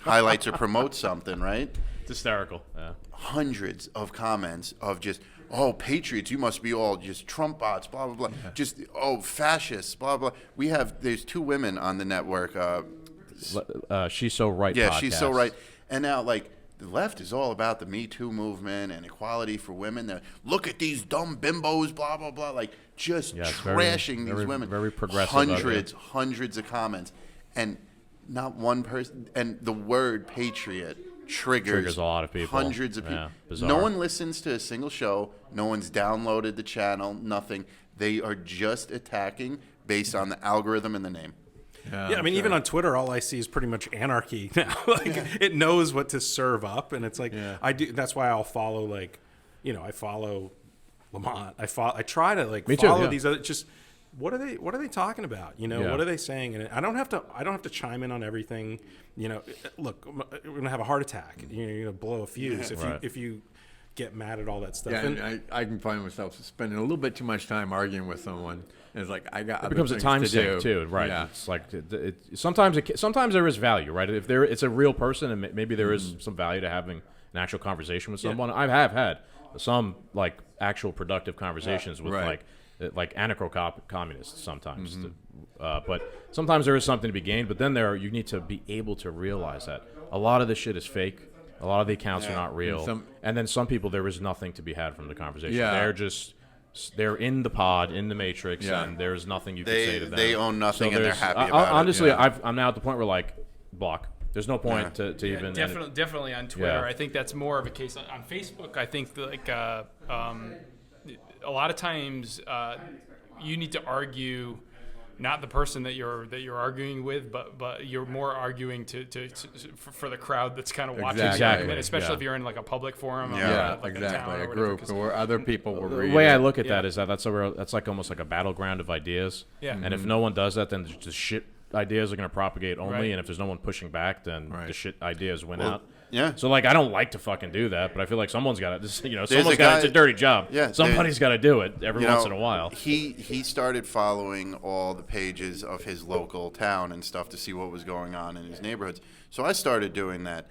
highlights or promotes something, right? hysterical. Yeah. Hundreds of comments of just, oh, patriots, you must be all just Trump bots, blah, blah, blah. Just, oh, fascists, blah, blah. There's 2 women on the network. She's So Right Yeah, podcast. She's So Right. And now, like, the left is all about the Me Too movement and equality for women. Look at these dumb bimbos, blah, blah, blah. Like, just trashing these women. Very progressive. Hundreds of comments. And not one person. And the word patriot triggers a lot of people. Hundreds of people. Yeah, bizarre. No one listens to a single show. No one's downloaded the channel. Nothing. They are just attacking based on the algorithm and the name. Yeah, I mean, even on Twitter, all I see is pretty much anarchy now. It knows what to serve up, and it's like I do. That's why I'll follow, like, I follow Lamont. I try to follow these other. Just what are they talking about? What are they saying? And I don't have to chime in on everything. Look, we're gonna have a heart attack. You're gonna blow a fuse if you get mad at all that stuff. Yeah, and I can find myself spending a little bit too much time arguing with someone. And it's like I got. It becomes a time sink too, right? Yeah. It's like sometimes there is value, right? If it's a real person, and maybe there is some value to having an actual conversation with someone. I have had some like actual productive conversations with like anarcho-communists sometimes, but sometimes there is something to be gained. But then you need to be able to realize that a lot of this shit is fake. A lot of the accounts are not real, and then some people there is nothing to be had from the conversation. Yeah. They're in the pod, in the matrix, and there's nothing you can say to them. They own nothing, and they're happy about honestly, it. Yeah. I'm now at the point where, like, block. There's no point to even... Definitely on Twitter. I think that's more of a case. On Facebook, I think, like, a lot of times you need to argue... Not the person that you're arguing with, but you're more arguing for the crowd that's kind of watching. Exactly. Especially if you're in like a public forum. Like exactly. A group where other people will read. The way I look at that is that's like almost like a battleground of ideas. Yeah. And if no one does that, then the shit ideas are going to propagate only. Right. And if there's no one pushing back, then the shit ideas win out. Yeah. So like I don't like to fucking do that, but I feel like someone's got to. It's a dirty job. Yeah. Somebody's got to do it every once in a while. He started following all the pages of his local town and stuff to see what was going on in his neighborhoods. So I started doing that,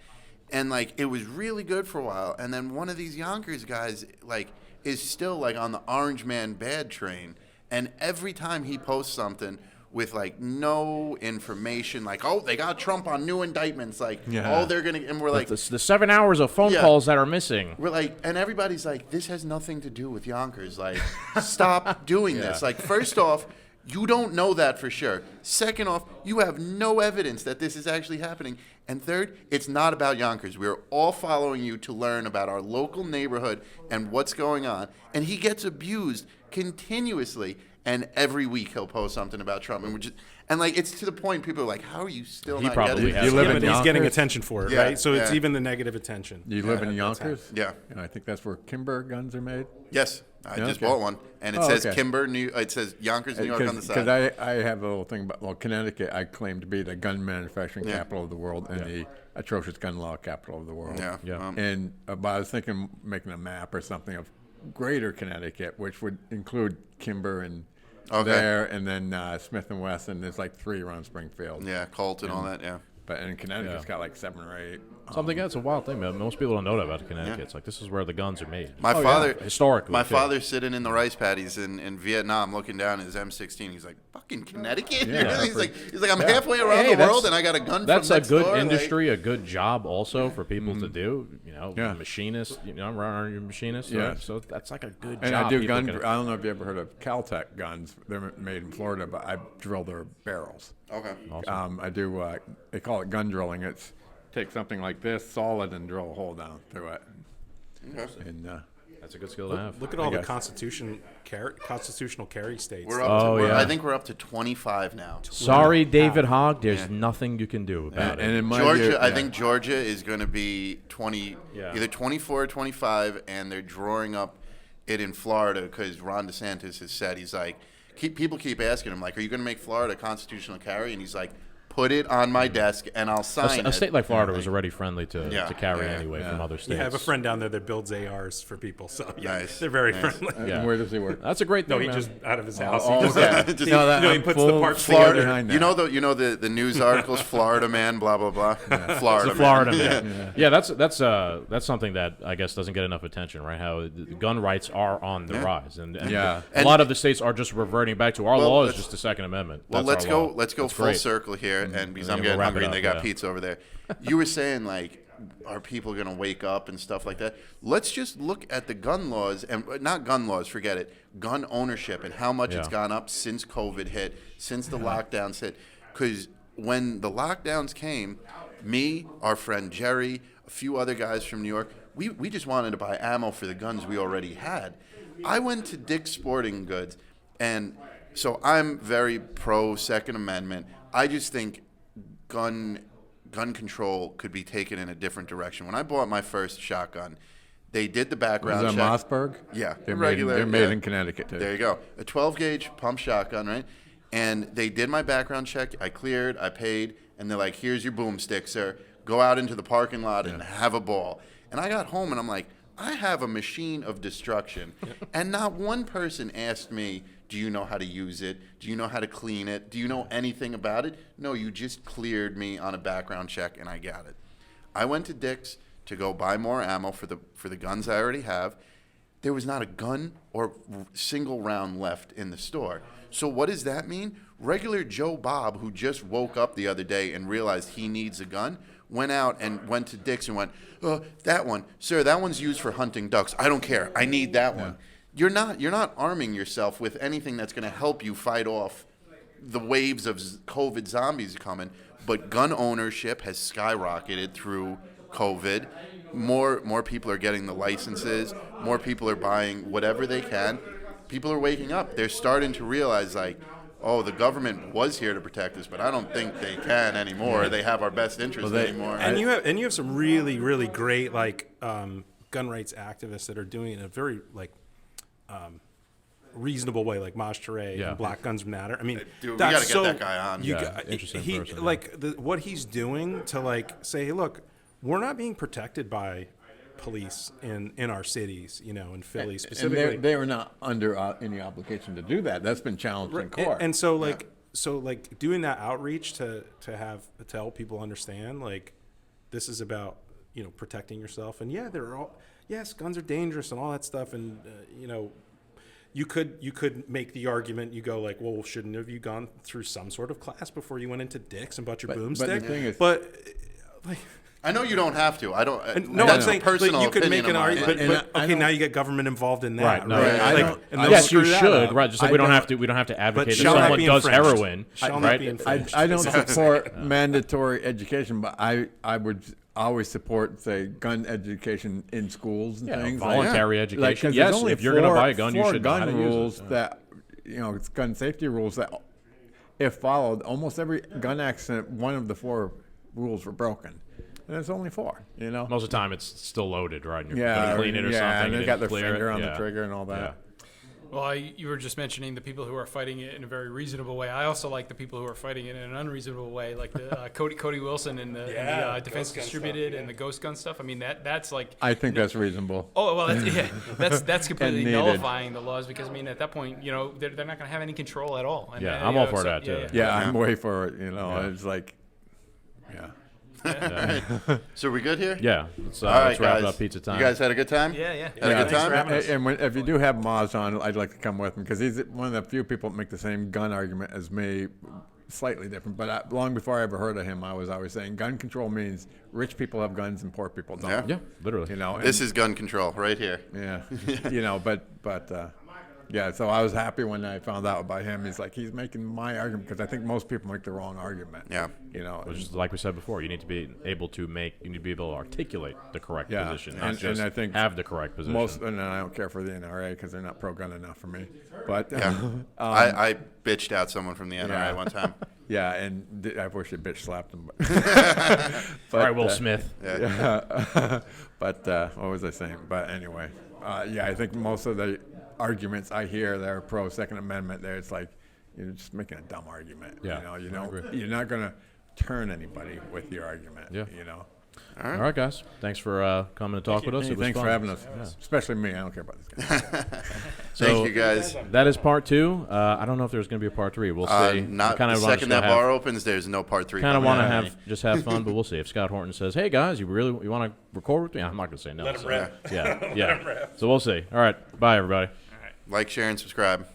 and like it was really good for a while. And then one of these Yonkers guys like is still like on the Orange Man bad train, and every time he posts something with like no information, like, oh, they got Trump on new indictments, like, oh, they're gonna, and we're like, the 7 hours of phone calls that are missing. We're like, and everybody's like, this has nothing to do with Yonkers. Like, stop doing this. Like, first off, you don't know that for sure. Second off, you have no evidence that this is actually happening. And third, it's not about Yonkers. We're all following you to learn about our local neighborhood and what's going on. And he gets abused continuously. And every week he'll post something about Trump, and like it's to the point people are like, "How are you still not getting it?" You live in Yonkers? He's getting attention for it, right? So it's even the negative attention. You live in Yonkers? Yeah. I think that's where Kimber guns are made. Yes, I just bought one, and it says Kimber, it says Yonkers, New York on the side. Because I have a little thing about Connecticut. I claim to be the gun manufacturing capital of the world and the atrocious gun law capital of the world. And but I was thinking making a map or something of greater Connecticut, which would include Kimber and there, and then Smith and Wesson. There's like 3 around Springfield. Yeah, Colton, all that. Yeah. But in Connecticut's got like 7 or 8. It's a wild thing, man. Most people don't know that about Connecticut. It's like this is where the guns are made. My father, historically, my father's sitting in the rice paddies in Vietnam, looking down at his M16. He's like, "Fucking Connecticut!" Yeah. he's like, I'm halfway around the world, and I got a gun. That's from a next good door, industry, a good job also for people to do. Machinist. Aren't you a machinist? Yeah. Right? So that's like a good and job. I do gun. I don't know if you ever heard of Caltech guns. They're made in Florida, but I drill their barrels. Okay. Awesome. I do. They call it gun drilling. It's take something like this, solid, and drill a hole down through it. And that's a good skill to have. Look at all the constitutional carry states. We're up I think we're up to 25 now. Sorry, David Hogg. There's nothing you can do about it. And in Georgia, I think Georgia is going to be either 24 or 25, and they're drawing up it in Florida because Ron DeSantis has said, he's like, people keep asking him, like, are you going to make Florida constitutional carry? And he's like, put it on my desk, and I'll sign it. A state like Florida was already friendly to carry anyway from other states. Yeah, I have a friend down there that builds ARs for people, so Nice. they're very friendly. Yeah. Where does he work? That's a great thing. No, he man. just out of his house. Oh, he just, okay. he, No, he puts the parts Florida, together. you know the news articles, Florida man, blah blah blah. Florida, It's a Florida man. man. Yeah, that's something that I guess doesn't get enough attention, right? How the gun rights are on the rise, and Yeah. a lot of the states are just reverting back to our law is let's- just the Second Amendment. Well, That's our law. let's go That's full great. circle here, and because And I'm then getting we'll wrap hungry it and they up, got yeah. pizza over there. You were saying like, are people going to wake up and stuff like that? Let's just look at the gun laws, and not gun laws, forget it. Gun ownership and how much it's gone up since COVID hit, since the lockdowns hit. Because when the lockdowns came, me, our friend Jerry, a few other guys from New York, we just wanted to buy ammo for the guns we already had. I went to Dick's Sporting Goods, and so I'm very pro Second Amendment. I just think gun control could be taken in a different direction. When I bought my first shotgun, they did the background Was check. that Mossberg? Yeah, They're regular. made in Connecticut, too. There you go. A 12-gauge pump shotgun, right? And they did my background check. I cleared. I paid. And they're like, here's your boomstick, sir. Go out into the parking lot and have a ball. And I got home, and I'm like, I have a machine of destruction. And not one person asked me, do you know how to use it? Do you know how to clean it? Do you know anything about it? No, you just cleared me on a background check, and I got it. I went to Dick's to go buy more ammo for the guns I already have. There was not a gun or single round left in the store. So what does that mean? Regular Joe Bob, who just woke up the other day and realized he needs a gun, went out and went to Dick's and went, oh, that one. Sir, that one's used for hunting ducks. I don't care. I need that one. You're not arming yourself with anything that's going to help you fight off the waves of COVID zombies coming. But gun ownership has skyrocketed through COVID. More people are getting the licenses. More people are buying whatever they can. People are waking up. They're starting to realize, like, oh, the government was here to protect us, but I don't think they can anymore. They have our best interest anymore. And you have some really, really great gun rights activists that are doing it in a very reasonable way, like Maj Touré and Black Guns Matter. I mean, dude, we that's gotta get that guy on. Interesting person. What he's doing to say, hey, look, we're not being protected by police in our cities, in Philly specifically. And they are not under any obligation to do that. That's been challenged in court. And so doing that outreach to help people understand, this is about protecting yourself. And yes, guns are dangerous and all that stuff. And you could make the argument. You go well, shouldn't have you gone through some sort of class before you went into Dick's and bought your boomstick? But the thing is, I know you don't have to. I don't. No, that's I'm saying a personal you could opinion make an of mine. argument, but okay, now you get government involved in that, Right, no, right? Yes, you should, right? Just like we don't have to advocate that someone does heroin, right? I don't support mandatory education, but I would always support, say, gun education in schools and things. Voluntary education. Yes, if you're going to buy a gun, you should know how to use it. rules that it's gun safety rules that, if followed, almost every gun accident, one of the 4 rules were broken. And it's only 4, Most of the time, it's still loaded, right? And you're Yeah, going to clean it or something. and they got their clear finger it. on the trigger and all that. Yeah. Well, you were just mentioning the people who are fighting it in a very reasonable way. I also like the people who are fighting it in an unreasonable way, like the Cody Wilson and the Defense Distributed and the Ghost Gun stuff. I mean, that's like. I think that's reasonable. Oh well, that's completely needed. nullifying the laws because at that point, they're not going to have any control at all. And, I'm all for that too. Yeah, I'm way for it. It's like, So we good here? Yeah. All right, let's wrap guys. it up. Pizza time. You guys had a good time? Yeah. Had a good time? And if you do have Maz on, I'd like to come with him because he's one of the few people that make the same gun argument as me, slightly different. But long before I ever heard of him, I was always saying gun control means rich people have guns and poor people don't. Yeah, literally. This is gun control right here. Yeah. Yeah, so I was happy when I found out about him. He's making my argument because I think most people make the wrong argument. Yeah. Which is like we said before, you need to be able to articulate the correct position, not just I think have the correct position. And I don't care for the NRA because they're not pro-gun enough for me. But I bitched out someone from the NRA one time. Yeah, and I wish it bitch slapped him. All right, Will Smith. Yeah. But what was I saying? But anyway, I think most of the arguments I hear that are pro Second Amendment, there it's like you're just making a dumb argument. Yeah, you're not going to turn anybody with your argument. Yeah. You know. All right, guys. Thanks for coming to talk with us. Hey, It was thanks fun. for having us, Yeah. especially me. I don't care about this guy. Thank you, guys. That is part 2. I don't know if there's going to be a part 3. We'll see. Not Kinda the wanna second still that bar opens, there's no part 3. Kind of want to coming. have fun, but we'll see. If Scott Horton says, "Hey guys, you want to record with me?" I'm not going to say no. Let him so- rip. Yeah, Let yeah. him rip. So we'll see. All right, bye everybody. Like, share, and subscribe.